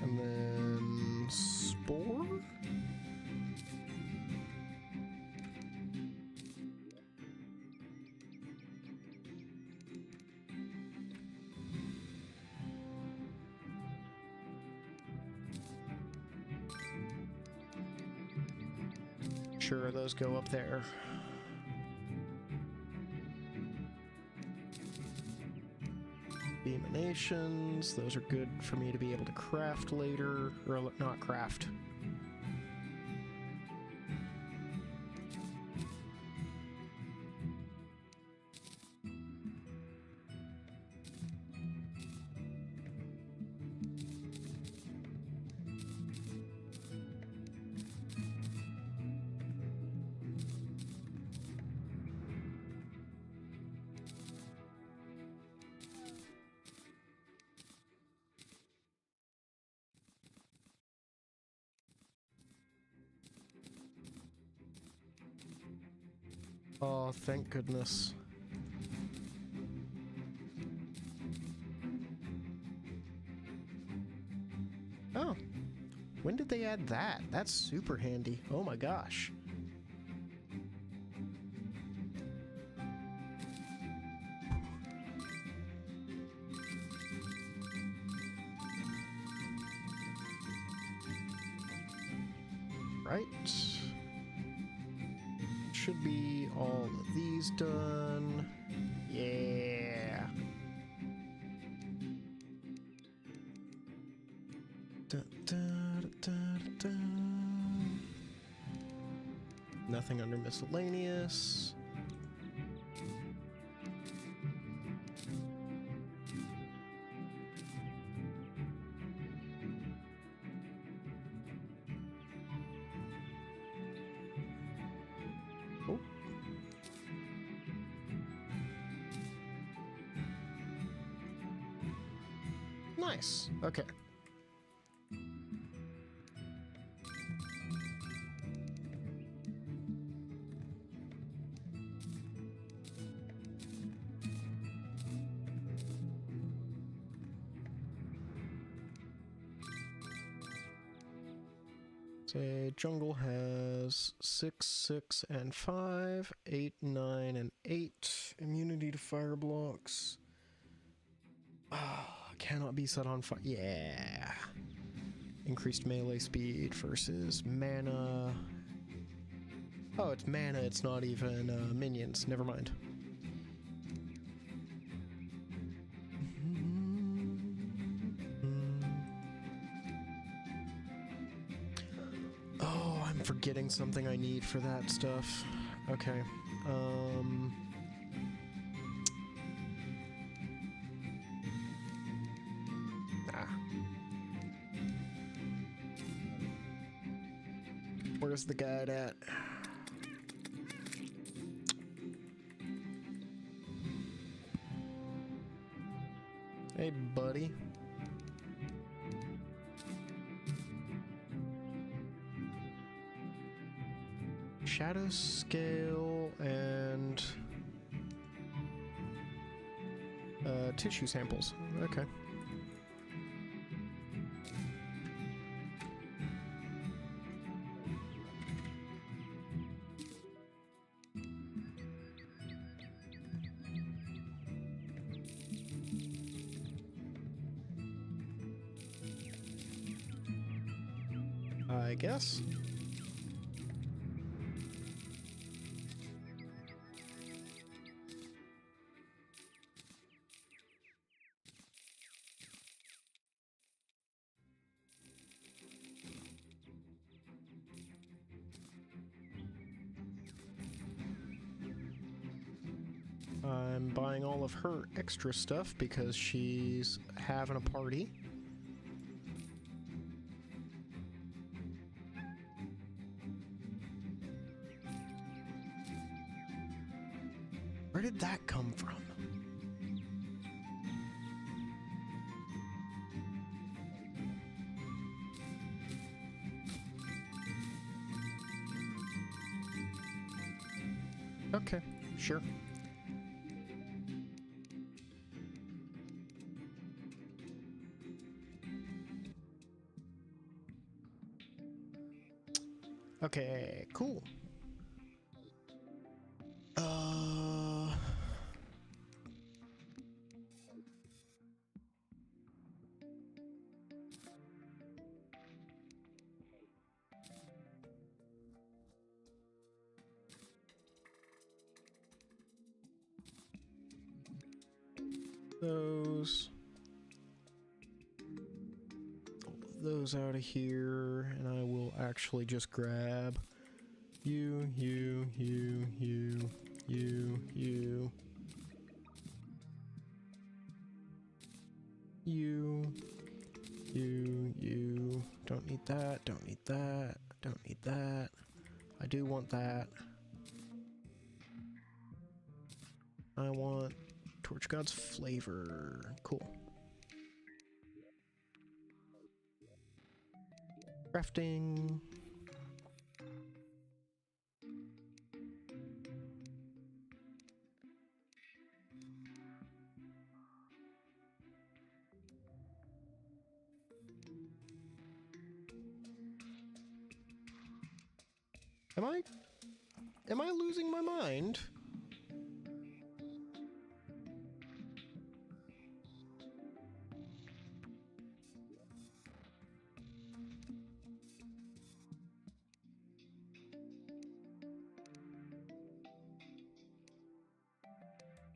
And then spore? Sure, those go up there. Emanations, those are good for me to be able to craft later, or not craft. Oh, thank goodness. Oh, when did they add that? That's super handy. Oh my gosh. Right. Should be all of these done. Yeah. Dun, dun, dun, dun. Nothing under miscellaneous. Oh. Nice. Okay. Say jungle has 6, 6, and 5, 8, 9, and 8. Immunity to fire blocks. Cannot be set on fire. Yeah. Increased melee speed versus mana. Oh, it's mana. It's not even minions. Never mind. Oh, I'm forgetting something I need for that stuff. Okay. Where's the guide at? Hey, buddy. Shadow scale and tissue samples. Okay. I guess. I'm buying all of her extra stuff because she's having a party. Where did that come from? Okay, sure. Okay, cool. Those out of here, and I will actually just grab you, you, you, you, you, you, you, you, you. Don't need that, don't need that, don't need that. I do want that. I want Torch God's flavor. Cool. Crafting. Am I losing my mind?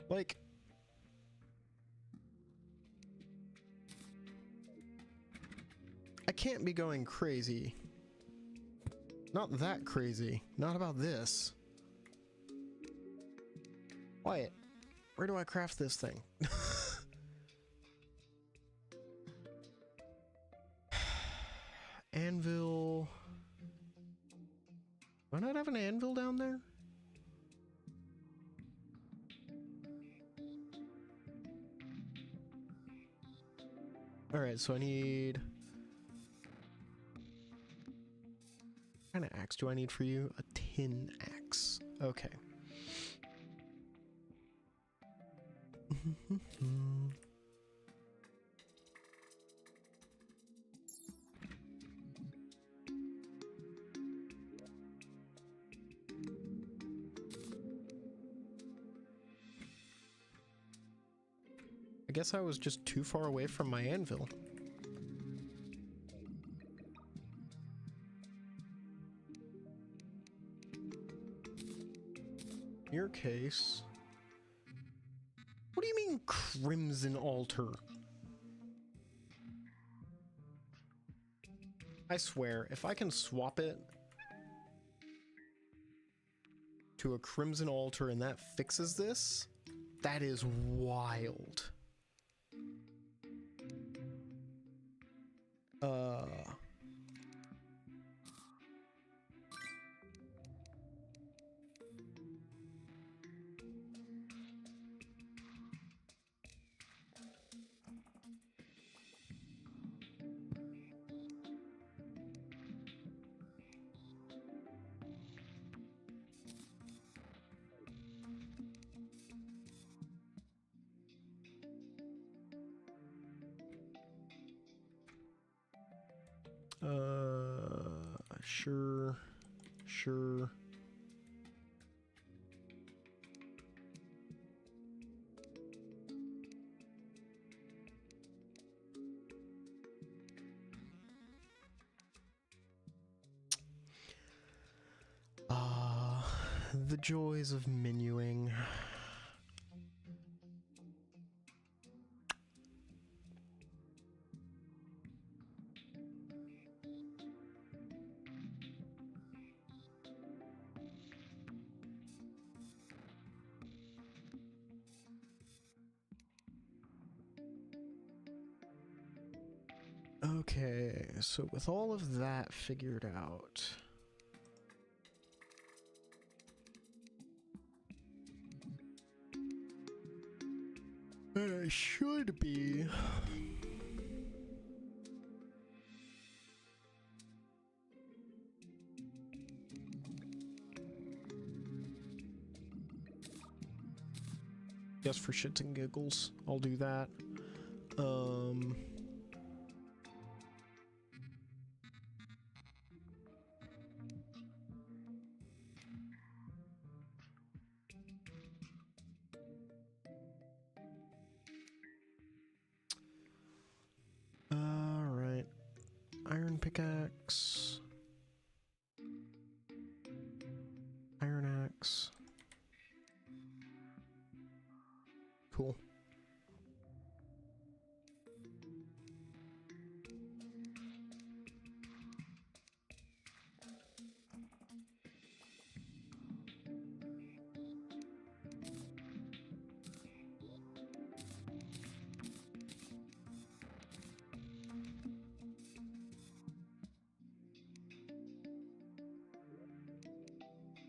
Like, I can't be going crazy. Not that crazy. Not about this. Wyatt, where do I craft this thing? Anvil. Do I not have an anvil down there? Alright, so I need... What kind of axe do I need for you? A tin axe. Okay. I guess I was just too far away from my anvil. In your case... What do you mean, Crimson Altar? I swear, if I can swap it to a Crimson Altar and that fixes this, that is wild. Sure. The joys of menuing. Okay, so with all of that figured out, I should be just for shits and giggles, I'll do that. Iron pickaxe. Iron axe. Cool.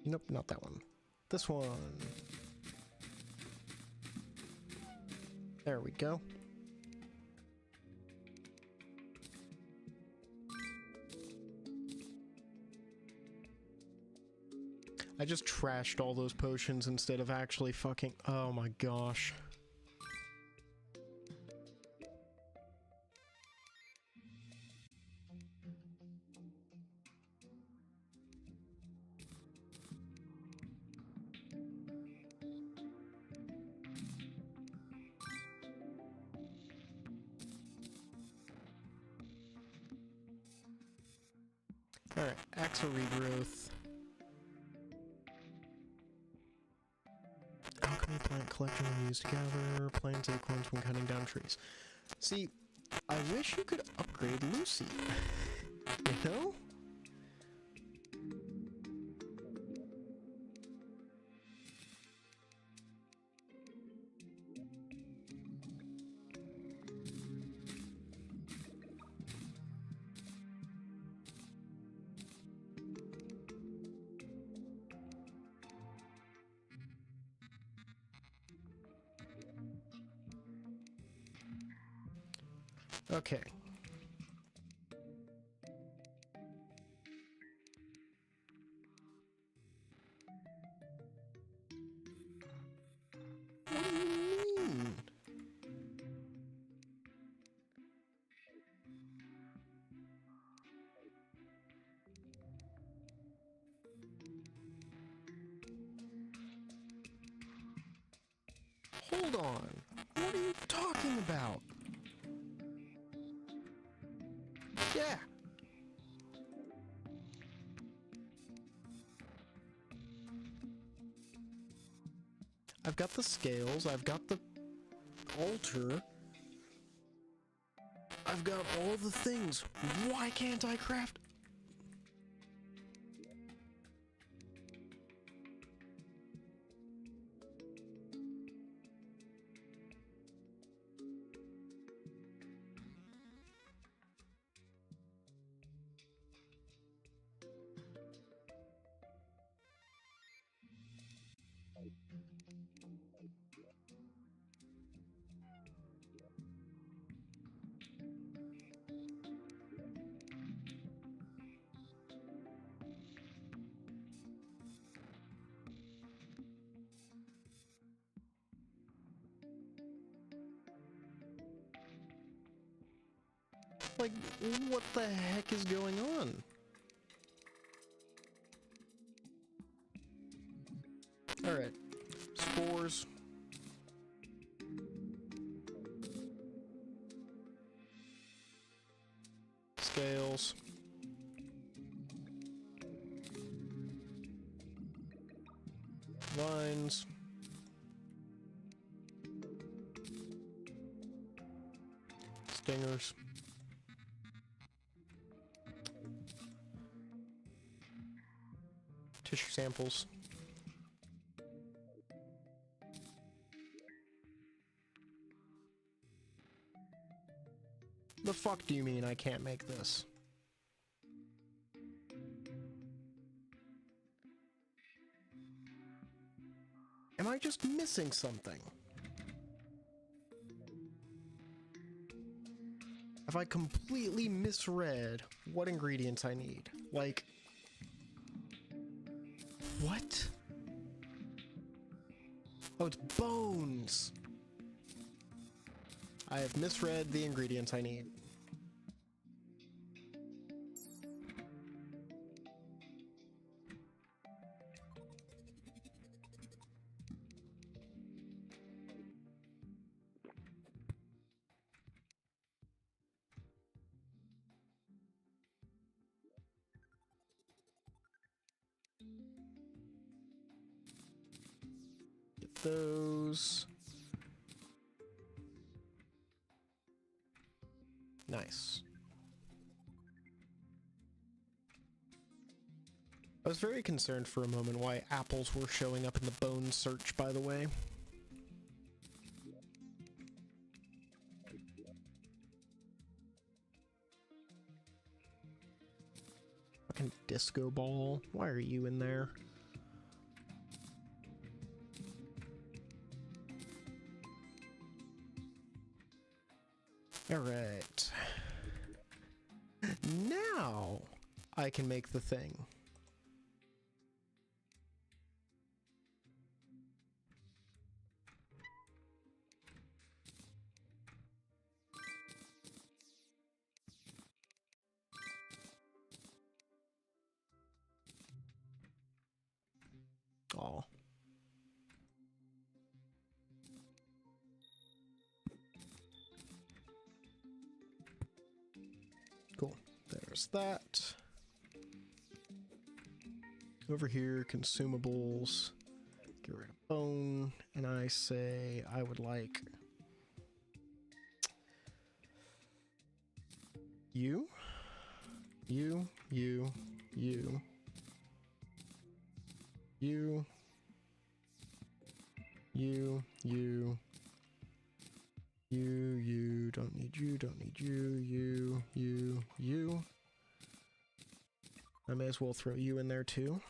Nope, not that one. This one. There we go. I just trashed all those potions instead of actually fucking... Oh my gosh. Alright, axle regrowth. Alchemy plant collection when used to gather plants acorns when cutting down trees. See, I wish you could upgrade Lucy. You know? Okay. What do you mean? Hold on. What are you talking about? Yeah. I've got the scales, I've got the altar. I've got all the things. Why can't I craft? Like, what the heck is going on? Alright. Spores. Scales. Vines. Stingers. Tissue samples. The fuck do you mean I can't make this? Am I just missing something? Have I completely misread what ingredients I need? Like... What? Oh, it's bones! I have misread the ingredients I need. those. Nice. I was very concerned for a moment why apples were showing up in the bone search, by the way. Fucking disco ball. Why are you in there? Alright. Now I can make the thing. Oh. Cool. There's that. Over here, consumables. Get rid of bone. And I say I would like you, you, you, you, you, you, you, you, don't need you, don't need you, you. I may as well throw you in there too.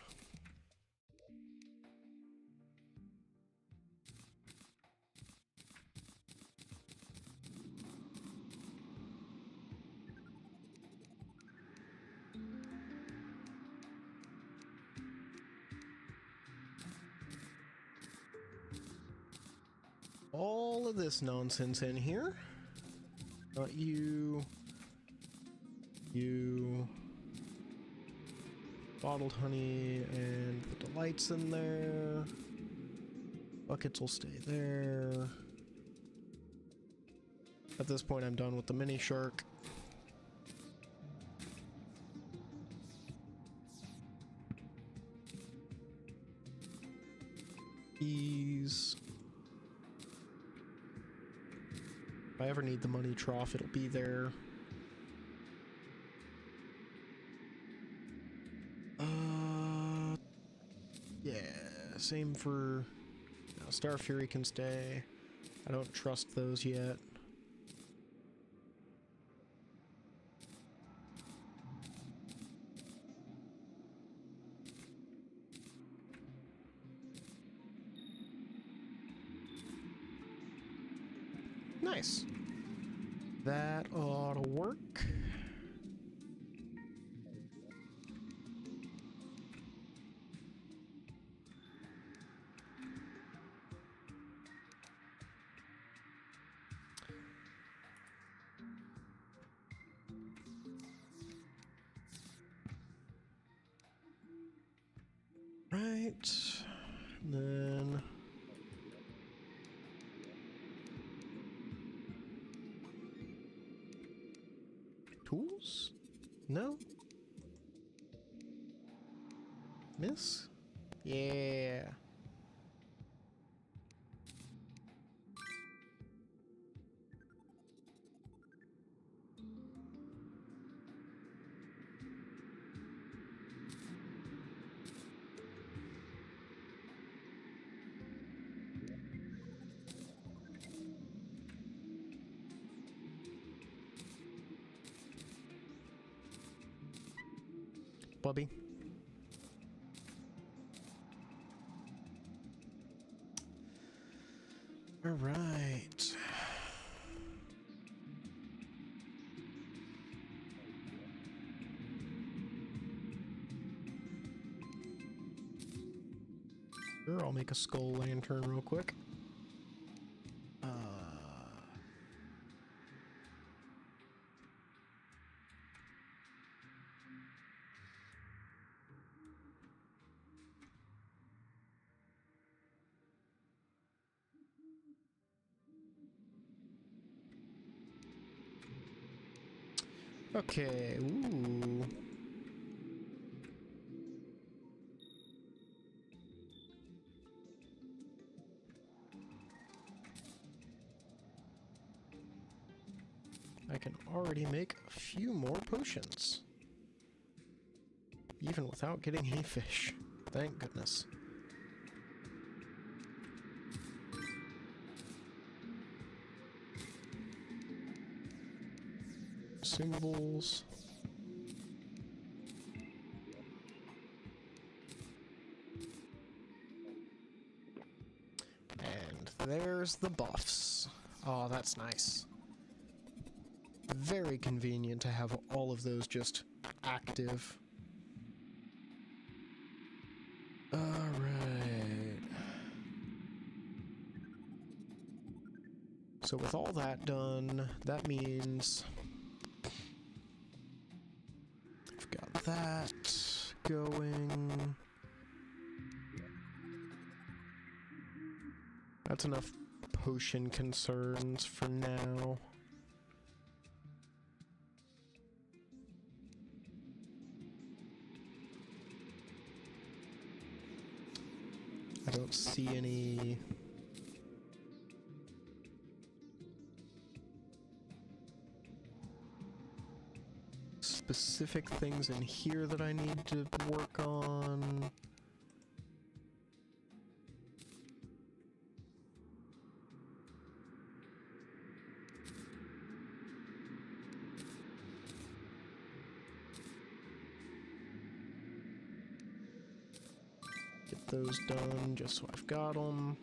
All of this nonsense in here. Not you. You. Bottled honey and the delights in there. Buckets will stay there. At this point, I'm done with the mini shark. Ease. If I ever need the money trough, it'll be there. Yeah, same for... No, Star Fury can stay. I don't trust those yet. Nice. That ought to work. Right. Then... Tools? No? Miss? Yeah. Bobby. All right. Sure, I'll make a skull lantern real quick. Okay, ooh. I can already make a few more potions. Even without getting any fish. Thank goodness. Consumables. And there's the buffs. Oh, that's nice. Very convenient to have all of those just active. Alright. So with all that done, that means I've got that going. That's enough potion concerns for now. I don't see any specific things in here that I need to work on. Get those done just so I've got them.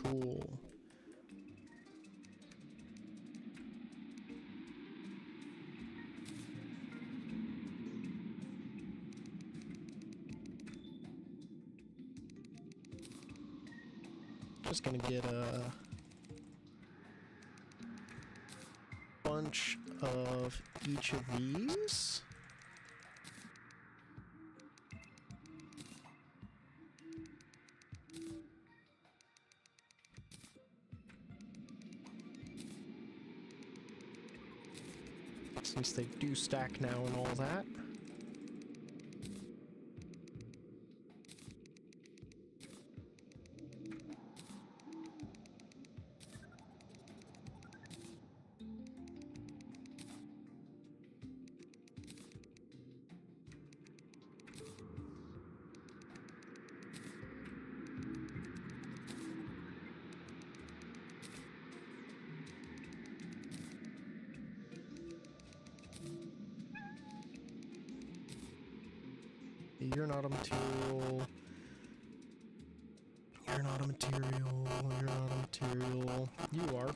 Cool. Just gonna get a bunch of each of these. Since they do stack now and all that. You're not a material. You're not a material. You're not a material. You are.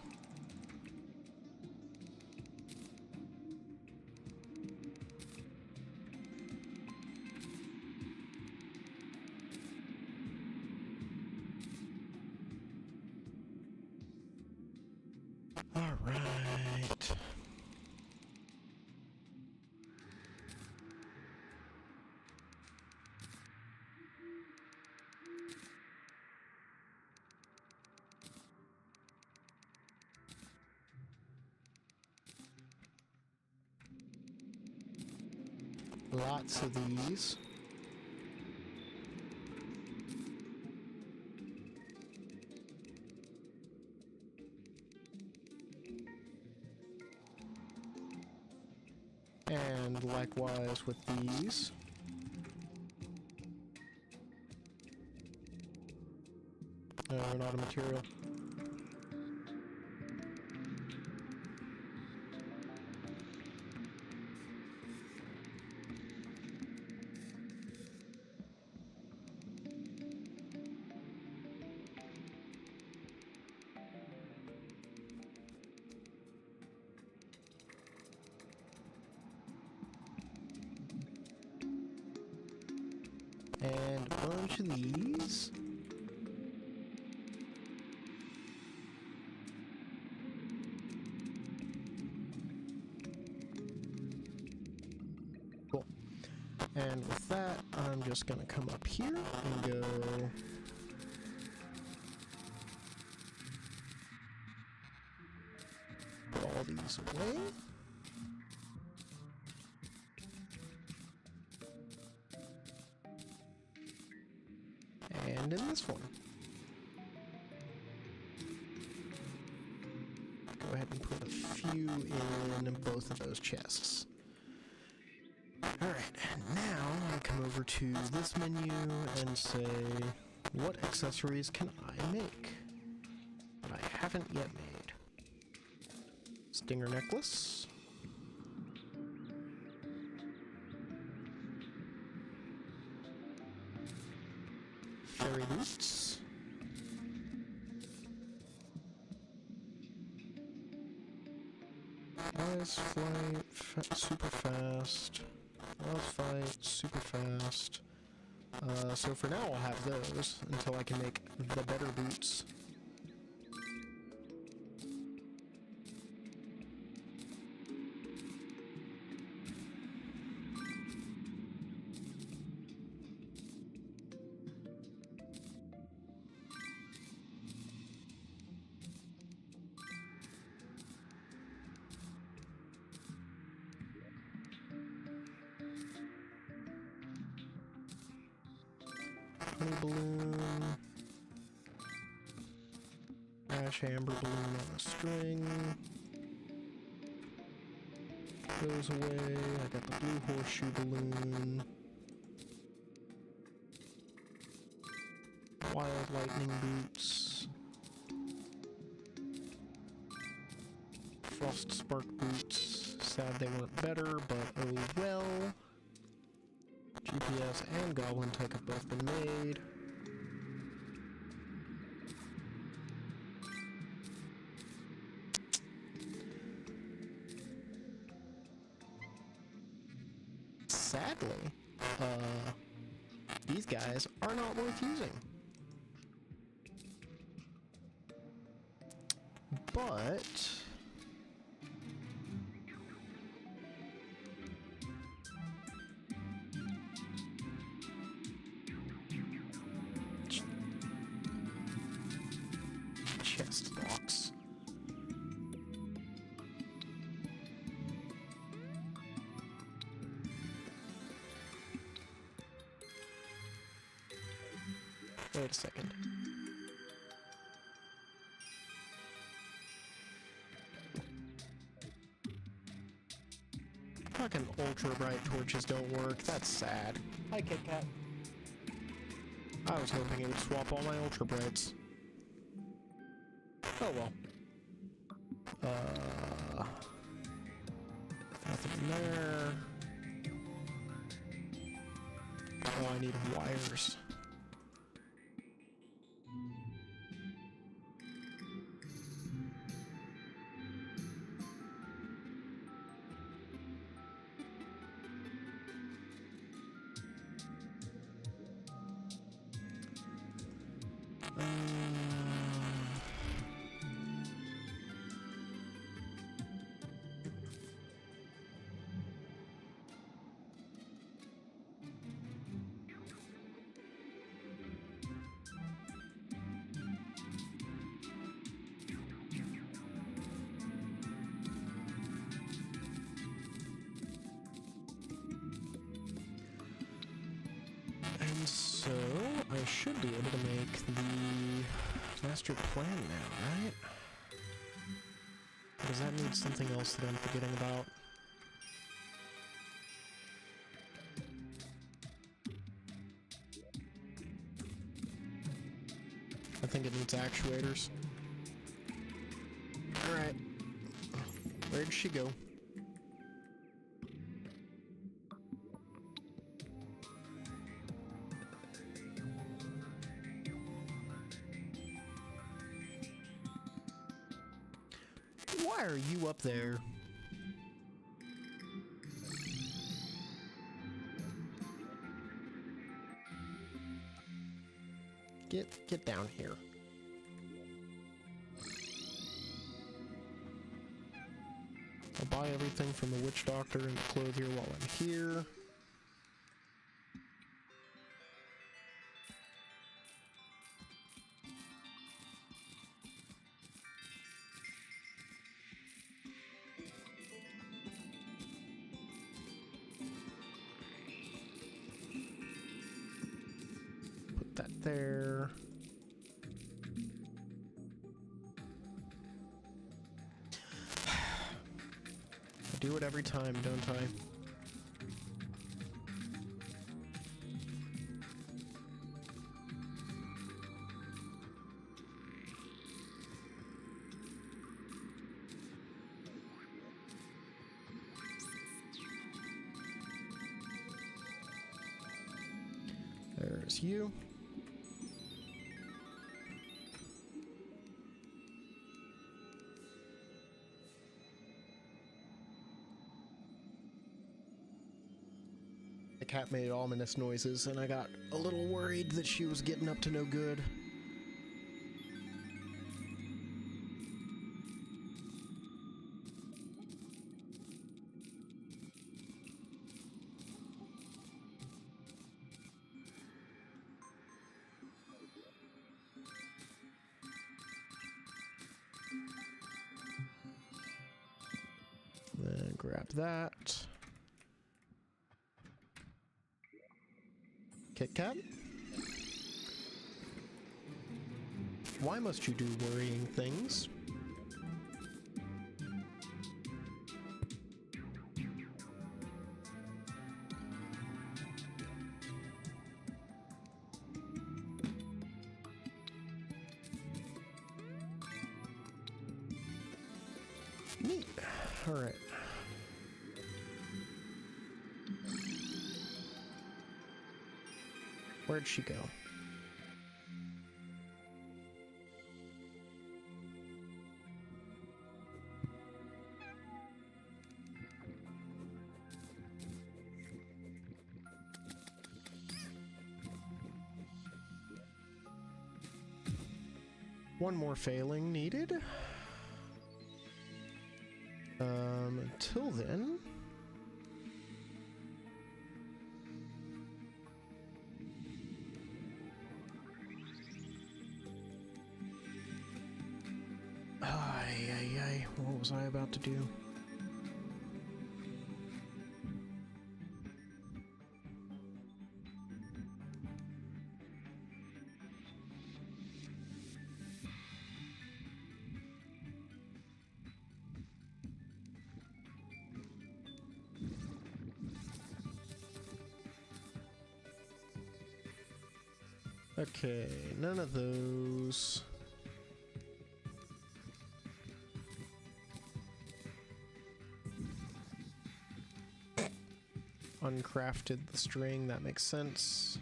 All right. Lots of these. And likewise with these. Not a material. And a bunch of these. Cool. And with that, I'm just gonna come up here and go put all these away. And in this one. Go ahead and put a few in both of those chests. Alright, now I come over to this menu and say, what accessories can I make that I haven't yet made? Stinger necklace. Fairy boots. Ice flight, super fast. Wild fight, super fast. So for now I'll have those until I can make the better boots. Honey balloon. Ash amber balloon on a string. Goes away. I got the blue horseshoe balloon. Wild lightning boots. Frost spark boots. Sad they weren't better, but oh well. GPS and Goblin Tech have both been made. Sadly, these guys are not worth using. But chest locks. Wait a second. Fucking ultra bright torches don't work. That's sad. Hi, Kit Kat. I was hoping it would swap all my ultra brights. Oh well. Nothing in there. Oh, I need wires. And so, I should be able to make the master plan now, right? Or does that need something else that I'm forgetting about? I think it needs actuators. Alright. Where'd she go? Why are you up there? Get down here. I'll buy everything from the witch doctor and the clothier while I'm here. that there. I do it every time, don't I? There's you. The cat made ominous noises, and I got a little worried that she was getting up to no good. Then grab that. Kit Kat? Why must you do worrying things? Neat. All right. Where'd she go? One more failing needed. Until then... What was I about to do? Okay, none of those. Uncrafted the string, that makes sense.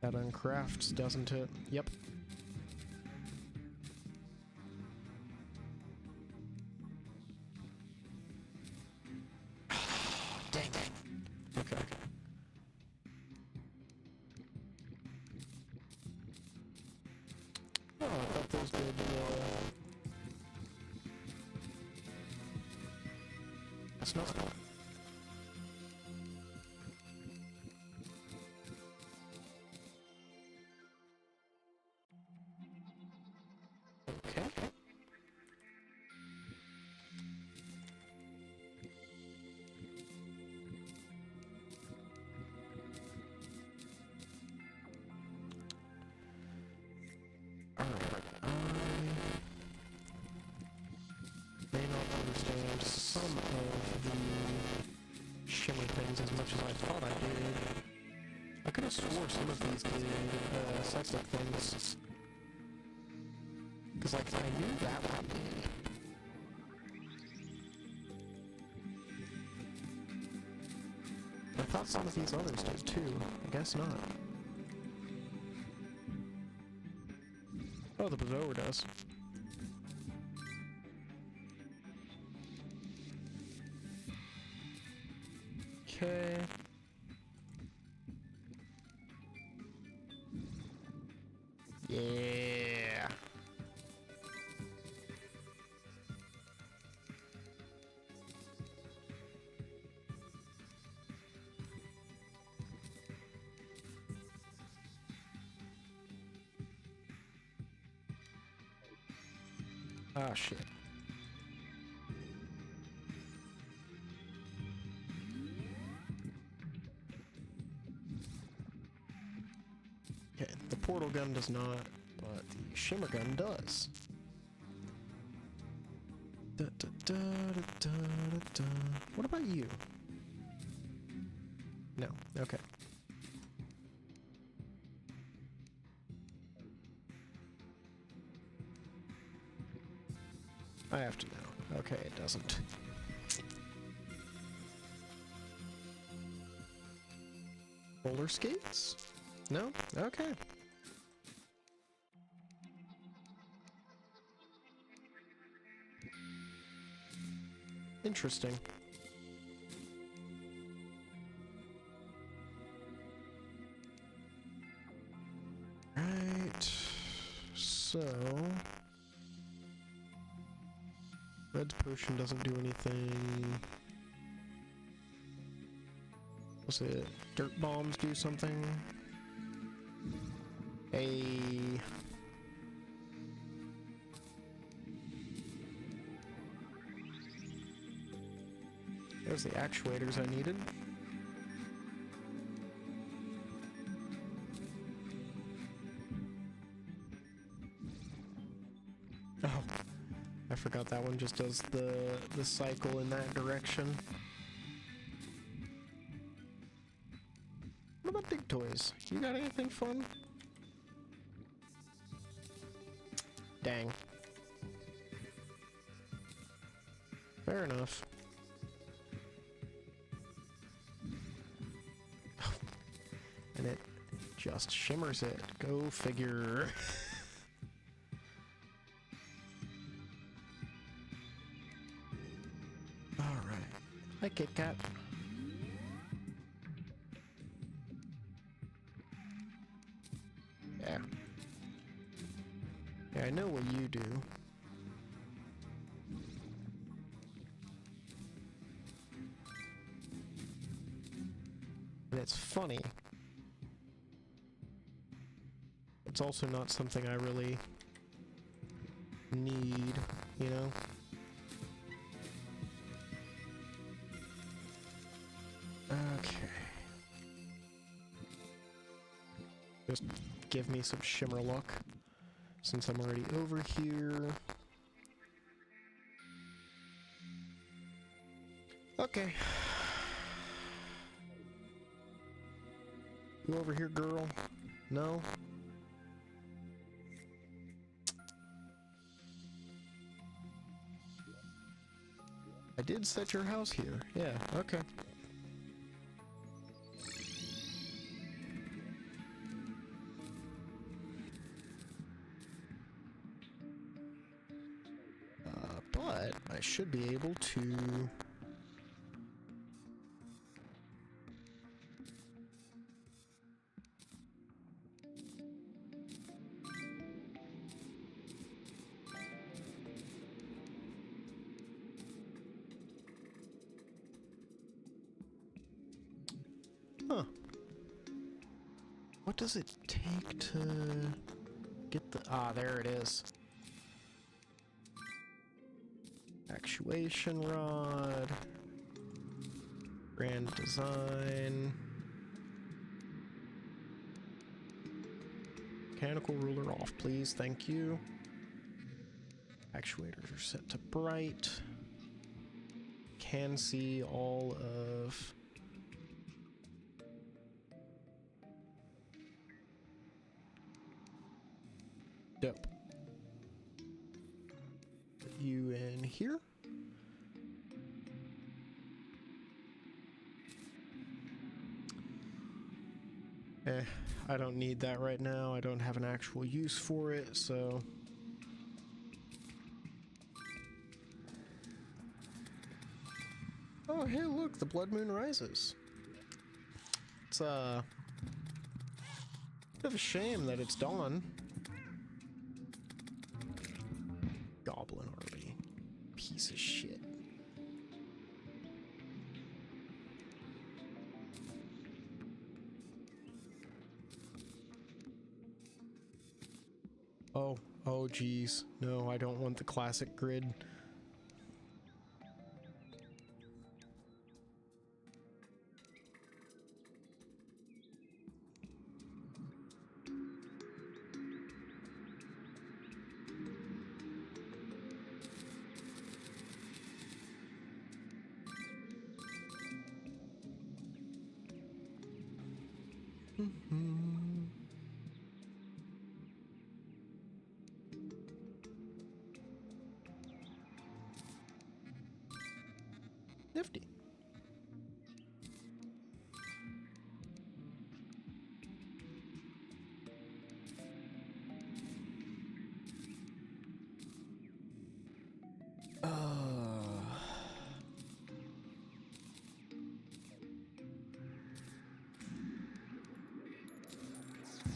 That uncrafts, doesn't it? Yep. Dang. Okay. Oh, I thought those did, that's not... Okay. May not understand some of the shimmy things as much as I thought I did. I could have swore some of these did cyclic things. Because, like, I knew that one did. I thought some of these others did too. I guess not. Oh, the Bazoer does. Okay. Yeah. Ah, shit. gun does not, but the shimmer gun does. Da, da, da, da, da, da, da. What about you? No. Okay. I have to know. Okay, it doesn't. Roller skates? No? Okay. Interesting. Right. So... Red's potion doesn't do anything. Was it dirt bombs do something? There's the actuators I needed. Oh, I forgot that one just does the cycle in that direction. What about Dig Toys? You got anything fun? Dang. Fair enough. And it just shimmers it. Go figure. Alright. Hi, Kit Kat. Yeah. Yeah, I know what you do. And it's funny. It's also not something I really need, you know? Okay. Just give me some shimmer luck, since I'm already over here. Okay. You over here, girl? No? I did set your house here. Yeah, okay. But I should be able to... Huh. What does it take to get the... Ah, there it is. Actuation rod. Grand design. Mechanical ruler off, please. Thank you. Actuators are set to bright. Can see all of... Dope. Put you in here. I don't need that right now. I don't have an actual use for it, so... Oh, hey, look, the blood moon rises. It's, bit of a shame that it's dawn. Goblin army. Piece of shit. Oh geez. No, I don't want the classic grid. Nifty.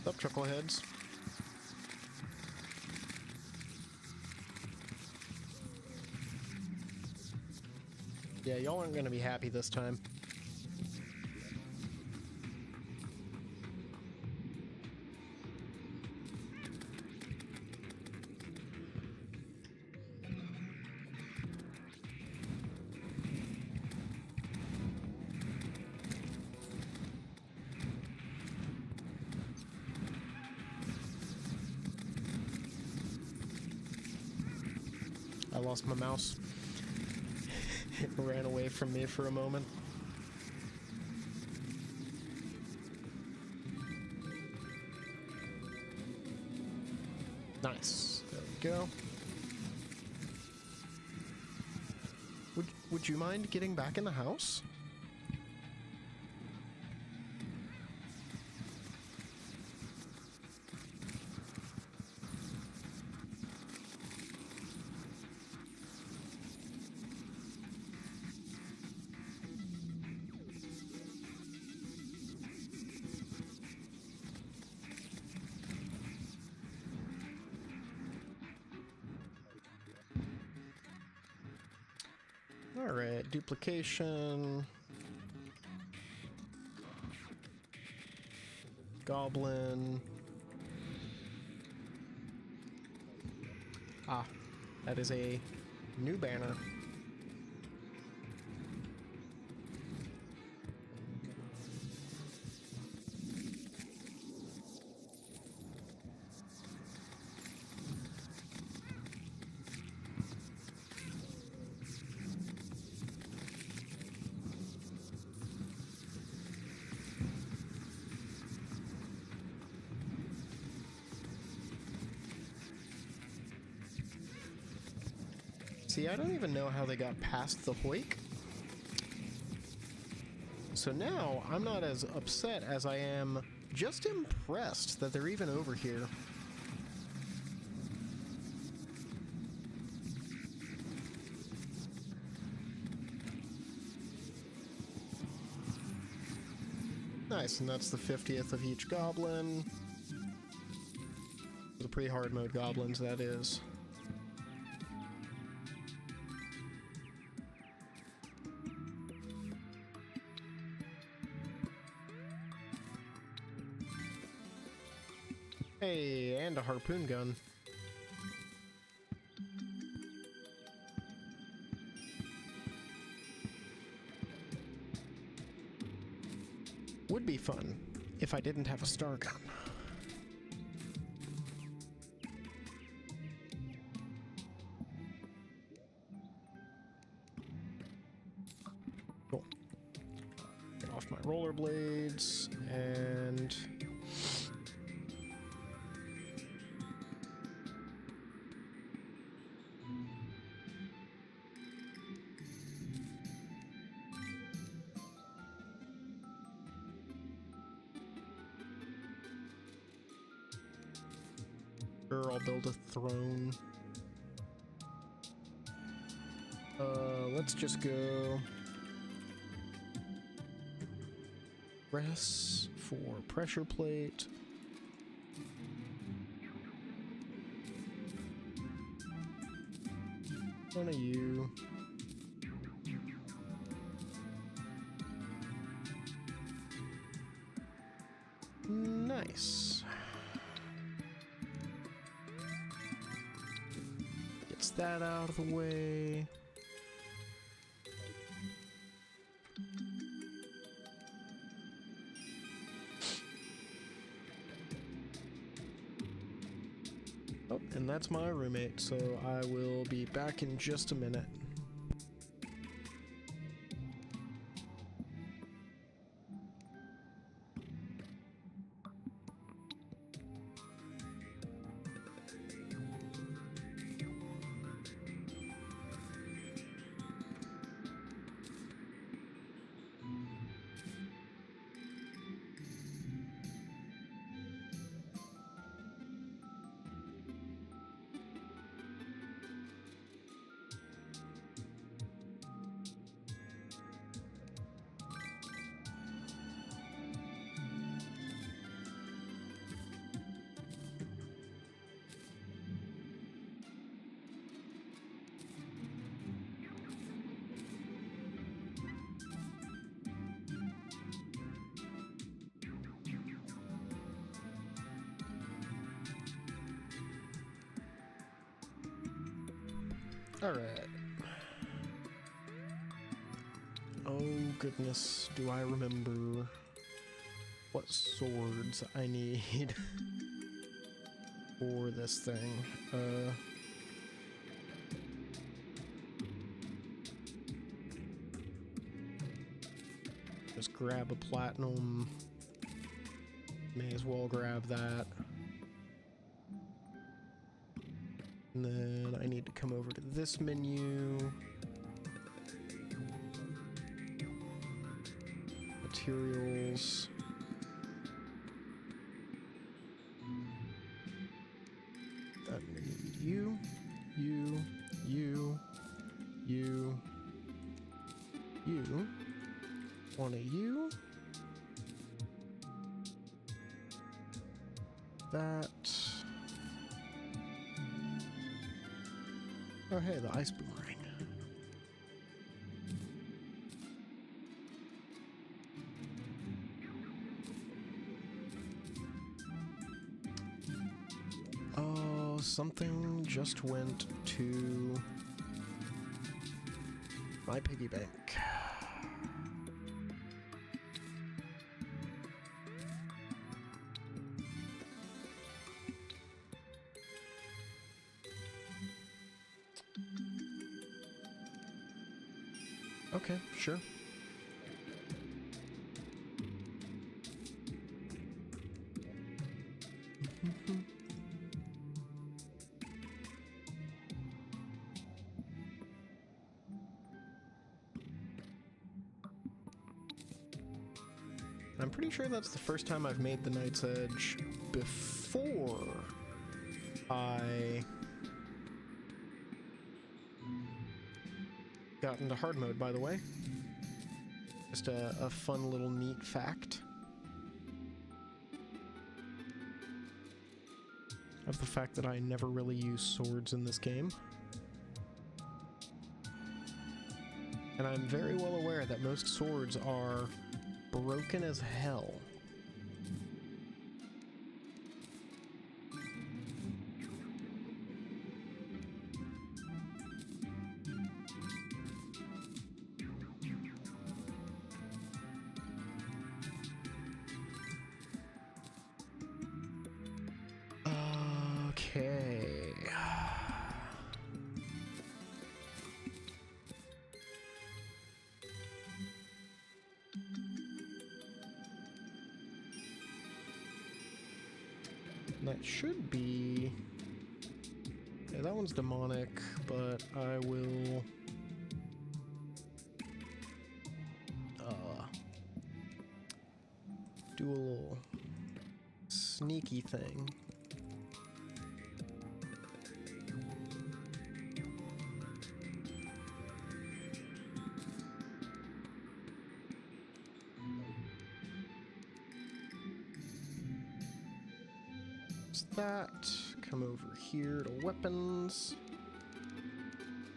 Up, chuckleheads. Yeah, y'all aren't gonna be happy this time. I lost my mouse. It ran away from me for a moment. Nice. There we go. Would you mind getting back in the house? Alright, duplication. Goblin. Ah, that is a new banner. See, I don't even know how they got past the Hoik. So now, I'm not as upset as I am just impressed that they're even over here. Nice, and that's the 50th of each goblin. The pre-hard mode goblins, that is. Hey, and a harpoon gun. Would be fun if I didn't have a star gun. Cool. Get off my rollerblades and... I'll build a throne. Let's just go press for pressure plate. One of you. Nice. That out of the way. Oh, and that's my roommate, so I will be back in just a minute. Alright. Oh goodness, do I remember what swords I need for this thing. Just grab a platinum. May as well grab that. And then I need to come over to this menu. Materials. I'm gonna need you, you, you, you, you. One of you. That. Oh hey, the ice boomerang. Oh, something just went to my piggy bank. Okay, sure. I'm pretty sure that's the first time I've made the Knight's Edge before I got into hard mode, by the way. Just a fun little neat fact of the fact that I never really use swords in this game. And I'm very well aware that most swords are broken as hell. Okay. That should be... Yeah, that one's demonic, but I will... do a little sneaky thing. That, come over here to weapons,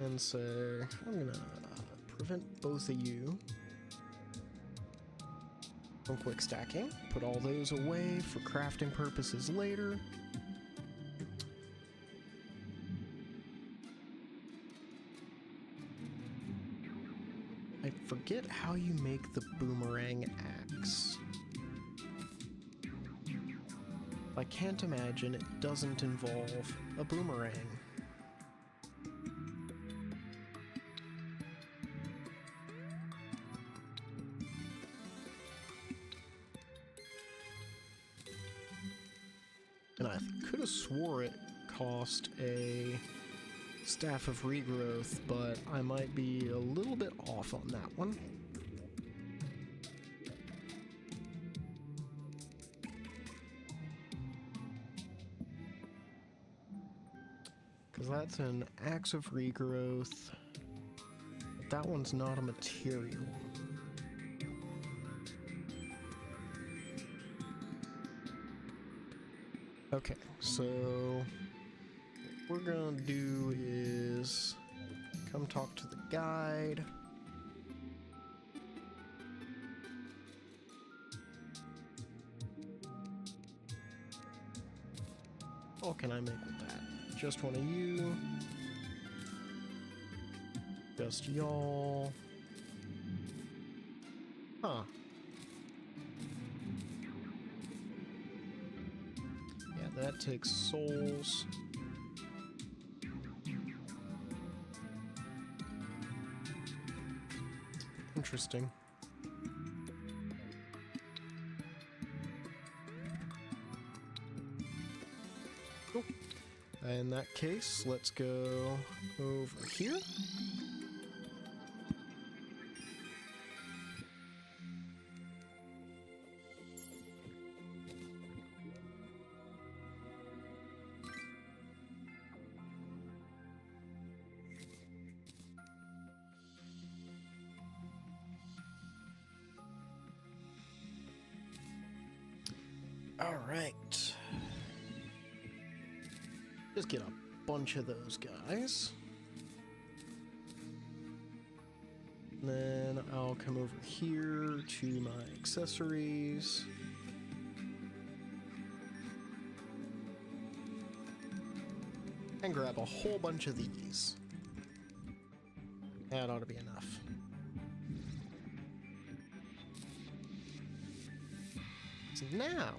and say, I'm gonna prevent both of you from quick stacking, put all those away for crafting purposes later. I forget how you make the boomerang axe. I can't imagine it doesn't involve a boomerang. And I could have swore it cost a staff of regrowth, but I might be a little bit off on that one. Because that's an axe of regrowth. But that one's not a material. Okay, so what we're gonna do is come talk to the guide. What can I make with that? Just one of you. Just y'all. Huh. Yeah, that takes souls. Interesting. Cool. In that case, let's go over here. All right. Just get a bunch of those guys. Then I'll come over here to my accessories. And grab a whole bunch of these. That ought to be enough. So now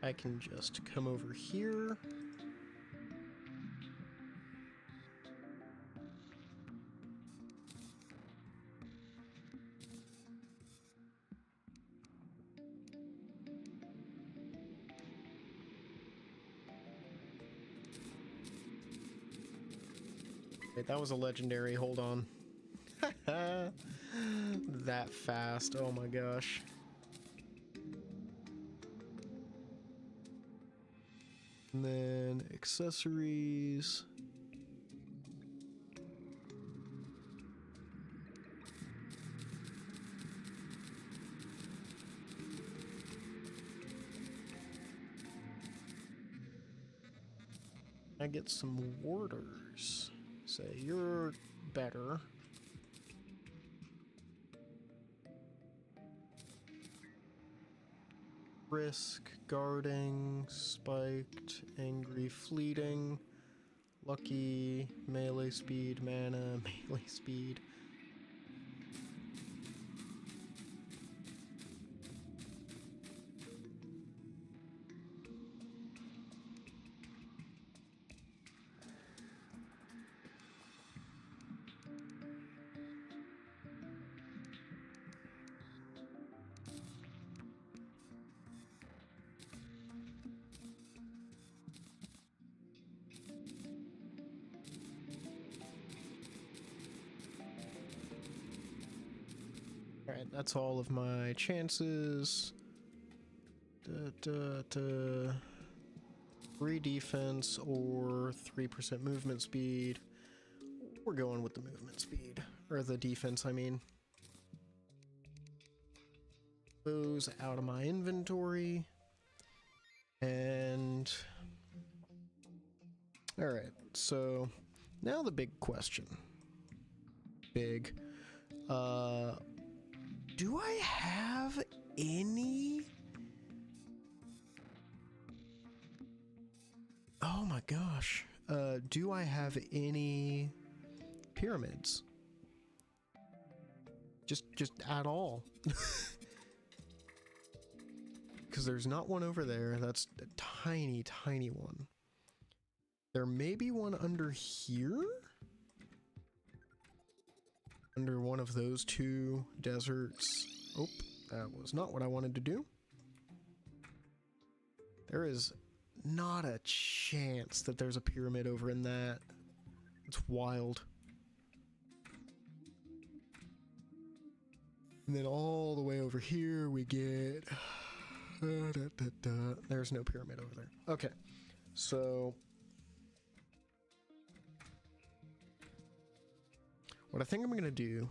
I can just come over here. Wait, that was a legendary. Hold on. That fast. Oh my gosh. And then accessories. I get some warders. Say you're better. Risk, guarding, spiked, angry, fleeting, lucky, melee speed, mana, melee speed. Alright, that's all of my chances. 3 defense or 3% movement speed. We're going with the movement speed. Or the defense, I mean. Those out of my inventory. And... Alright, so... Now the big question. Do I have any... Oh my gosh. Do I have any pyramids? Just at all. Because there's not one over there. That's a tiny, tiny one. There may be one under here? Under one of those two deserts. Oh, that was not what I wanted to do. There is not a chance that there's a pyramid over in that. It's wild. And then all the way over here we get... There's no pyramid over there. Okay, so... What I think I'm going to do,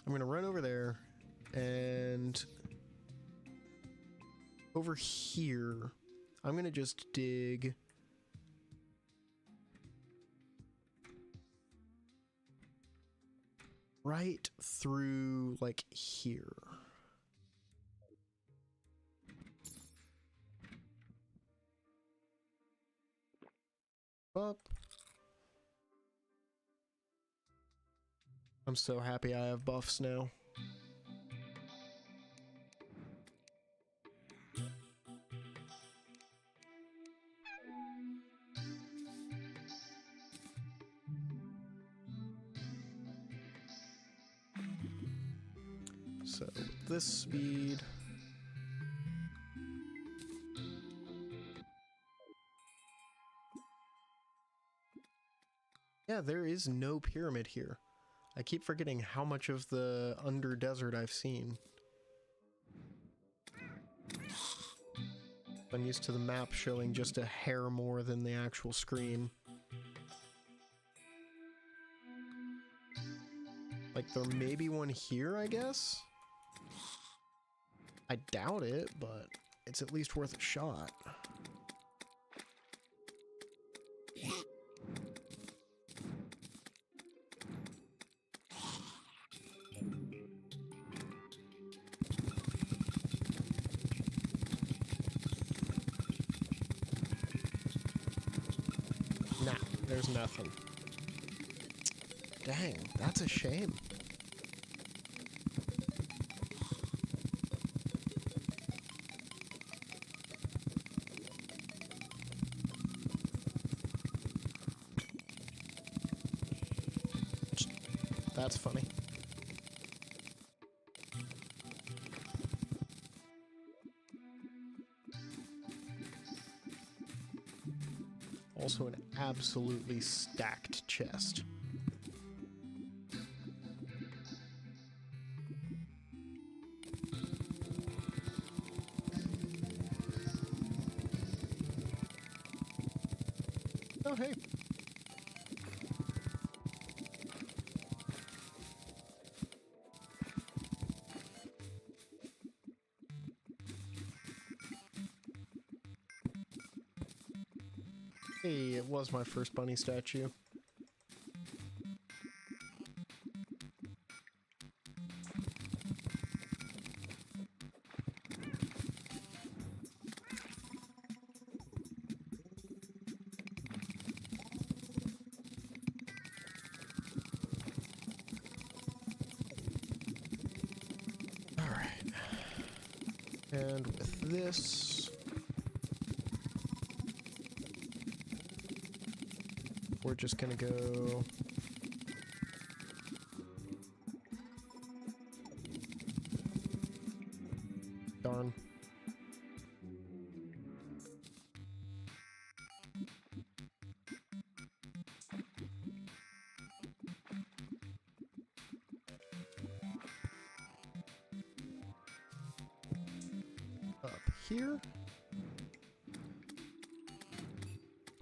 I'm going to run over there, and over here, I'm going to just dig right through, like, here. Up. I'm so happy I have buffs now. So with this speed, yeah, there is no pyramid here. I keep forgetting how much of the under desert I've seen. I'm used to the map showing just a hair more than the actual screen. Like, there may be one here, I guess? I doubt it, but it's at least worth a shot. Nah, there's nothing. Dang, that's a shame. That's funny. Also an absolutely stacked chest. Oh, hey. Hey, it was my first bunny statue. Alright. And with this, we're just gonna go darn. Up here.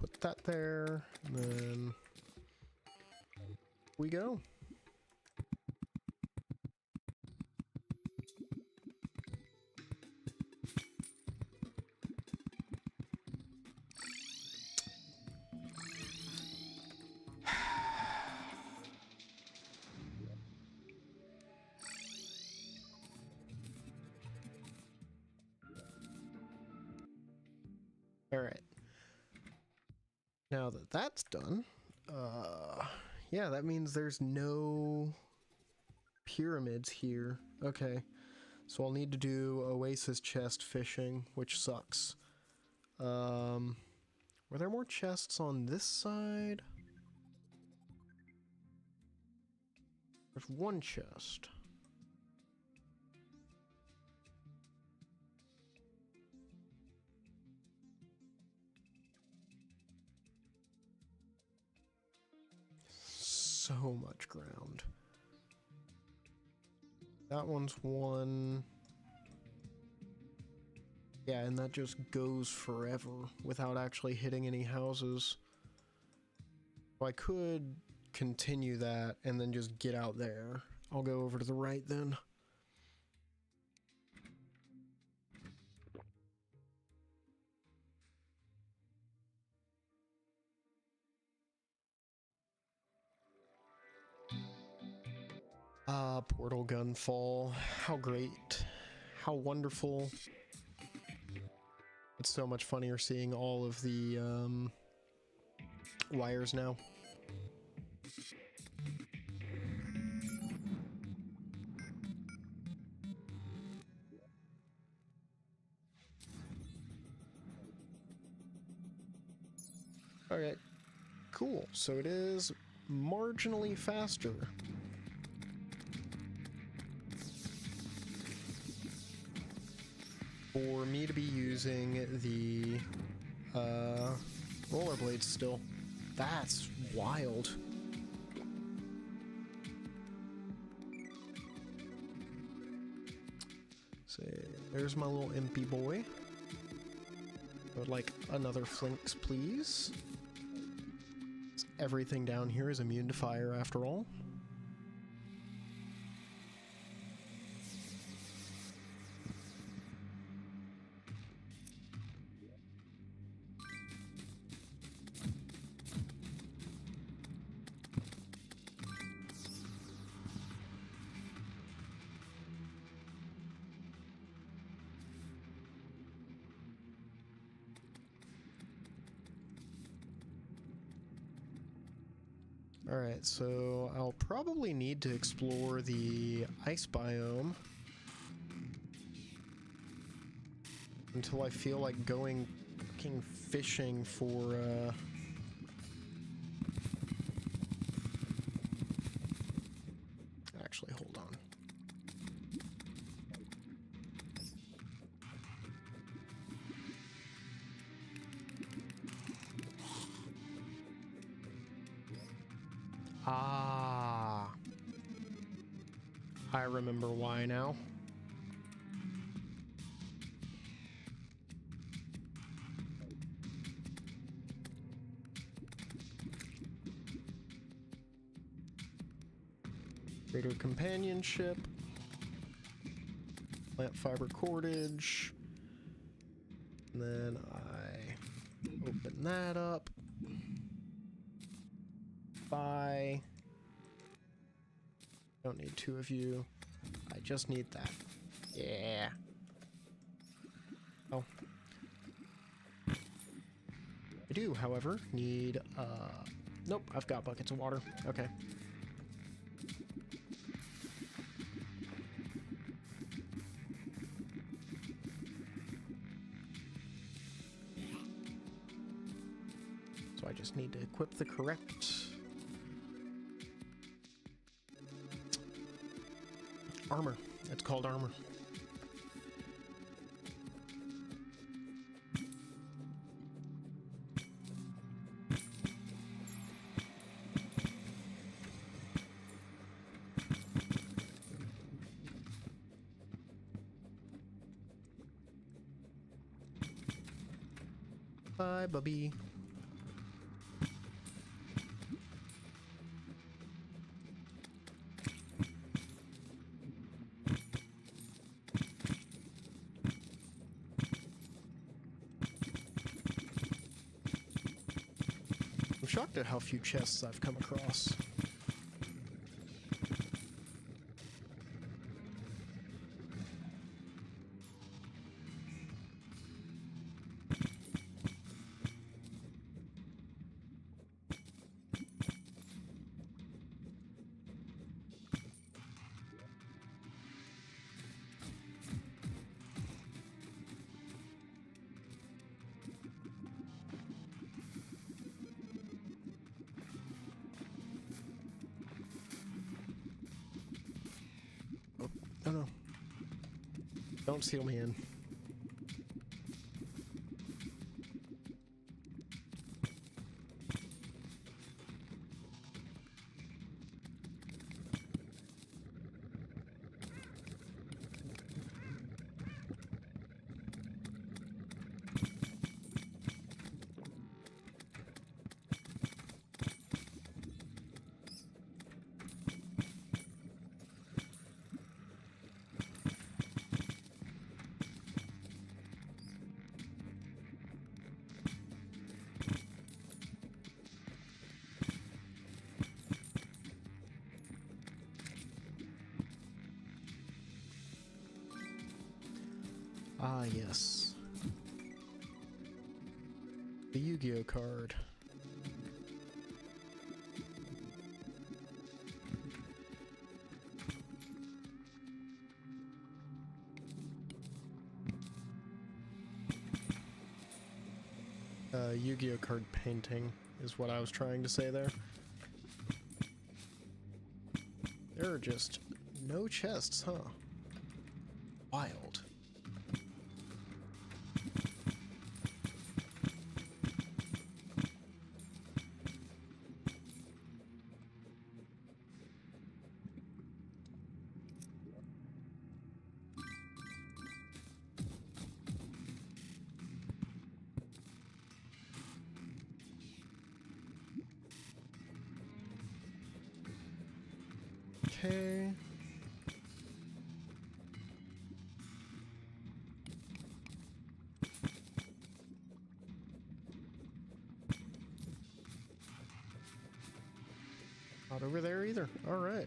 Put that there, and then we go. All right. Now that that's done, yeah, that means there's no pyramids here. Okay. So I'll need to do Oasis chest fishing, which sucks. Were there more chests on this side? There's one chest. So much ground. That one's one. Yeah, and that just goes forever without actually hitting any houses. So I could continue that and then just get out there. I'll go over to the right then. Ah, portal gunfall. How great. How wonderful. It's so much funnier seeing all of the wires now. Okay, cool. So it is marginally faster. For me to be using the rollerblades still. That's wild. So there's my little impy boy. I would like another flinks, please. Everything down here is immune to fire after all. Alright, so I'll probably need to explore the ice biome until I feel like going fucking fishing for, Actually, hold on. Ah, I remember why now. Greater companionship, plant fiber cordage, and then I open that up. Bye. Don't need two of you. I just need that. Yeah. Oh. I do, however, need, nope, I've got buckets of water. Okay. So I just need to equip the correct armor. It's called armor. Bye, Bubby. I'm shocked at how few chests I've come across. Oh no. Don't seal me in. Ah, yes. The Yu-Gi-Oh card. Yu-Gi-Oh card painting is what I was trying to say there. There are just no chests, huh? Wild. Okay. Not over there either. All right.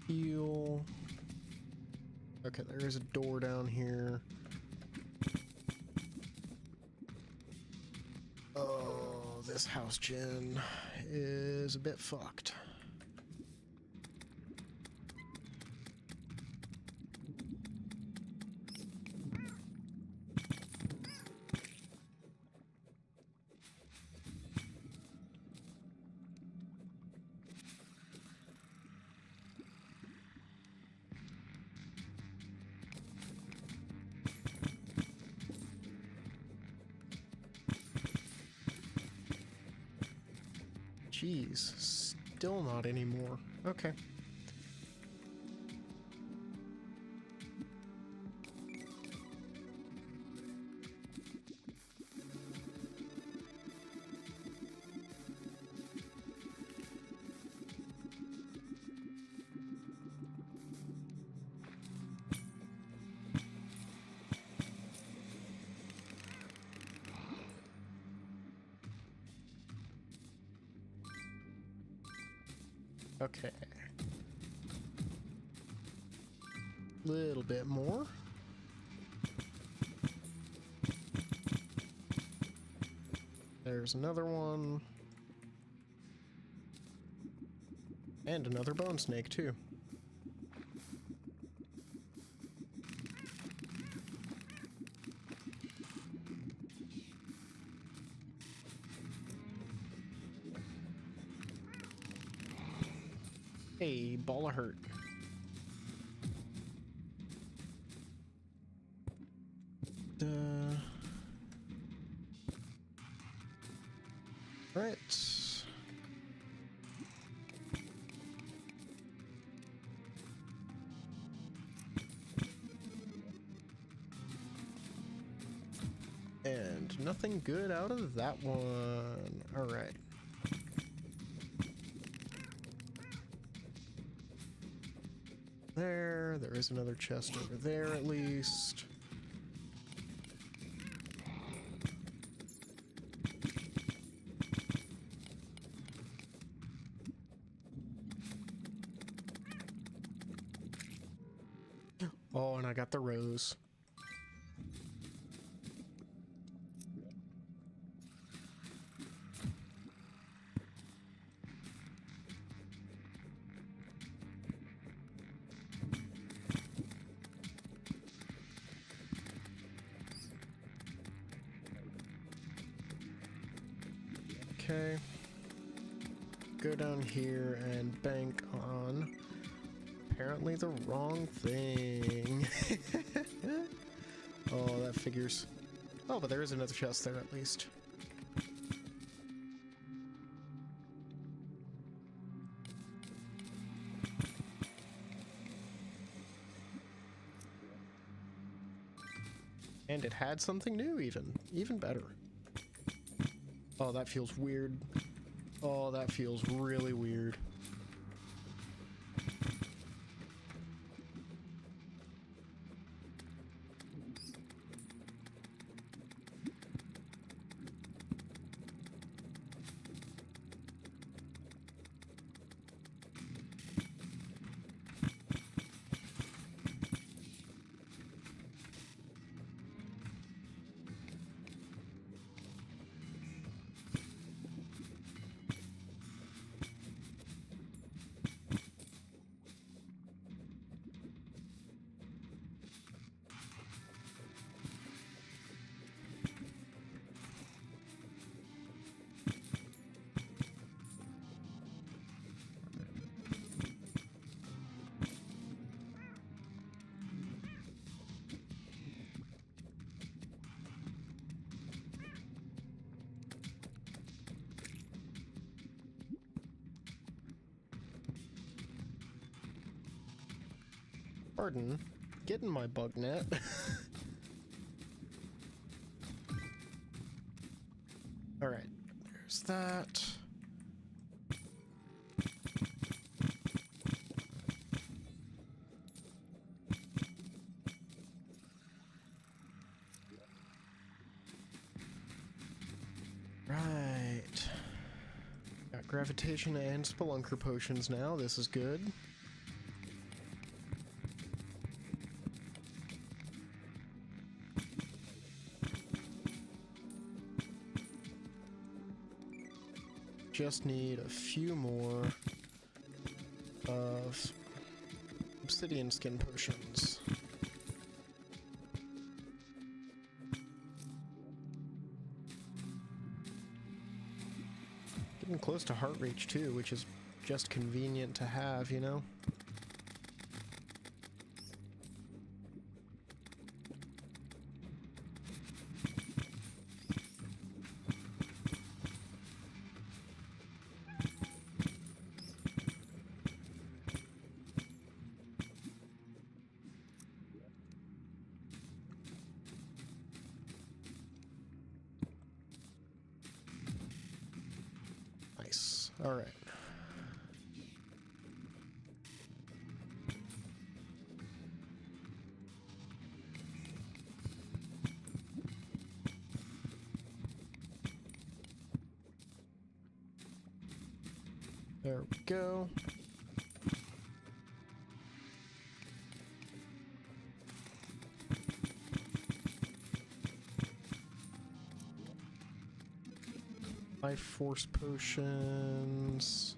Heal. Okay, there is a door down here. Oh, this house gen is a bit fucked. Jeez, still not anymore. Okay. Okay. Little bit more. There's another one. And another bone snake, too. Hey, ball of hurt. Right. And nothing good out of that one. All right. There is another chest over there at least. Oh, and I got the rose. Okay. Go down here and bank on apparently the wrong thing. Oh, that figures. Oh, but there is another chest there at least. And it had something new even better. Oh, that feels weird. Oh, that feels really weird. Pardon. Get in my bug net. Alright, there's that. Right. Got gravitation and spelunker potions now. This is good. Just need a few more of obsidian skin potions. Getting close to heart reach too, which is just convenient to have, you know? Nice. All right. There we go. Life force potions.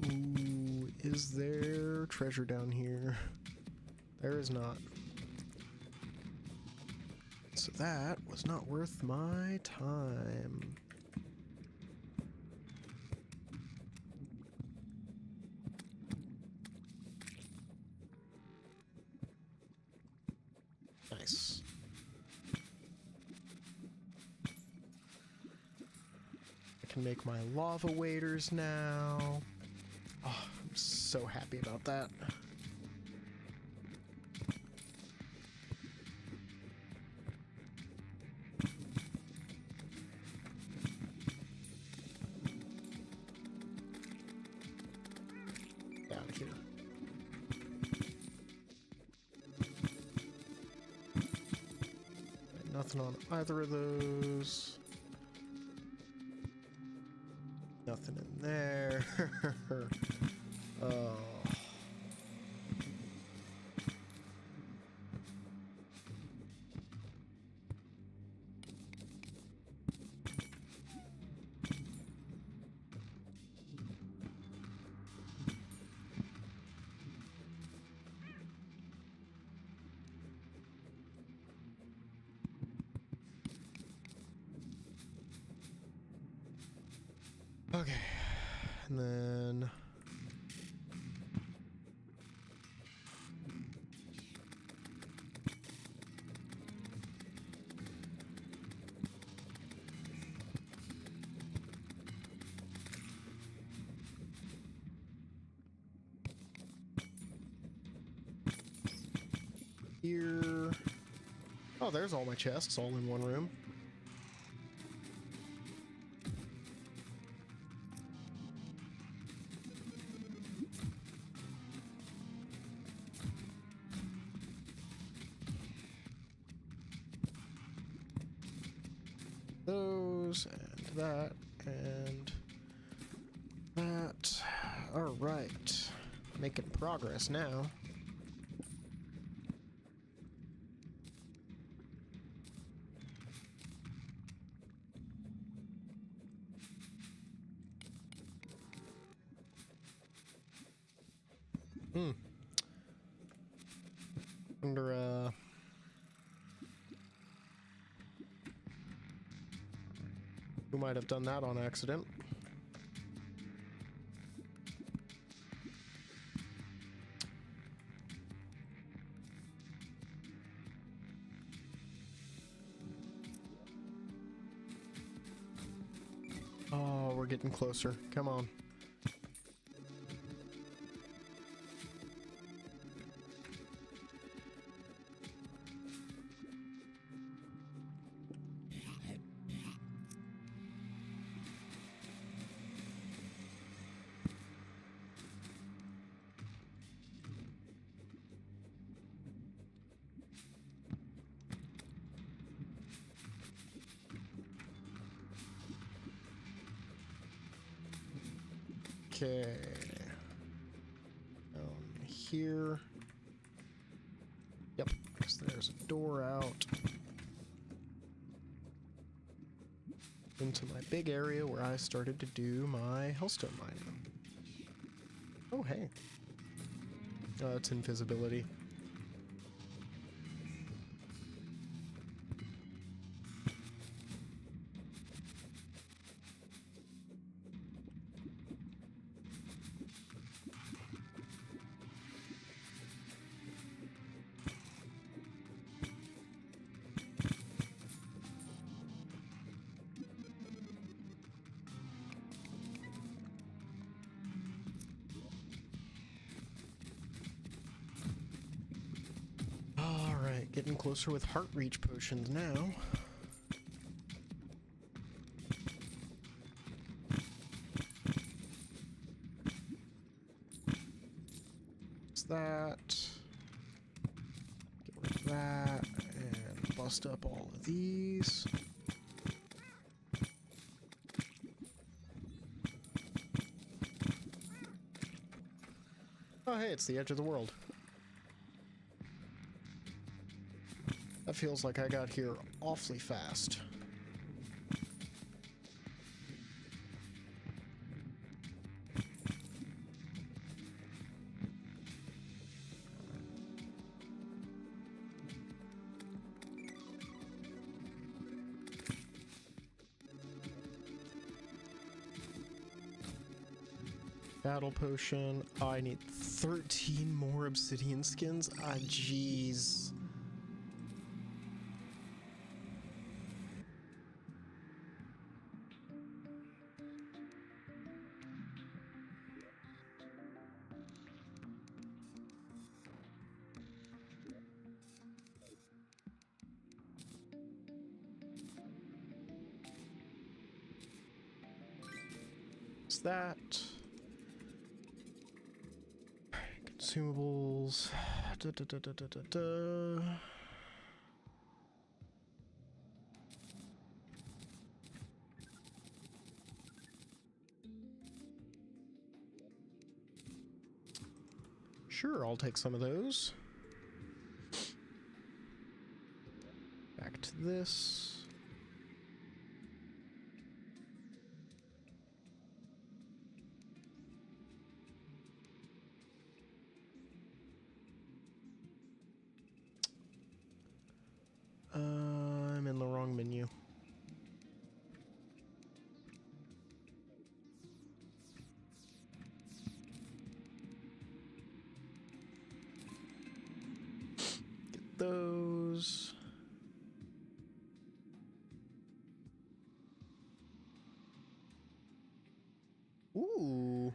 Ooh, is there treasure down here? There is not. So that was not worth my time. Nice. I can make my lava waders now. Oh, I'm so happy about that. Down here. Nothing on either of those. Nothing in there. Oh. Okay, and then here. Oh, there's all my chests all in one room. Those and that and that. All right, making progress now. Wonder, who might have done that on accident? Oh, we're getting closer. Come on. Okay. Here. Yep. So there's a door out into my big area where I started to do my hellstone mining. Oh, hey. It's invisibility. Alright, getting closer with heart reach potions now. What's that? Get rid of that and bust up all of these. Oh hey, it's the edge of the world. That feels like I got here awfully fast. Battle potion. Oh, I need 13 more obsidian skins. Ah, jeez. What's that? Consumables. Da, da, da, da, da, da, da. Sure, I'll take some of those. Back to this. I'm in the wrong menu. Get those. Ooh.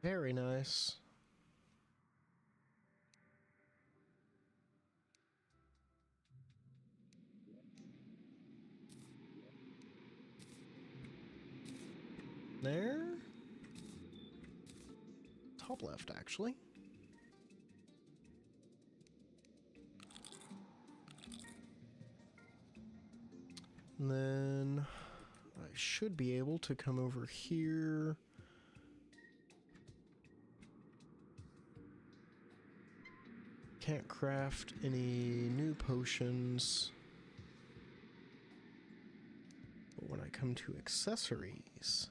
Very nice. There? Top left, actually. And then I should be able to come over here. Can't craft any new potions. But when I come to accessories,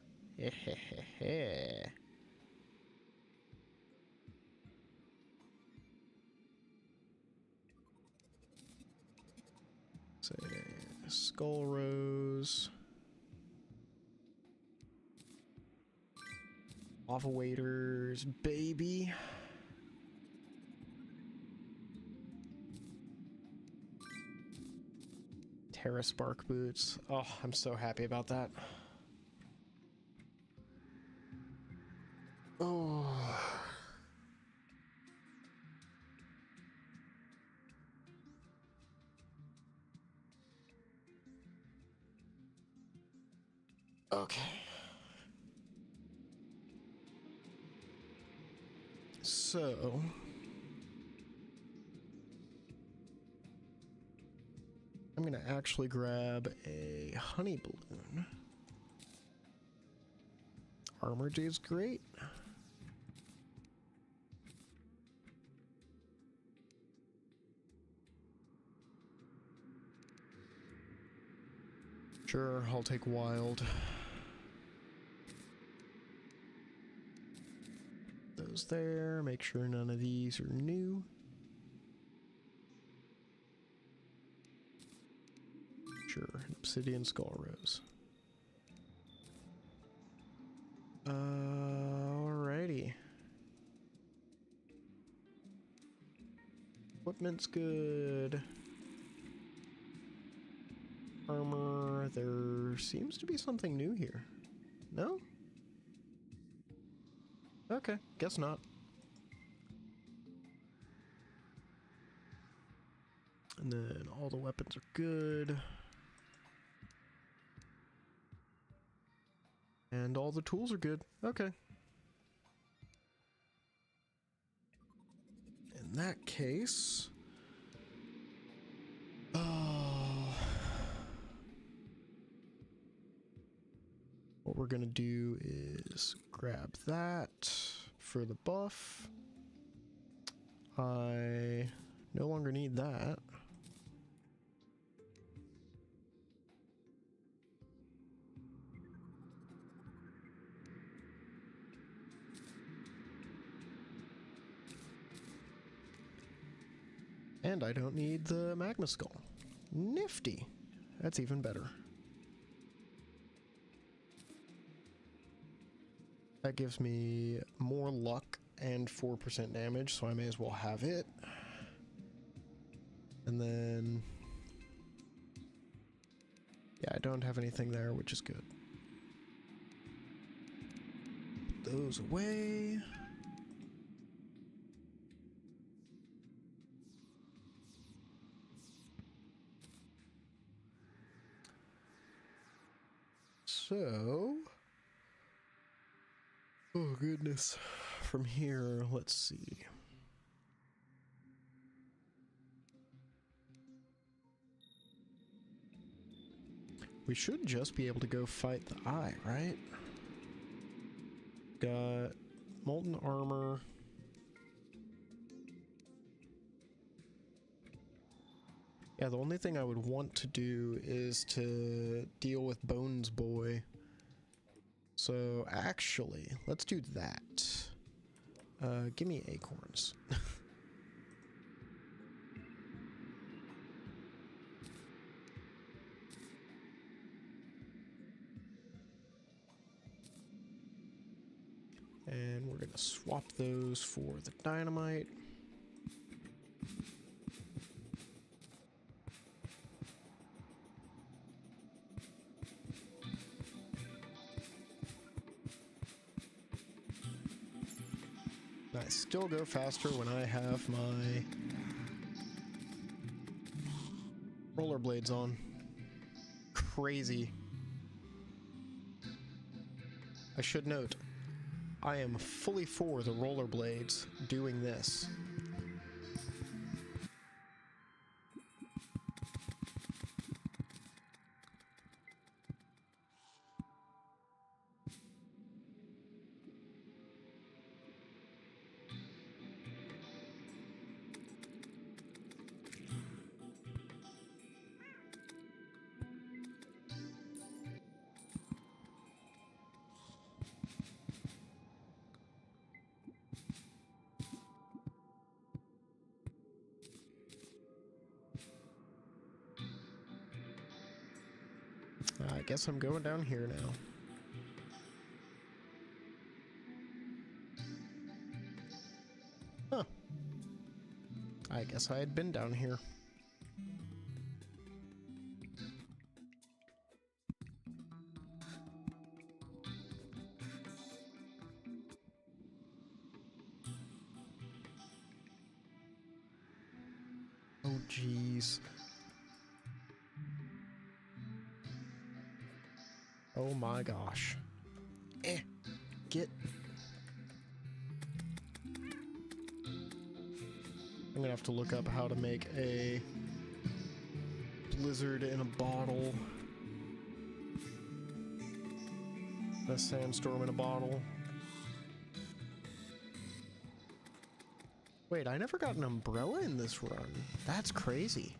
say skull rose, lava waders, baby. Terra Spark boots. Oh, I'm so happy about that. Oh. Okay. So I'm gonna actually grab a honey balloon. Armor Jade's great. Sure, I'll take wild. Those there, make sure none of these are new. Sure, obsidian skull rose. Alrighty. Equipment's good. Armor, there seems to be something new here. No? Okay, guess not. And then all the weapons are good. And all the tools are good. Okay. In that case... what we're gonna do is grab that for the buff. I no longer need that. And I don't need the magma skull. Nifty. That's even better. That gives me more luck and 4% damage, so I may as well have it. And then... yeah, I don't have anything there, which is good. Put those away. So... oh goodness. From here, let's see. We should just be able to go fight the eye, right? Got molten armor. Yeah, the only thing I would want to do is to deal with Bones Boy. So actually, let's do that. Give me acorns. And we're gonna swap those for the dynamite. I still go faster when I have my rollerblades on. Crazy. I should note, I am fully for the rollerblades doing this. I guess I'm going down here now. Huh. I guess I had been down here. jeez. Oh my gosh. Get. I'm gonna have to look up how to make a blizzard in a bottle. A sandstorm in a bottle. Wait, I never got an umbrella in this run. That's crazy.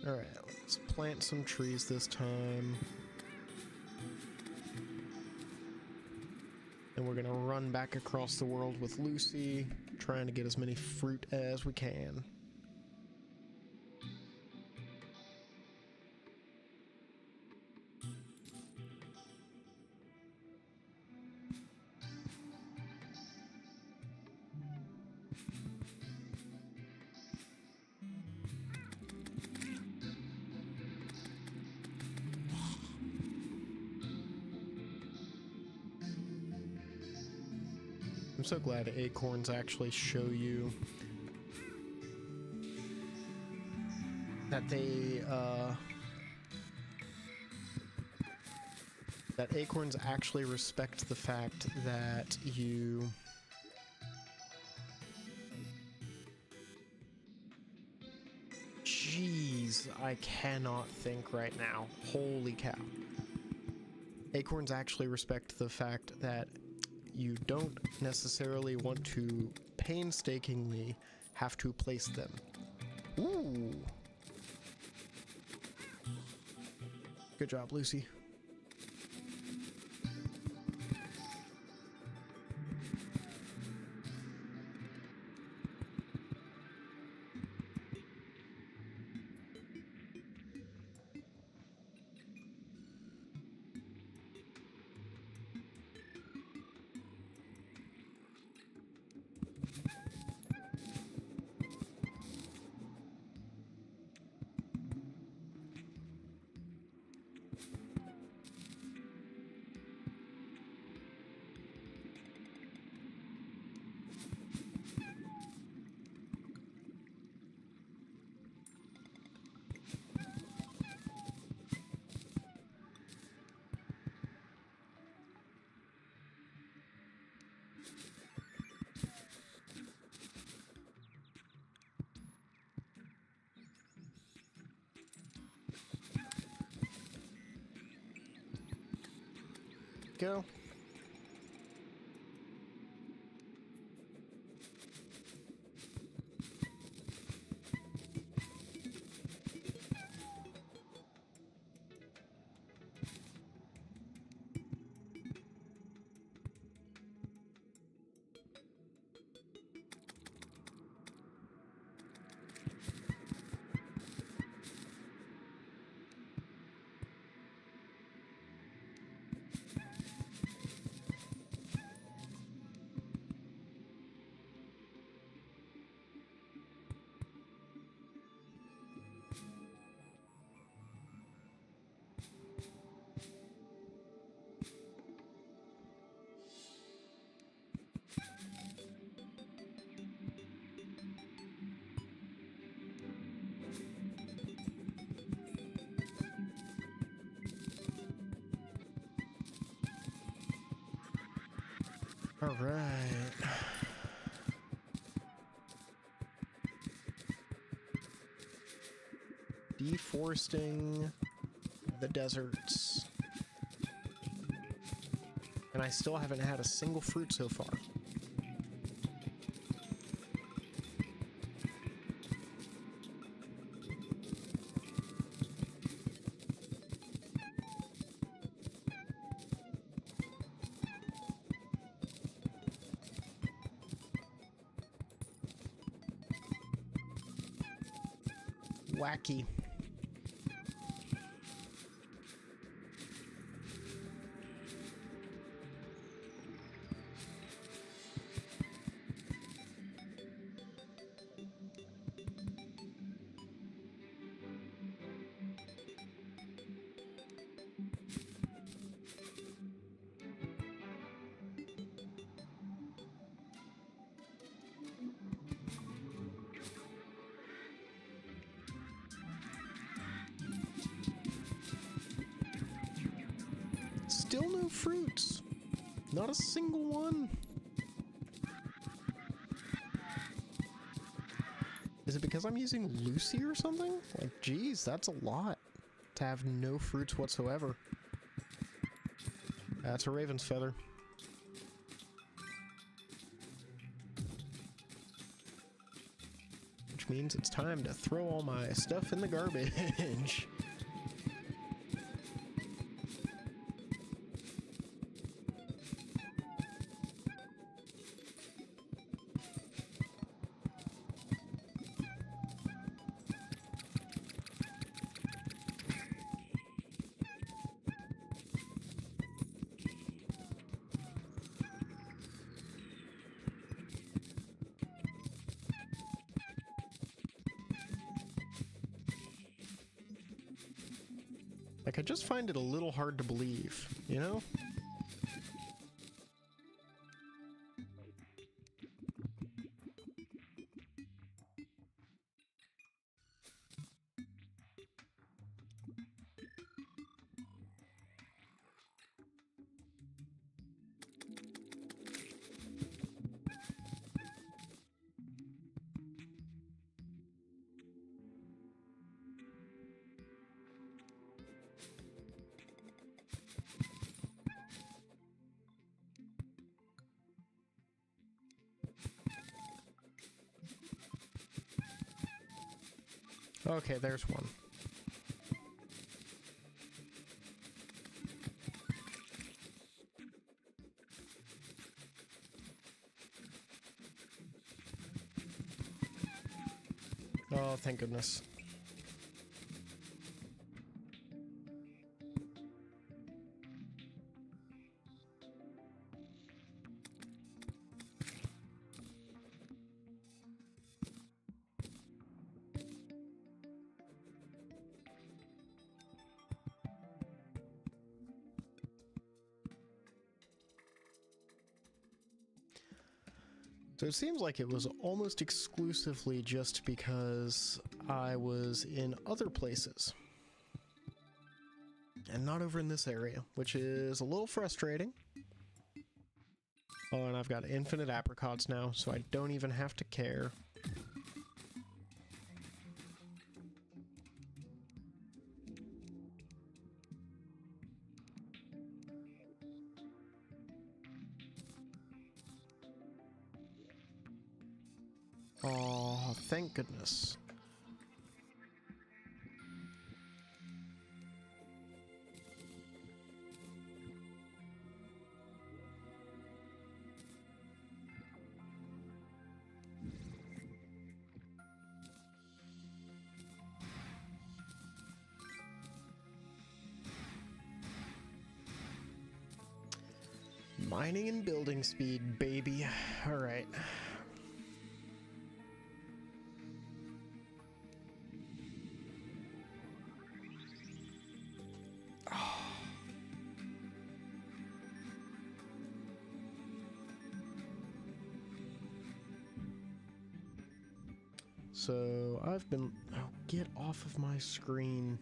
Alright, let's plant some trees this time. And we're gonna run back across the world with Lucy, trying to get as many fruit as we can. I'm so glad acorns actually show you that that acorns actually respect the fact that you Jeez, I cannot think right now. Holy cow. Acorns actually respect the fact that you don't necessarily want to painstakingly have to place them. Ooh. Good job, Lucy. Go. All right. Deforesting the deserts. And I still haven't had a single fruit so far. Wacky. still no fruits. Not a single one. Is it because I'm using Lucy or something? Like, geez, that's a lot to have no fruits whatsoever. That's a raven's feather. Which means it's time to throw all my stuff in the garbage. Like, I just find it a little hard to believe, you know? Okay, there's one. Oh, thank goodness. So it seems like it was almost exclusively just because I was in other places and not over in this area, which is a little frustrating. Oh, and I've got infinite apricots now, so I don't even have to care. Oh, thank goodness. Mining and building speed, baby. All right. So I've been... Oh, get off of my screen.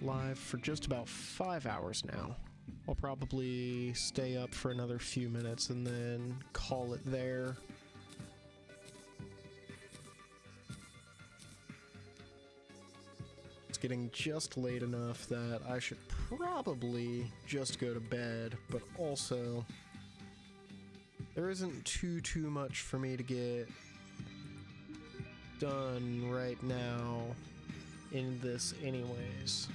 Live for just about 5 hours now. I'll probably stay up for another few minutes and then call it there. It's getting just late enough that I should probably just go to bed, but also there isn't too much for me to get done right now in this anyways.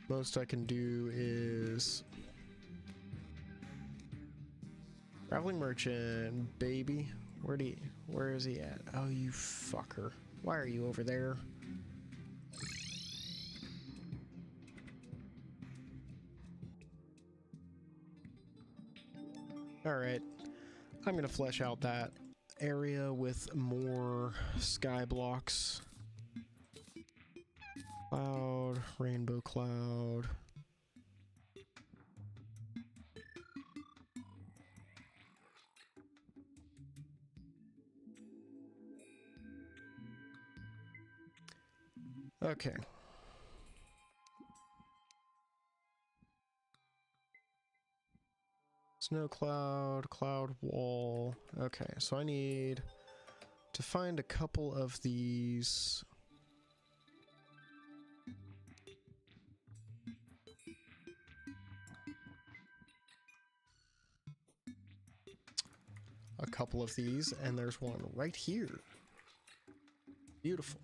Most I can do is traveling merchant, baby. Where is he at? Oh, you fucker. Why are you over there? Alright. I'm gonna flesh out that area with more skyblocks. Cloud, rainbow cloud. Okay. Snow cloud, cloud wall. Okay, so I need to find a couple of these. A couple of these, and there's one right here. Beautiful.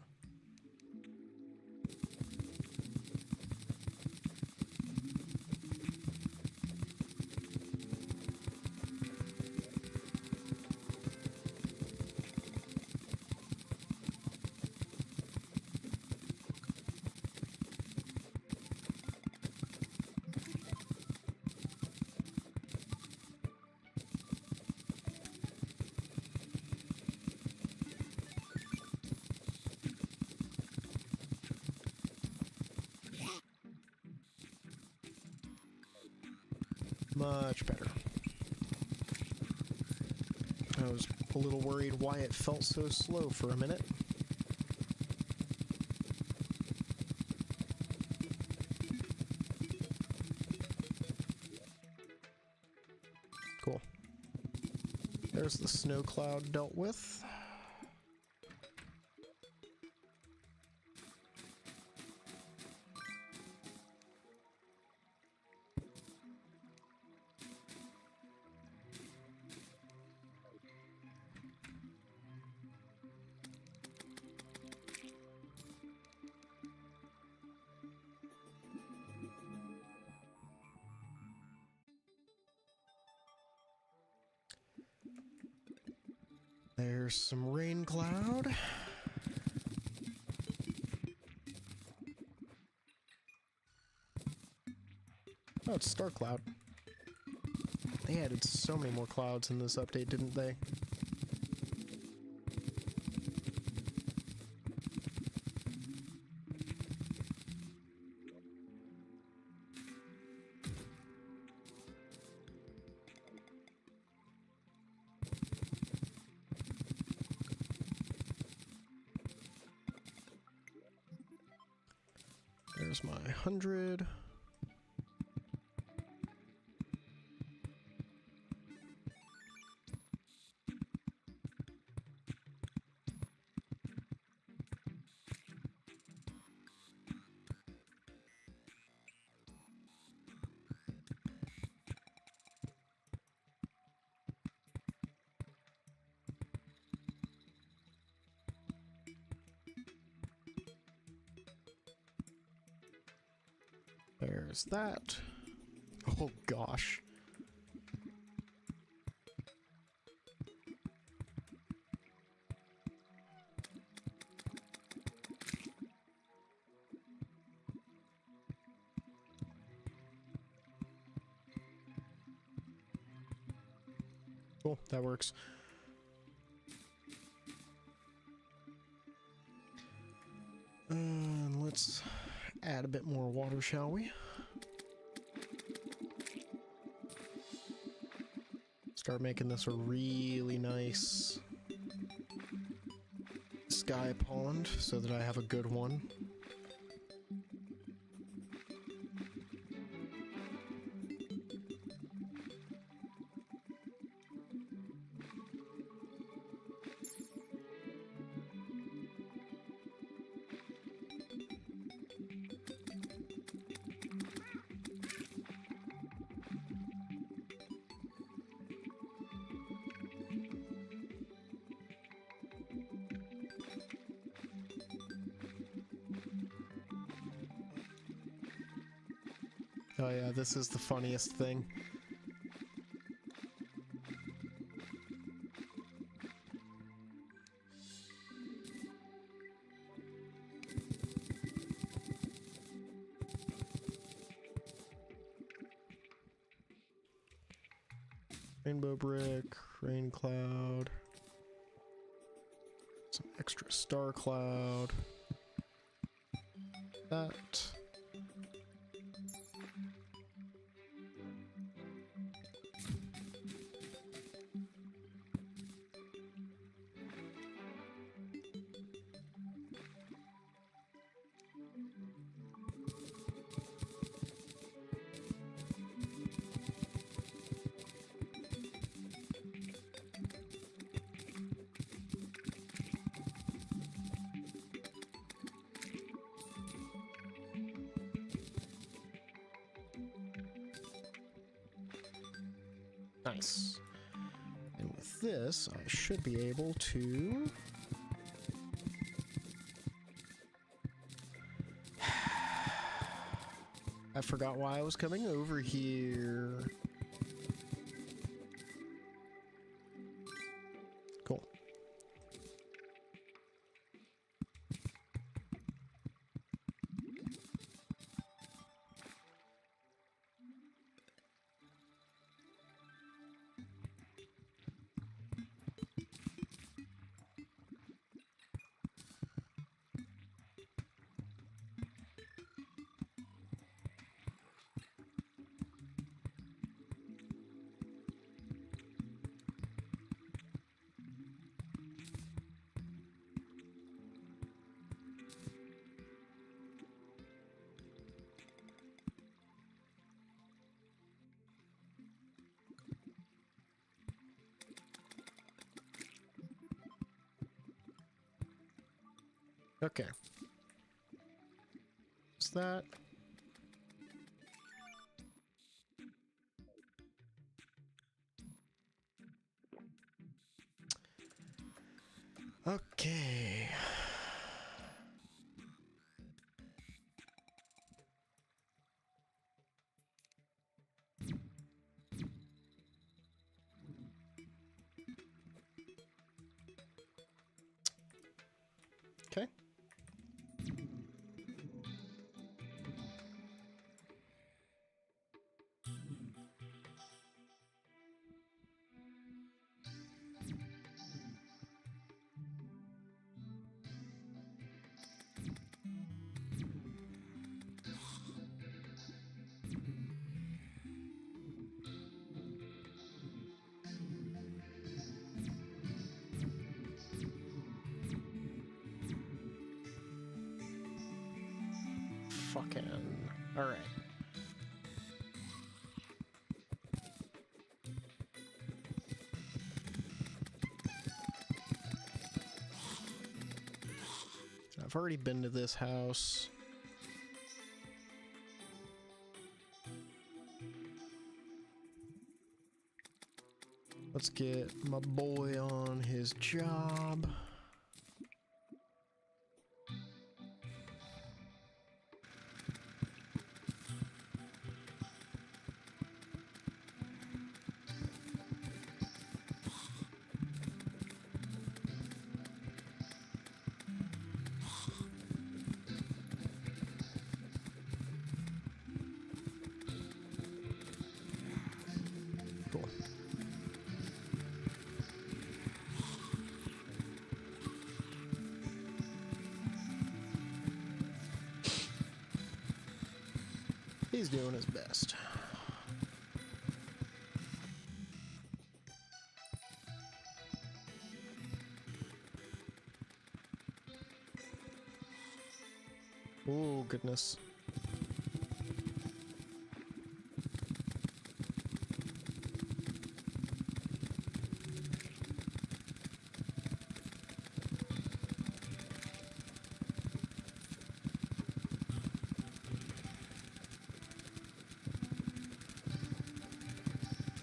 Much better. I was a little worried why it felt so slow for a minute. Cool. There's the snow cloud dealt with. There's some rain cloud. Oh, it's star cloud. They added so many more clouds in this update, didn't they? There's my 100. There's that. Oh gosh. Cool, that works. Let's add a bit more water, shall we? Start making this a really nice sky pond so that I have a good one. Oh yeah, this is the funniest thing. Rainbow brick, rain cloud, some extra star cloud. That. Nice. And with this, I should be able to... I forgot why I was coming over here. Cool. Okay. What's that? Okay. Okay. Fucking... Alright. I've already been to this house. Let's get my boy on his job. Cool. He's doing his best. Oh, goodness.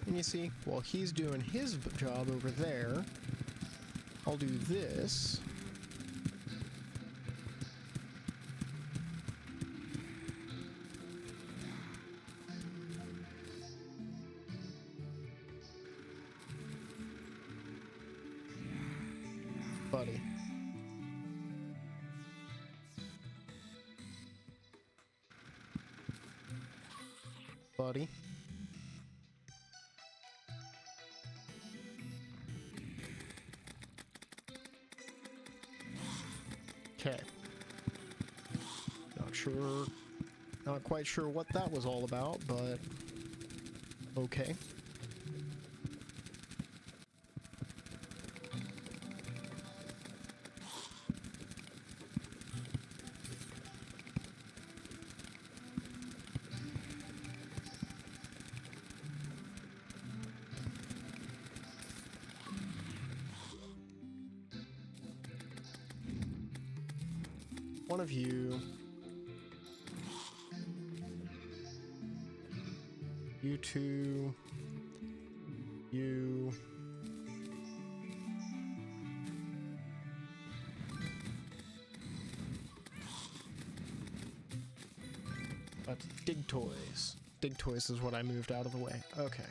And you see, while he's doing his job over there, I'll do this. Buddy. Buddy. Okay. Not quite sure what that was all about, but okay. One of you. You two. You. But dig toys. Dig toys is what I moved out of the way. Okay.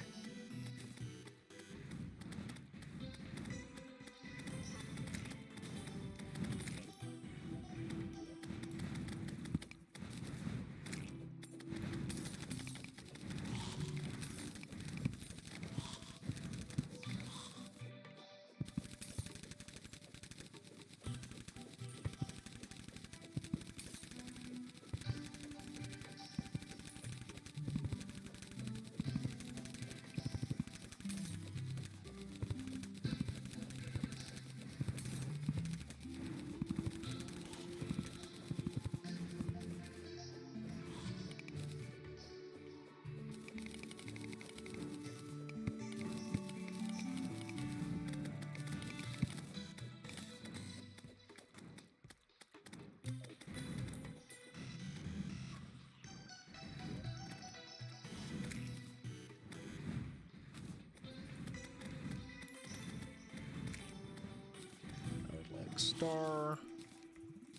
Star,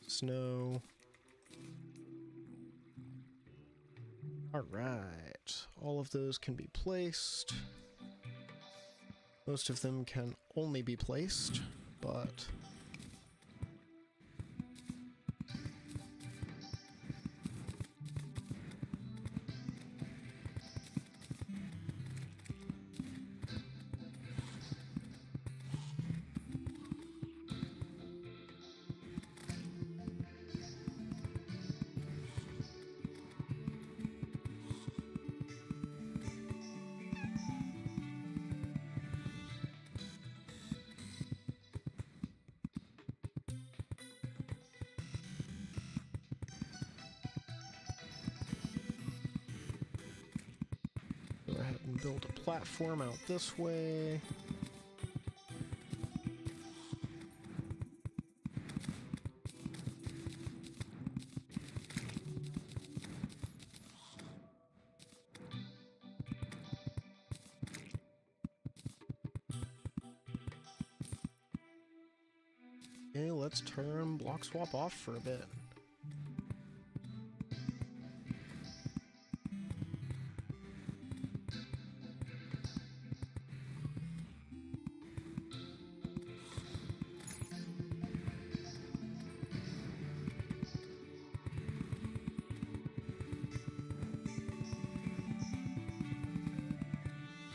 snow. All right, all of those can be placed. Most of them can only be placed, but go ahead and build a platform out this way. Okay, let's turn block swap off for a bit.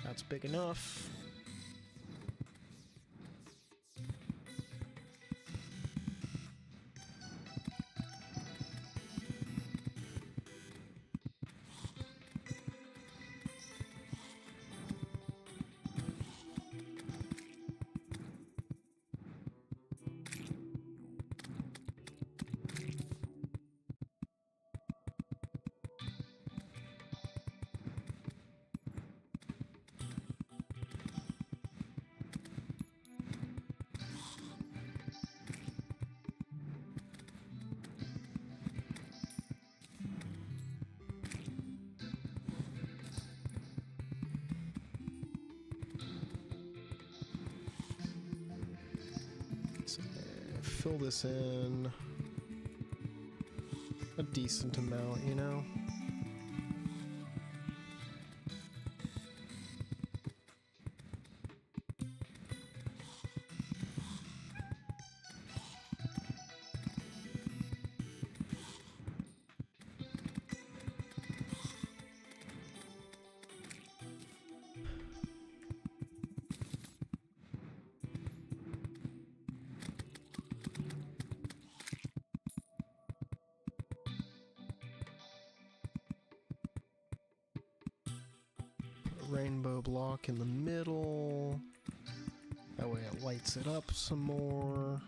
That's big enough. Fill this in a decent amount, you know? Rainbow block in the middle. That way it lights it up some more.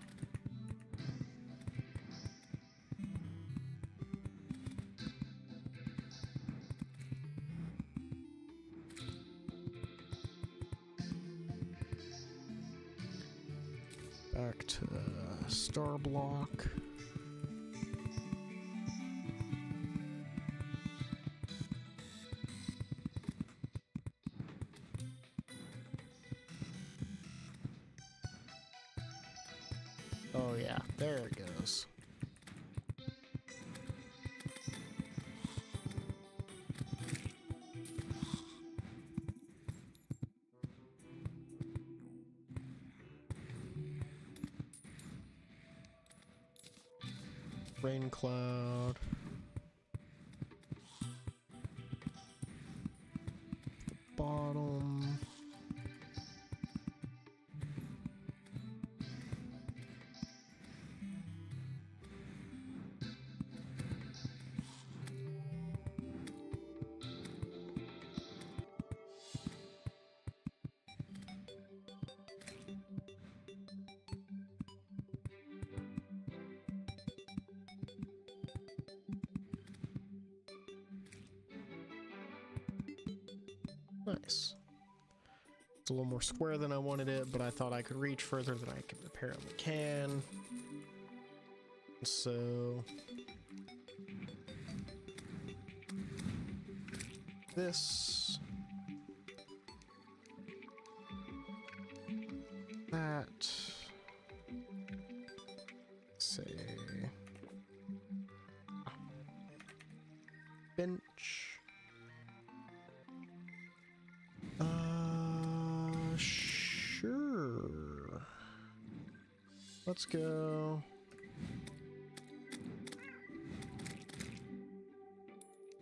Back to star block. Oh yeah, there it goes. Rain cloud. Bottom. Nice. It's a little more square than I wanted it, but I thought I could reach further than I apparently can. So this, that, say, bench. Sure. Let's go.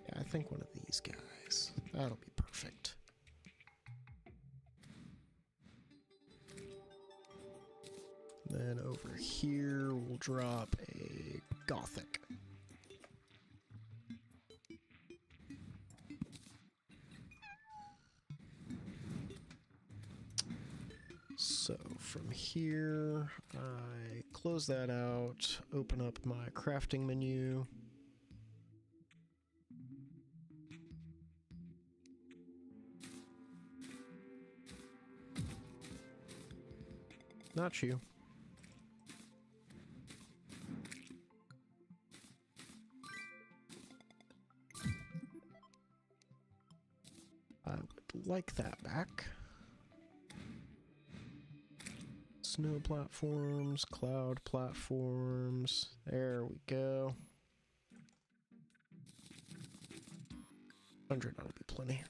Yeah, I think one of these guys. That'll be perfect. Then over here, we'll drop a Gothic. So from here, I close that out, open up my crafting menu. Not you. I would like that back. Snow platforms, cloud platforms. There we go. 100 ought to be plenty.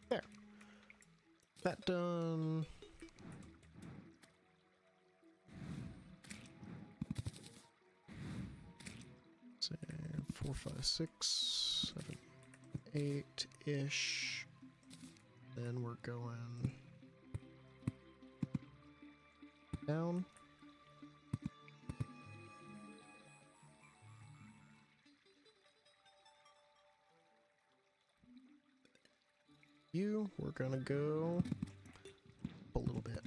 There. That done. Say 4, 5, 6, 7, 8-ish. Then we're going down. We're gonna go a little bit.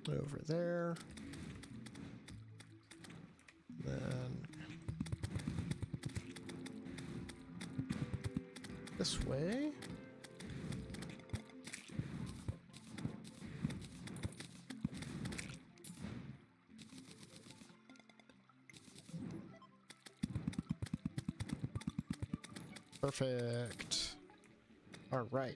Over there. Then this way. Perfect. All right.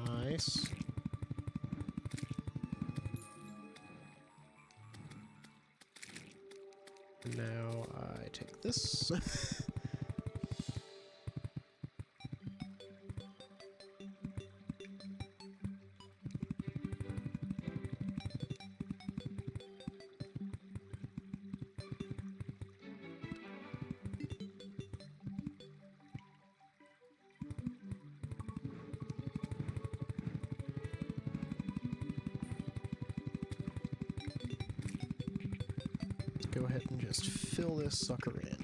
Nice. Now I take this. Go ahead and just fill this sucker in.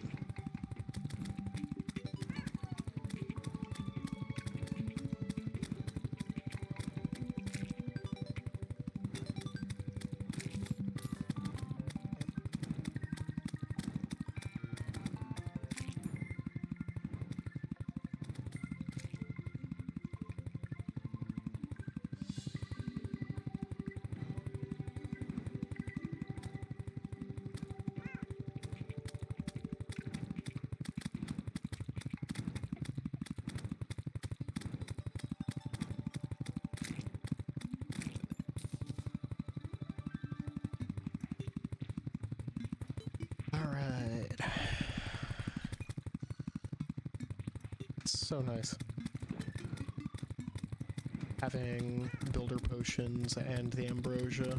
Alright. It's so nice having builder potions and the ambrosia.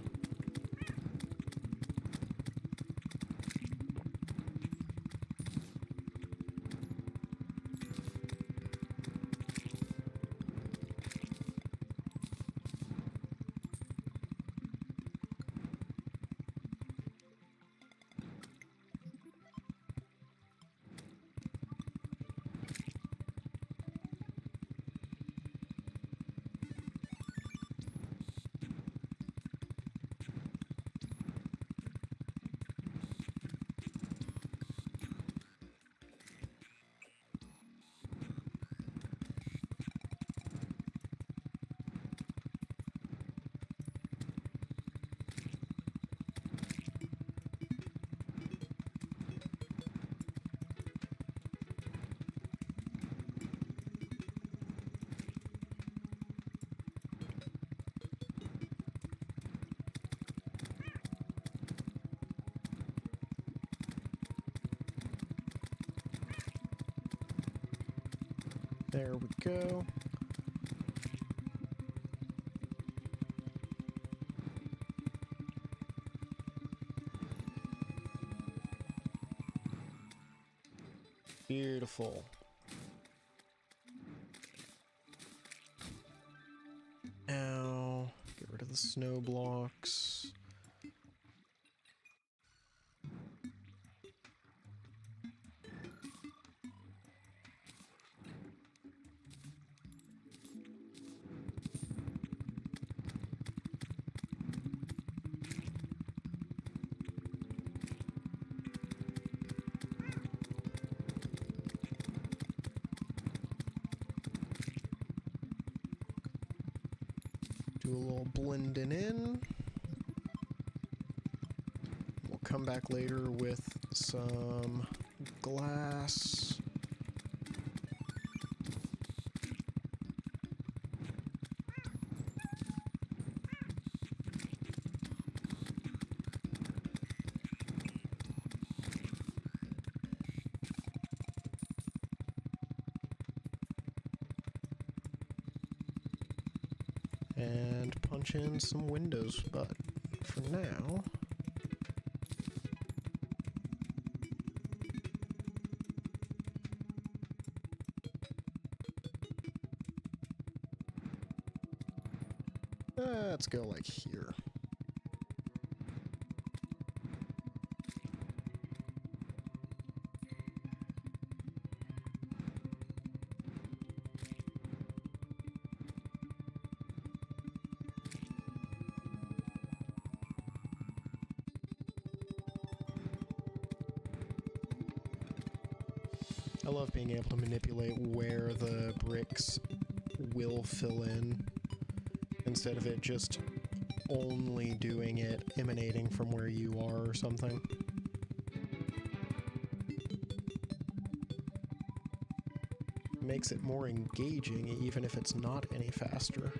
There we go. Beautiful. Now, get rid of the snow blocks. Do a little blending in. We'll come back later with some glass. And punch in some windows, but for now, let's go like here. I love being able to manipulate where the bricks will fill in, instead of it just only doing it emanating from where you are or something. Makes it more engaging even if it's not any faster.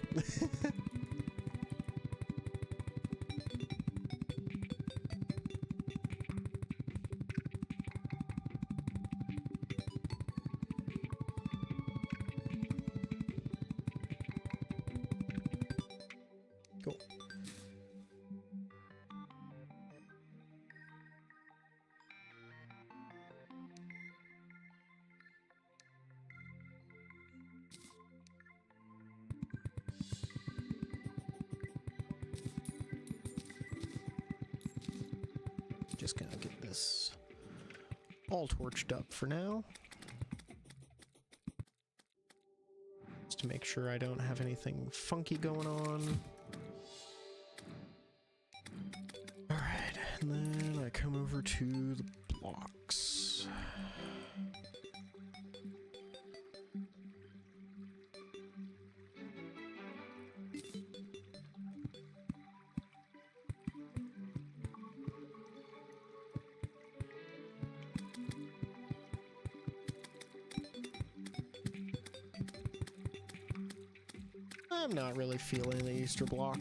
just gonna get this all torched up for now. Just to make sure I don't have anything funky going on. Alright, and then I come over to the blocks. I'm not really feeling the Easter block.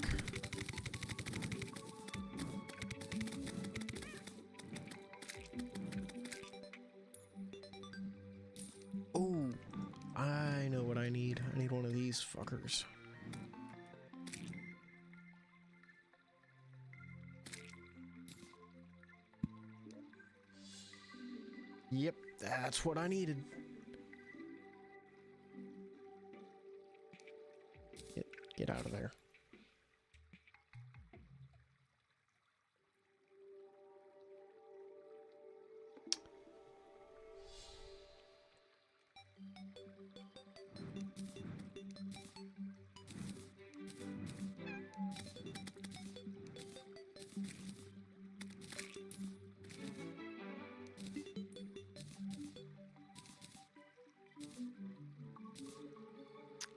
Oh, I know what I need. I need one of these fuckers. Yep, that's what I needed. Get out of there.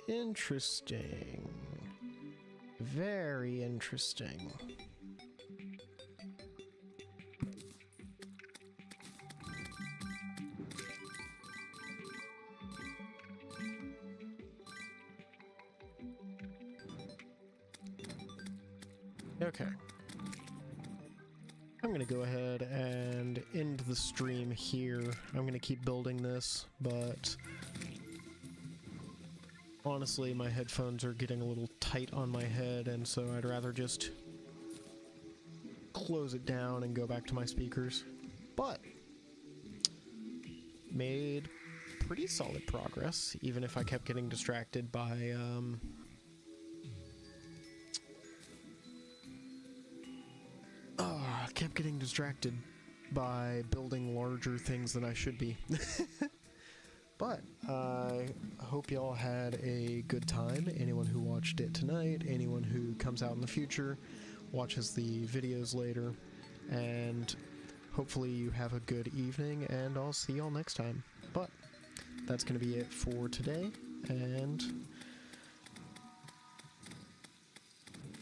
Interesting. Very interesting. Okay. I'm gonna go ahead and end the stream here. I'm gonna keep building this, but honestly, my headphones are getting a little tight on my head, and so I'd rather just close it down and go back to my speakers. But made pretty solid progress, even if I kept getting distracted by building larger things than I should be. But I hope y'all had a good time. Anyone who watched it tonight, anyone who comes out in the future, watches the videos later, and hopefully you have a good evening, and I'll see y'all next time. But that's going to be it for today, and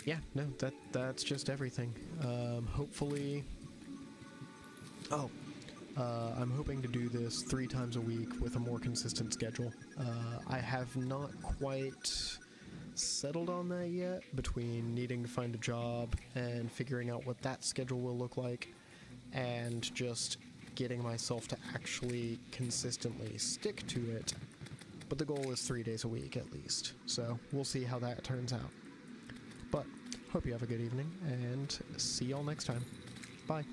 yeah, no, that's just everything. Hopefully... Oh, I'm hoping to do this 3 times a week with a more consistent schedule. I have not quite settled on that yet, between needing to find a job and figuring out what that schedule will look like, and just getting myself to actually consistently stick to it. But the goal is 3 days a week at least, so we'll see how that turns out. But hope you have a good evening, and see y'all next time. Bye.